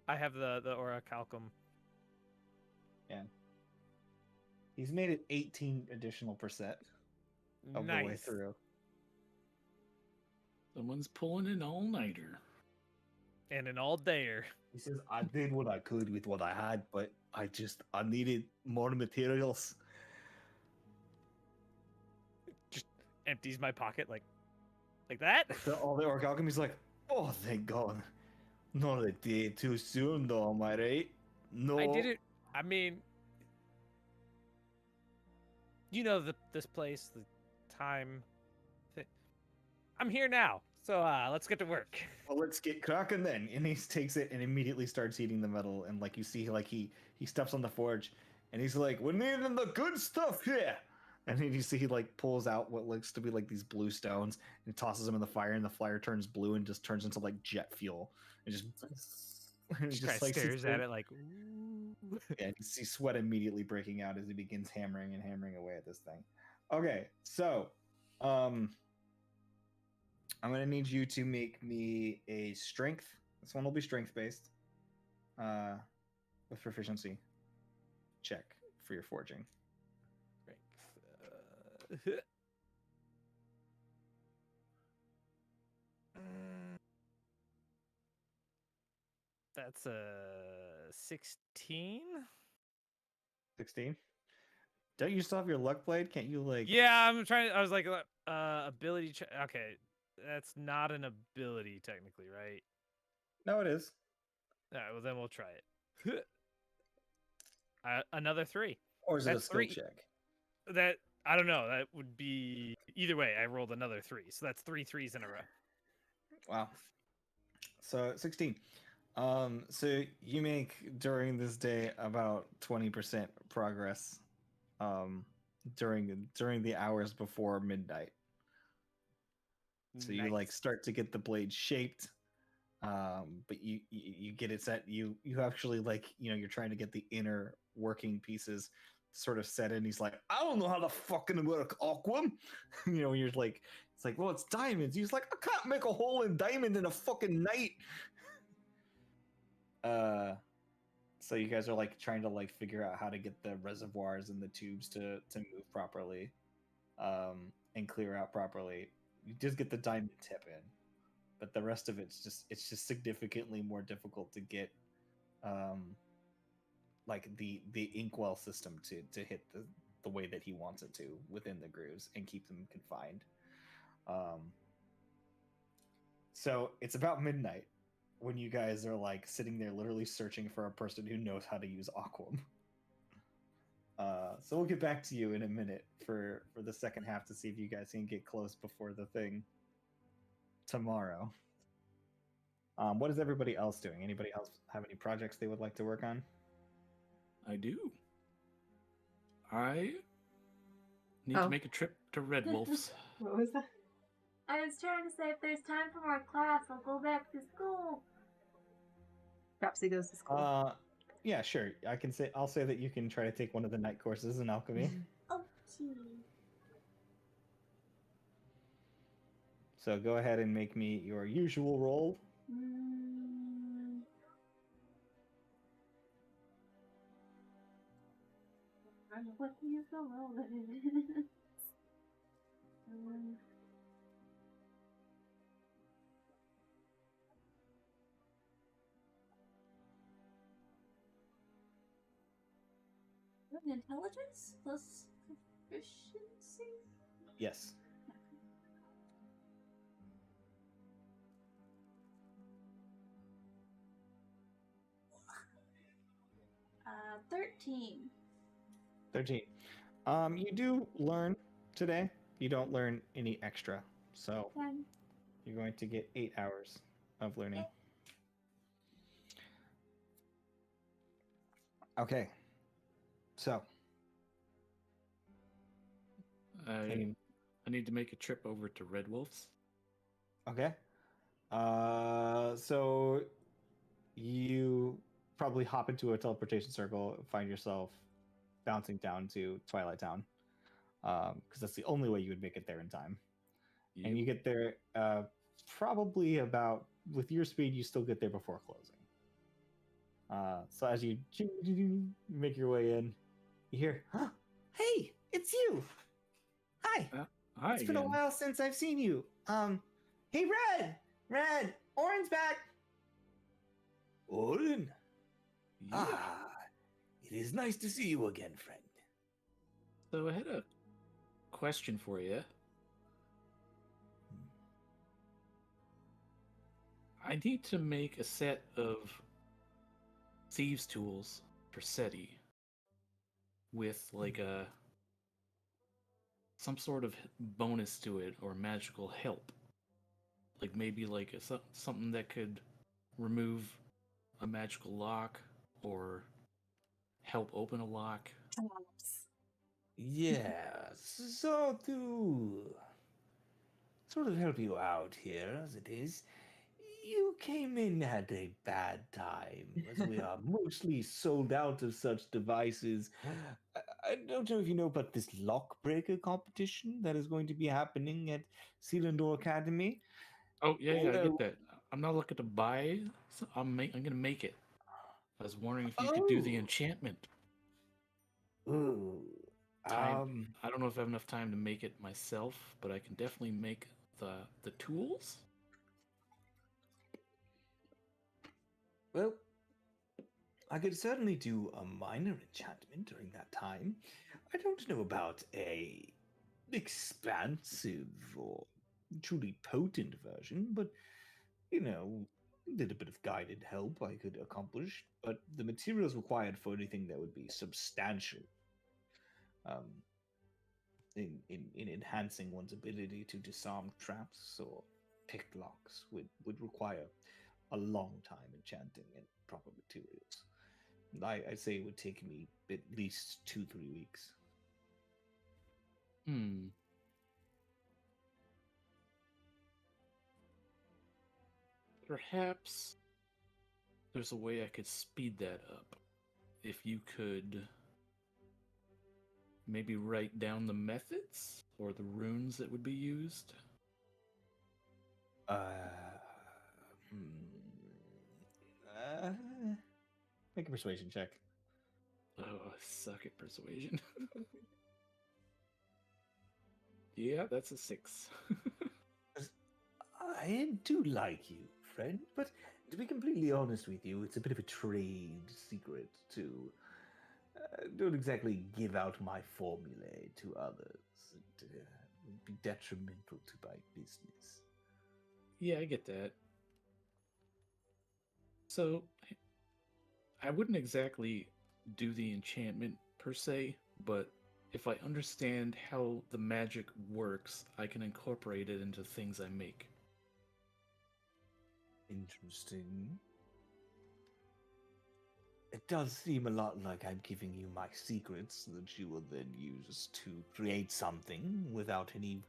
I have the orichalcum. Yeah. He's made it 18 additional percent of the way Nice. through. Someone's pulling an all-nighter. And an all-dayer. He says, I did what I could with what I had, but I needed more materials. Just empties my pocket like that. All the orichalcum's like, oh, thank God. Not a day too soon, though, am I right? No. I did it. I mean, you know this place, the time. I'm here now, so let's get to work. Well, let's get cracking then. And he takes it and immediately starts heating the metal. And like you see, like he steps on the forge, and he's like, "We're needing the good stuff here." And then you see he like pulls out what looks to be like these blue stones and tosses them in the fire, and the fire turns blue and just turns into like jet fuel. It just and Just he kind of like, sits stares there. at it like, ooh. Yeah, you see sweat immediately breaking out as he begins hammering away at this thing. Okay, so I'm gonna need you to make me a strength. This one will be strength based. With proficiency check for your forging. That's a 16. 16. Don't you still have your luck blade? Can't you like? Yeah, I'm trying. I was like, ability check. Okay, that's not an ability technically, right? No, it is. All right, well then we'll try it. Another 3. Or is it a That's skill 3. check? That I don't know. That would be either way. I rolled another 3, so that's 3 3s in a row. Wow. So 16. So you make during this day about 20% progress. During the hours before midnight. So you like Nice. start to get the blade shaped, but you get it set. You actually like you're trying to get the inner working pieces sort of set in. He's like, I don't know how to fucking work Aquam. You're like, it's like, well, it's diamonds. He's like, I can't make a hole in diamond in a fucking night. So you guys are like trying to like figure out how to get the reservoirs and the tubes to move properly, and clear out properly. You just get the diamond tip in, but the rest of it's just significantly more difficult to get, like the inkwell system to hit the way that he wants it to within the grooves and keep them confined. So it's about midnight when you guys are like sitting there literally searching for a person who knows how to use Aquam. So we'll get back to you in a minute for the second half to see if you guys can get close before the thing tomorrow. What is everybody else doing? Anybody else have any projects they would like to work on? I do. I need Oh. to make a trip to Red Wolf's. What was that? I was trying to say if there's time for more class, I'll go back to school. Perhaps he goes to school. Yeah, sure. I'll say that you can try to take one of the night courses in alchemy. Okay. So go ahead and make me your usual roll. What do you feel roll? Intelligence plus proficiency? Yes. 13. 13. You do learn today. You don't learn any extra. So Okay. you're going to get 8 hours of learning. Okay. So I need to make a trip over to Red Wolf's. okay. So you probably hop into a teleportation circle and find yourself bouncing down to Twilight Town, because that's the only way you would make it there in time. Yep. And you get there probably about, with your speed, you still get there before closing. So as you make your way in, you hear, huh, hey, it's you. Hi. Hi It's been a again. while since I've seen you. Hey, Red, Orin's back. Orin? Yeah. Ah, it is nice to see you again, friend. So I had a question for you. I need to make a set of thieves' tools for SETI with like some sort of bonus to it or magical help. Like maybe like something that could remove a magical lock or help open a lock. Yes, so to sort of help you out here as it is, you came in at a bad time, as we are mostly sold out of such devices. I don't know if you know about this lockbreaker competition that is going to be happening at Selindor Academy. Oh yeah, I Well, get that. I'm not looking to buy. I'm gonna make it. I was wondering if you could do the Oh. enchantment. Ooh, Time. I don't know if I have enough time to make it myself, but I can definitely make the tools. Well, I could certainly do a minor enchantment during that time. I don't know about a expansive or truly potent version, but a little bit of guided help I could accomplish. But the materials required for anything that would be substantial, in enhancing one's ability to disarm traps or pick locks would require a long time enchanting and proper materials. I'd say it would take me at least 2-3 weeks. Perhaps there's a way I could speed that up. If you could maybe write down the methods or the runes that would be used. Uh, make a persuasion check. Oh, I suck at persuasion. Yeah, that's a 6. I do like you, friend, but to be completely honest with you, it's a bit of a trade secret to don't exactly give out my formulae to others. It would be detrimental to my business. Yeah, I get that. So, I wouldn't exactly do the enchantment per se, but if I understand how the magic works, I can incorporate it into things I make. Interesting. It does seem a lot like I'm giving you my secrets that you will then use to create something without any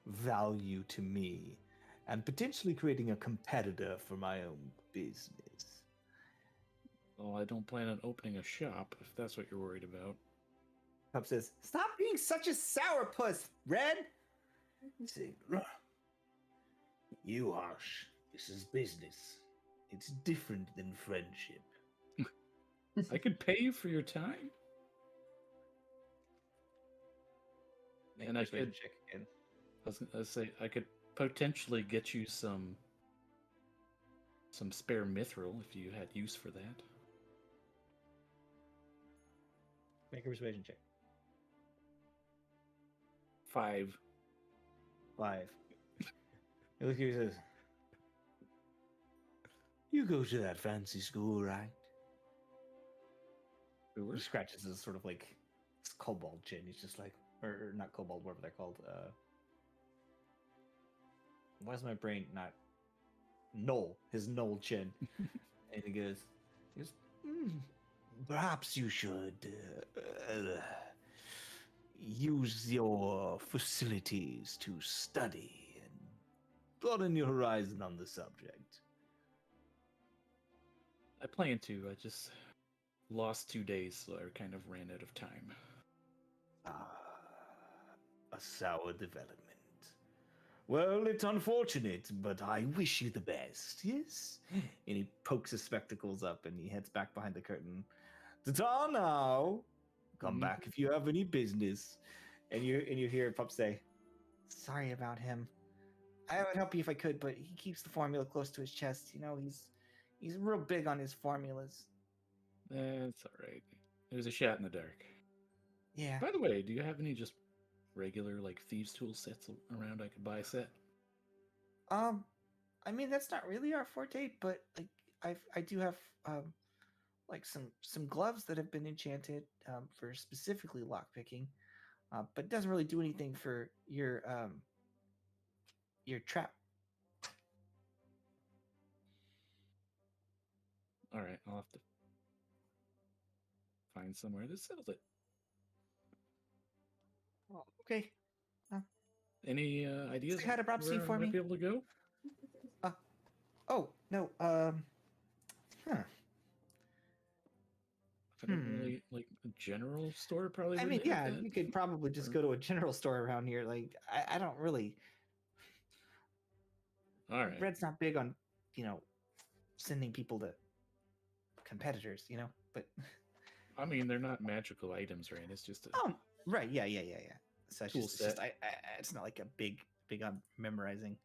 value to me, and potentially creating a competitor for my own business. Well, I don't plan on opening a shop, if that's what you're worried about. Pup says, "Stop being such a sourpuss, Red." Say, you hush. This is business. It's different than friendship. I could pay you for your time. Make And a I persuasion could- check again. I was gonna say I could potentially get you some spare mithril if you had use for that. Make a persuasion check. 5. 5. He looks at you and says, You go to that fancy school, right? he scratches his sort of like his kobold chin. He's just like, or not kobold, whatever they're called. Why is my brain not knoll? His knoll chin, and he goes, Perhaps you should use your facilities to study and broaden your horizon on the subject. I plan to. I just lost 2 days, so I kind of ran out of time. A sour development. Well, it's unfortunate, but I wish you the best, yes? and he pokes his spectacles up and he heads back behind the curtain. Ta-ta now! Come Mhm. back if you have any business. And you hear Pup say, "Sorry about him. I would help you if I could, but he keeps the formula close to his chest. You know, he's real big on his formulas." That's alright. It was a shot in the dark. Yeah. By the way, do you have any just regular, like, thieves' tool sets around I could buy a set? I mean that's not really our forte, but like I do have like some gloves that have been enchanted for specifically lockpicking, but it doesn't really do anything for your trap. Alright, I'll have to find somewhere that sells it. Oh, okay. Any ideas Say hi to Brobstein where I for might me. be able to go? Oh no. Huh. I don't really like a general store. Probably. I mean, wouldn't have yeah, that. you could probably just Or- go to a general store around here. Like, I don't really. All right. Red's not big on, sending people to competitors, But I mean, they're not magical items, right? It's just a right, yeah. So it's Tool just, it's set. it's not like a big on memorizing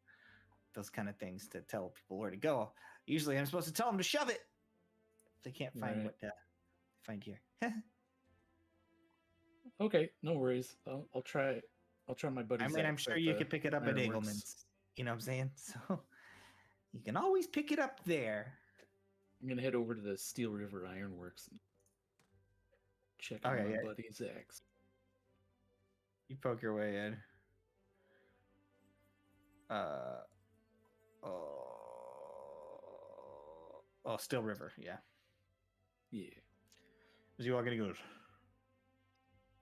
those kind of things to tell people where to go. Usually, I'm supposed to tell them to shove it. If they can't find Right. what they find here. okay. No worries. I'll try. I'll try my buddy. I mean, I'm Zach's sure at you the could pick it up at Ironworks. Eagleman's. You know what I'm saying? So you can always pick it up there. I'm gonna head over to the Steel River Ironworks and check Okay, on my yeah. buddy Zach's. You poke your way in. Still River, yeah. Yeah. As you walk in, he goes,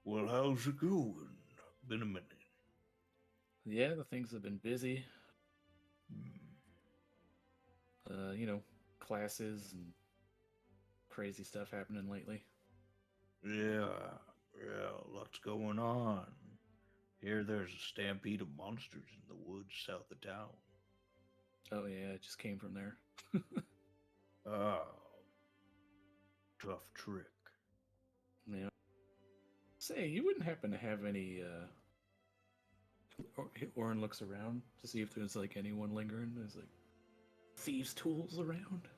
Well, how's it going? Been a minute. Yeah, the things have been busy. classes and crazy stuff happening lately. Yeah, lots going on. Here there's a stampede of monsters in the woods south of town. Oh yeah, it just came from there. Oh, tough trick. Yeah. Say, you wouldn't happen to have any Orin looks around to see if there's like anyone lingering. There's like thieves' tools around.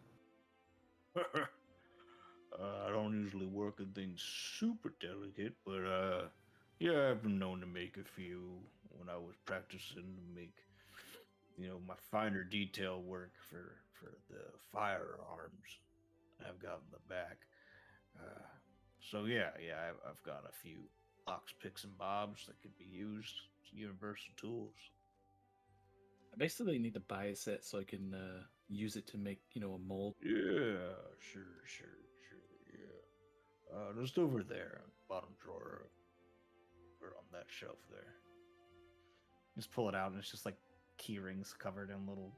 I don't usually work in things super delicate, but yeah, I've been known to make a few when I was practicing to make, my finer detail work for the firearms I've got in the back. Uh, so yeah, I've got a few locks, picks, and bobs that could be used. Universal tools. I basically need to buy a set so I can use it to make a mold. Yeah, sure. Yeah, just over there, bottom drawer, or on that shelf there. Just pull it out, and it's just like key rings covered in little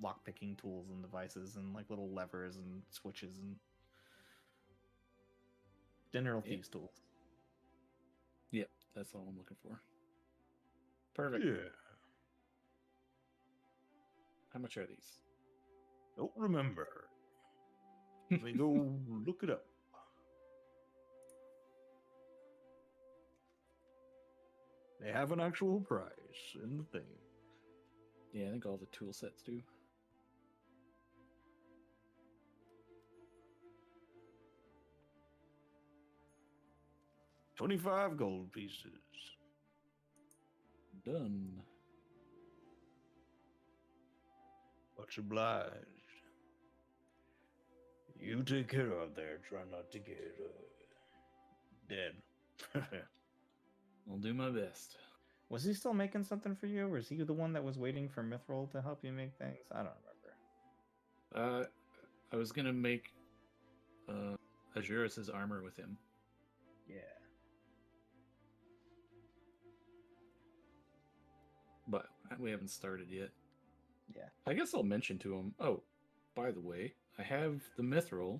lock-picking tools and devices, and like little levers and switches and general thieves' tools. Yep, that's all I'm looking for. Perfect. Yeah. How much are these? Don't remember. Let me go look it up. They have an actual price in the thing. Yeah, I think all the tool sets do. $25 gold pieces. Done. Much obliged. You take care out there. Try not to get dead. I'll do my best. Was he still making something for you, or is he the one that was waiting for Mithril to help you make things? I don't remember. I was gonna make Azuris's armor with him. Yeah. But we haven't started yet. Yeah. I guess I'll mention to him. Oh, by the way, I have the mithril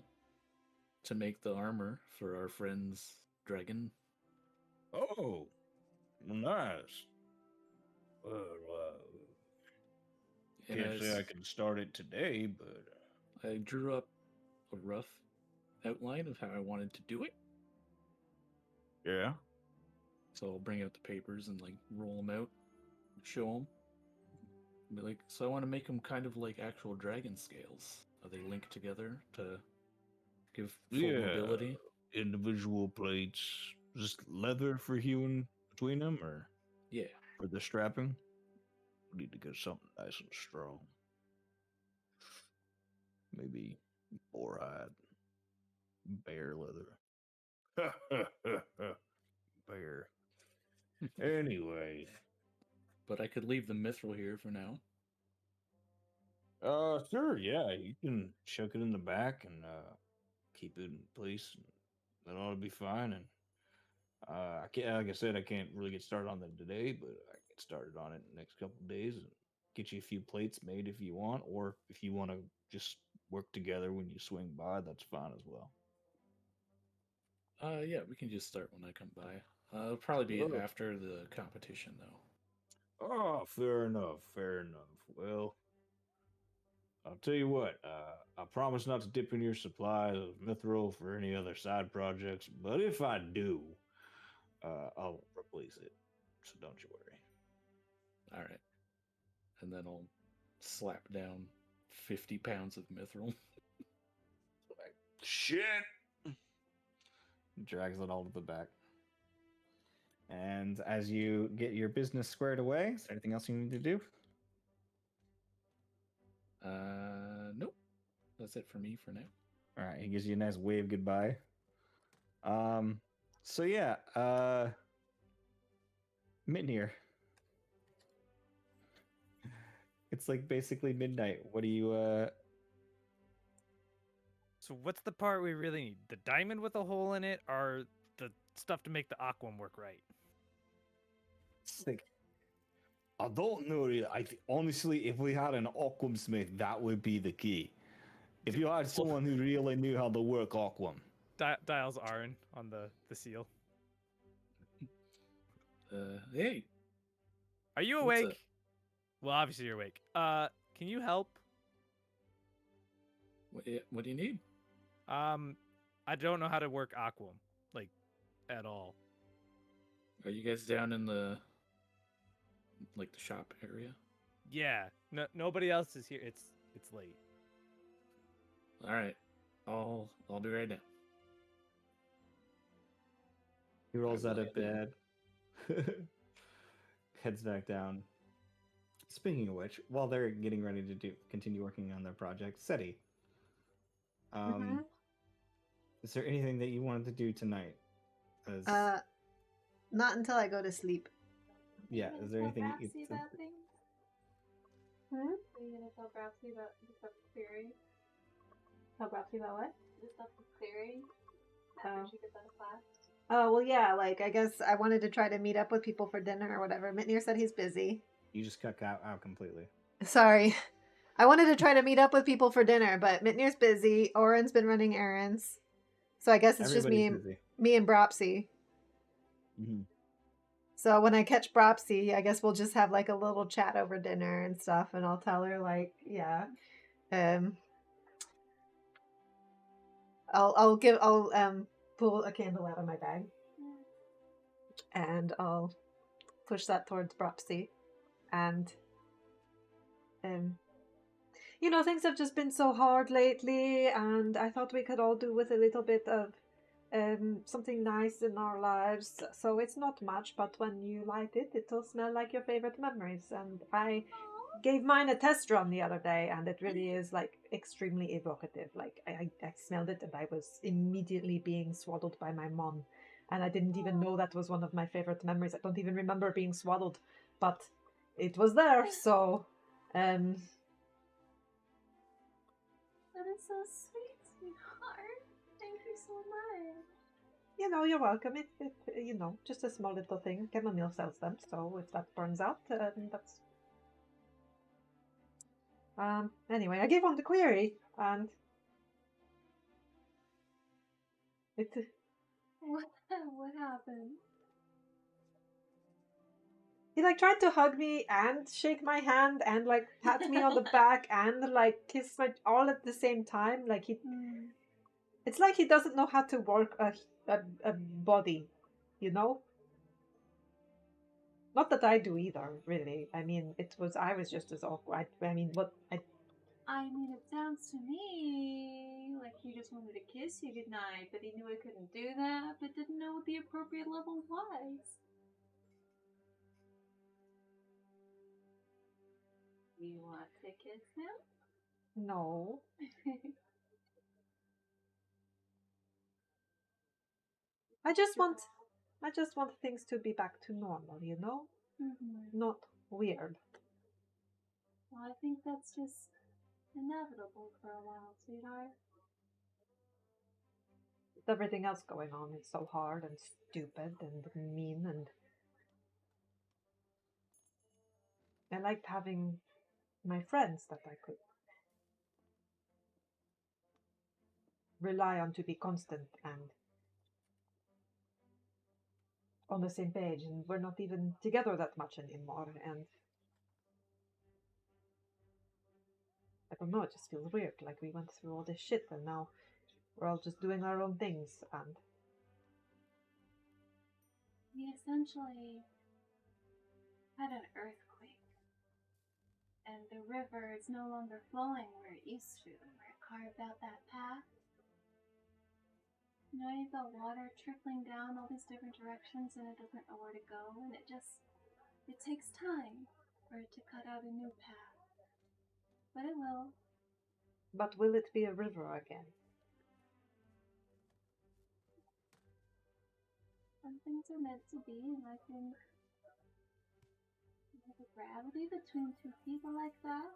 to make the armor for our friend's dragon. Oh, nice. Well, And can't say I can start it today, but I drew up a rough outline of how I wanted to do it. yeah. So I'll bring out the papers and like roll them out, show them. Be like, so I want to make them kind of like actual dragon scales. Are they linked together to give full mobility? Individual plates, just leather for hewing between them, or Yeah. for the strapping. We need to get something nice and strong. Maybe boarhide, bear leather. Bear. Anyway, But I could leave the mithril here for now. sure, yeah, you can chuck it in the back and keep it in place. That ought to be fine. And I can't, like I said, I can't really get started on them today, but I get started on it in the next couple of days and get you a few plates made if you want, or if you want to just work together when you swing by, that's fine as well. Yeah, we can just start when I come by. It'll probably be Oh. after the competition, though. Oh, fair enough. Well, I'll tell you what, I promise not to dip in your supply of mithril for any other side projects, but if I do, I'll replace it. So don't you worry. All right. And then I'll slap down 50 pounds of mithril. Shit! Drags it all to the back. And as you get your business squared away, is there anything else you need to do? Nope. That's it for me for now. All right, he gives you a nice wave goodbye. So yeah, Mitnir. It's like basically midnight. What do you So what's the part we really need? The diamond with a hole in it, or the stuff to make the aquam work right? It's like I don't know. Honestly, if we had an Aquam Smith, that would be the key. If you had someone who really knew how to work Aquam. Dials Arn on the seal. Hey, Are you What's awake? up? Well, obviously you're awake. Can you help? what do you need? I don't know how to work Aquam, like, at all. Are you guys down in the shop area? Yeah, nobody else is here. It's late. All right, I'll be right down. He rolls I out will of head bed, heads back down. Speaking of which, while they're getting ready to continue working on their project, Seti, Mhm. is there anything that you wanted to do tonight? As Not until I go to sleep. yeah, is there anything you Grapsy about things? Hmm? Are you gonna tell Grapsy about the stuff with Cleary? Tell Grapsy about what? The stuff with Cleary? After Oh. she gets out of class? Oh, well, yeah, like, I guess I wanted to try to meet up with people for dinner or whatever. Mitnir said he's busy. you just cut out completely? Sorry. I wanted to try to meet up with people for dinner, but Mitnir's busy. Oren's been running errands. So I guess it's just Everybody's busy. me and Bropsy. Mm-hmm. So when I catch Bropsy, I guess we'll just have like a little chat over dinner and stuff, and I'll tell her like, yeah, I'll pull a candle out of my bag, and I'll push that towards Bropsy, and you know, things have just been so hard lately, and I thought we could all do with a little bit of something nice in our lives. So it's not much, but when you light it, it'll smell like your favorite memories. And I gave mine a test run the other day, and it really is like extremely evocative. Like I smelled it, and I was immediately being swaddled by my mom, and I didn't even know that was one of my favorite memories. I don't even remember being swaddled, but it was there. So, That is so sweet, sweetheart. Thank you so much. you know, you're welcome. You know, just a small little thing. Chamomile sells them, so if that burns out, that's. Anyway, I gave one to Query, and it. What happened? He like tried to hug me and shake my hand and like pat me on the back and like kiss my all at the same time. Like he, it's like he doesn't know how to work a body, you know. Not that I do either, really. I mean, I was just as awkward. I mean, I mean, it sounds to me like he just wanted to kiss you goodnight, but he knew he couldn't do that, but didn't know what the appropriate level was. You want to kiss him? no. I just want things to be back to normal, you know? Not weird. Well, I think that's just inevitable for a while, sweetheart. With everything else going on, it's so hard and stupid and mean, and I liked having my friends that I could rely on to be constant and on the same page, and we're not even together that much anymore, and I don't know, it just feels weird, like we went through all this shit and now we're all just doing our own things, and We essentially had an earthquake, and the river is no longer flowing where it used to, where it carved out that path. You know, you've got water trickling down all these different directions and it doesn't know where to go, and it takes time for it to cut out a new path. But it will. but will it be a river again? Some things are meant to be, and I think the gravity between two people like that,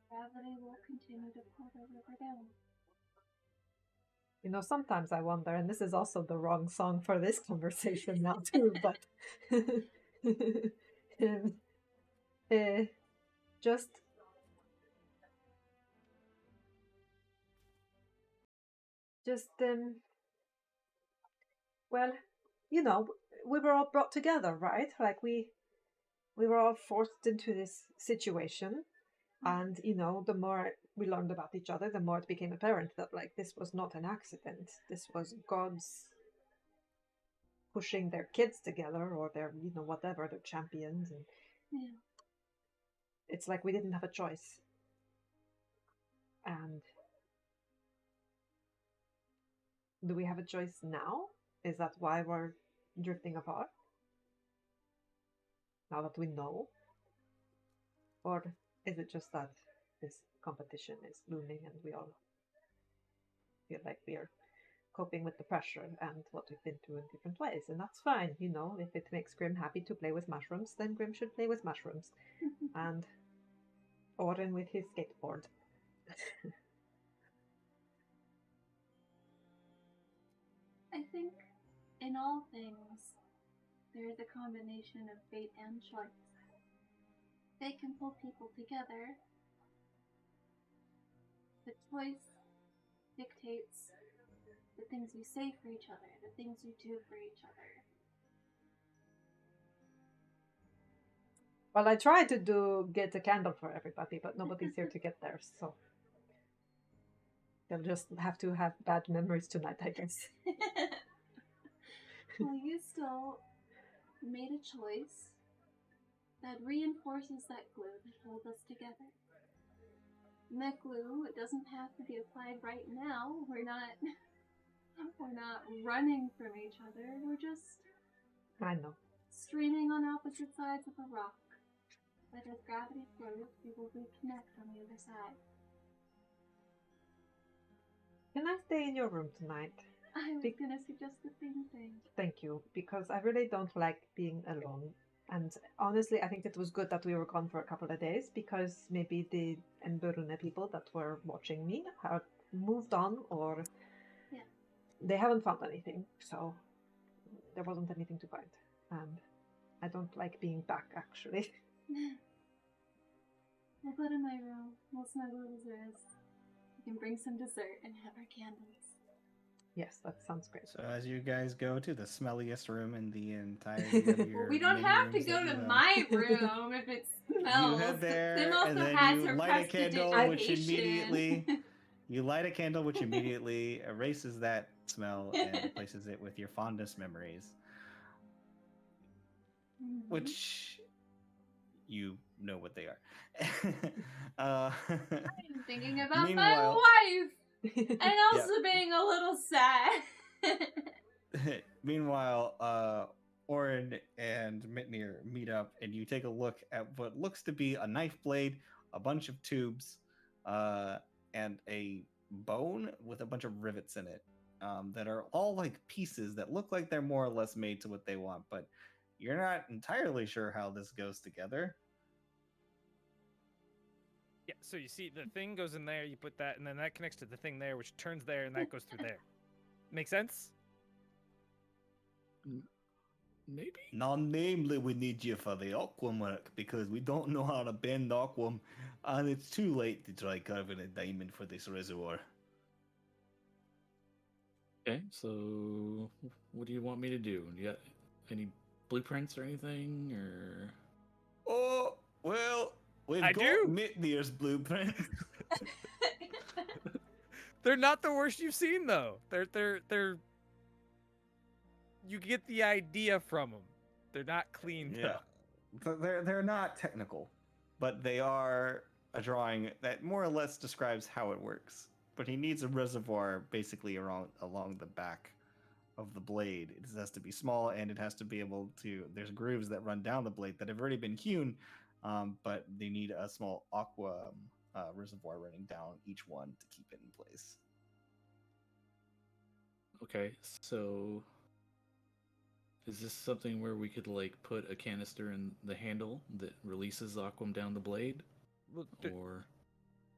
gravity will continue to pull the river down. You know, sometimes I wonder, and this is also the wrong song for this conversation now too, but uh, just well, you know, we were all brought together, right? Like we were all forced into this situation, and you know, the more we learned about each other, the more it became apparent that like this was not an accident. This was gods pushing their kids together, or their, you know, whatever, their champions, and Yeah. it's like we didn't have a choice. And do we have a choice now? Is that why we're drifting apart? Now that we know? Or is it just that this competition is looming and we all feel like we're coping with the pressure and what we've been through in different ways? And that's fine, you know, if it makes Grim happy to play with mushrooms, then Grim should play with mushrooms. And Oren with his skateboard. I think in all things, there is a combination of fate and choice. Fate can pull people together. The choice dictates the things you say for each other, the things you do for each other. Well, I tried to get a candle for everybody, but nobody's here to get theirs, so they'll just have to have bad memories tonight, I guess. Well, you still made a choice that reinforces that glue that holds us together. And that glue, it doesn't have to be applied right now. We're not running from each other. We're just I know. streaming on opposite sides of a rock. But as gravity flows, we will reconnect on the other side. Can I stay in your room tonight? I was gonna suggest the same thing. Thank you, because I really don't like being alone. And honestly, I think it was good that we were gone for a couple of days, because maybe the Emberune people that were watching me have moved on, or they haven't found anything, so there wasn't anything to find. And I don't like being back, actually. We'll go to my room. We'll snuggle as is. We can bring some dessert and have our candles. Yes, that sounds great. So as you guys go to the smelliest room in the entirety of your Well, we don't many have to rooms go that to you have. my room if it smells. You head there, Tim also and then has you her light a candle, which prestidigitation. immediately you light a candle, which immediately erases that smell and replaces it with your fondest memories, which you know what they are. I'm thinking about my Meanwhile- wife and also being a little sad. Meanwhile, Orin and Mitnir meet up, and you take a look at what looks to be a knife blade, a bunch of tubes, and a bone with a bunch of rivets in it, that are all like pieces that look like they're more or less made to what they want, but you're not entirely sure how this goes together. Yeah, so you see the thing goes in there, you put that, and then that connects to the thing there, which turns there, and that goes through there. Make sense? Maybe? Non-namely, we need you for the aquam work because we don't know how to bend aquam, and it's too late to try carving a diamond for this reservoir. Okay, so what do you want me to do? Do you got any blueprints or anything, or? Oh, well, we've I got do. Mitnir's blueprint. They're not the worst you've seen, though. They're. You get the idea from them. They're not clean, Yeah, they're not technical, but they are a drawing that more or less describes how it works. But he needs a reservoir basically along the back of the blade. It has to be small, and it has to be able to. There's grooves that run down the blade that have already been hewn, but they need a small aqua reservoir running down each one to keep it in place. Okay, so is this something where we could like put a canister in the handle that releases aquam down the blade, Well, or?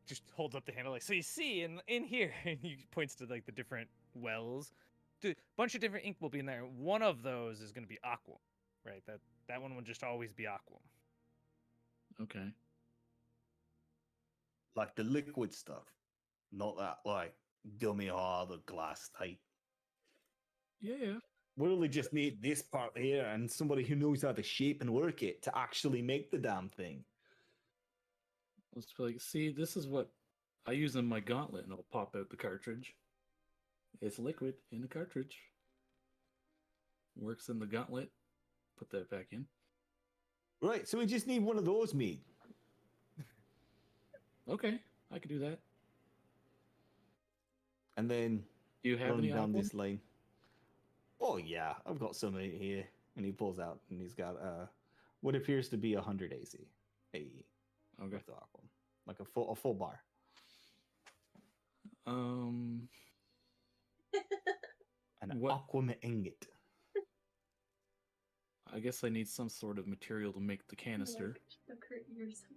just holds up the handle like, so you see in here, and he points to like the different wells. A bunch of different ink will be in there. One of those is going to be aqua, right? That one would just always be Aquam. Okay. Like the liquid stuff, not that like gummy hard or glass tight. Yeah. We only just need this part here and somebody who knows how to shape and work it to actually make the damn thing. Let's be like, see, this is what I use in my gauntlet, and I'll pop out the cartridge. It's liquid in the cartridge. Works in the gauntlet. Put that back in. Right, so we just need one of those made. Okay, I can do that. And then Do you have run any down Aquam? this line. Oh yeah, I've got some here. And he pulls out and he's got what appears to be 100 AC. Hey, Okay. with Aquam. Like a full bar. Um, An What- Aquam ingot. I guess I need some sort of material to make the canister.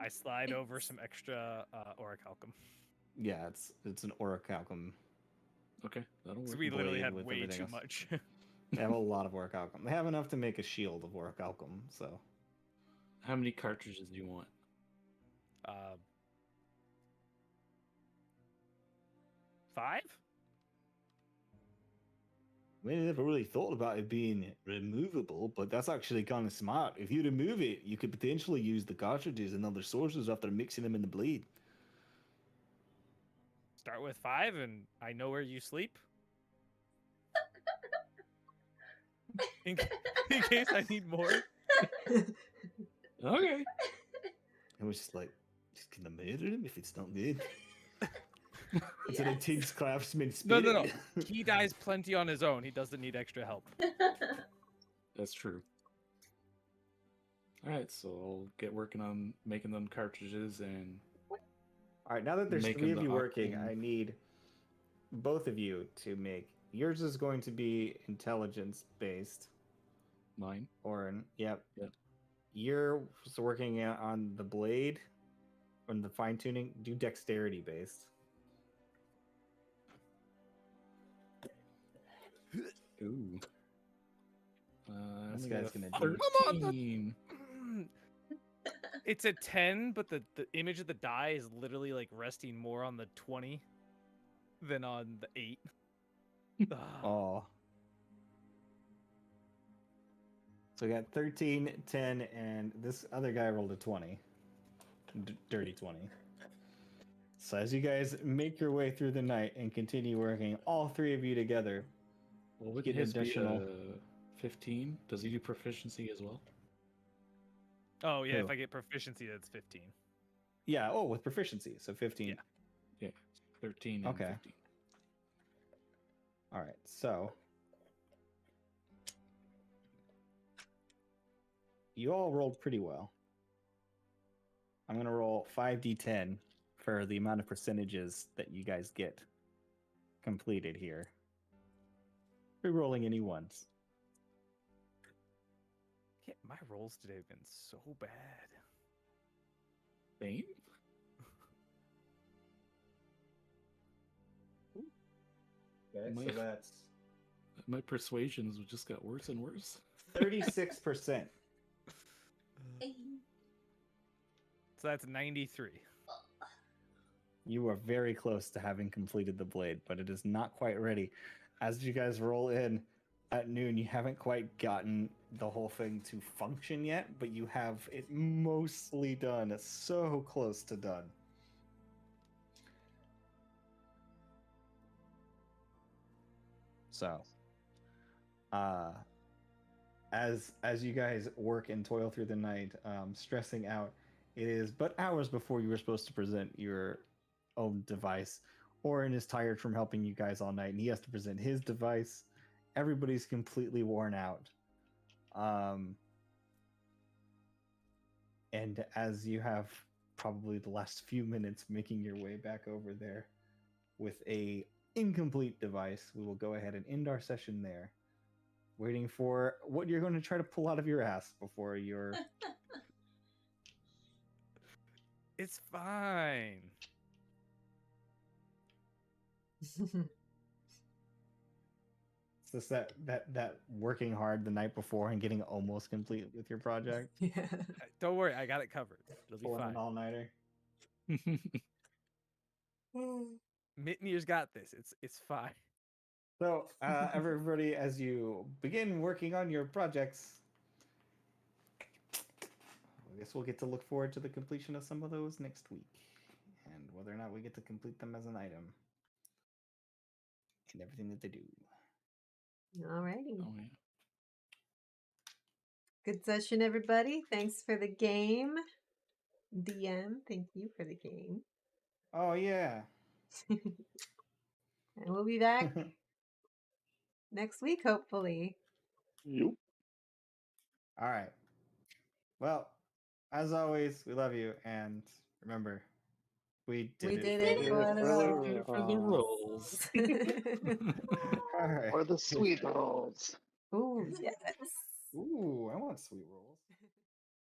I slide over some extra orichalcum. Yeah, it's an orichalcum. Okay, that'll work. So we literally blade had with way everything too else. much. They have a lot of orichalcum. They have enough to make a shield of orichalcum, so How many cartridges do you want? 5? I mean, I never really thought about it being removable, but that's actually kind of smart. If you remove it, you could potentially use the cartridges and other sources after mixing them in the blade. Start with 5, and I know where you sleep. in, in case I need more. Okay. I was just like, just gonna murder him if it's not good. It's an intense craftsman No, spirit. no, no. He dies plenty on his own. He doesn't need extra help. That's true. Alright, so I'll get working on making them cartridges and All right, now that there's Making 3 of the you working, Aquam. I need both of you to make. Yours is going to be intelligence based. mine. Orin, yep. Yep. You're working on the blade, on the fine tuning. Do dexterity based. Ooh. I This only guy's got a gonna do- Come on, 13. It's a 10, but the image of the die is literally like resting more on the 20 than on the 8. Ah. Oh. So we got 13, 10, and this other guy rolled a 20. Dirty 20. So as you guys make your way through the night and continue working, all 3 of you together, Well, would Get his additional- be 15? Does he do proficiency as well? Oh, yeah, if Who? I get proficiency, that's 15. yeah, with proficiency, so 15. Yeah. 13 and Okay. 15. All right, so you all rolled pretty well. I'm going to roll 5d10 for the amount of percentages that you guys get completed here. Re-rolling any ones. Yeah, my rolls today have been so bad. Bane? Okay, My- so that's My persuasions just got worse and worse. 36%. So that's 93. You are very close to having completed the blade, but it is not quite ready. As you guys roll in at noon, you haven't quite gotten the whole thing to function yet, but you have it mostly done. It's so close to done. So, as you guys work and toil through the night, stressing out, it is but hours before you were supposed to present your own device. Orin is tired from helping you guys all night, and he has to present his device. Everybody's completely worn out. And as you have probably the last few minutes making your way back over there with a incomplete device, we will go ahead and end our session there, waiting for what you're going to try to pull out of your ass before you're... It's fine. This that working hard the night before and getting almost complete with your project, Yeah. Don't worry, I got it covered. It'll be pulling fine. an all-nighter. Mitnier's got this. It's fine. So, everybody, as you begin working on your projects, I guess we'll get to look forward to the completion of some of those next week, and whether or not we get to complete them as an item, and everything that they do. Alrighty. Oh yeah. Good session, everybody. Thanks for the game. DM, thank you for the game. Oh yeah. And we'll be back next week, hopefully. Yup. All right. Well, as always, we love you, and remember, we did We it. did it for the Did it for the rolls. All right. Or the sweet rolls. Ooh, yes. Ooh, I want sweet rolls.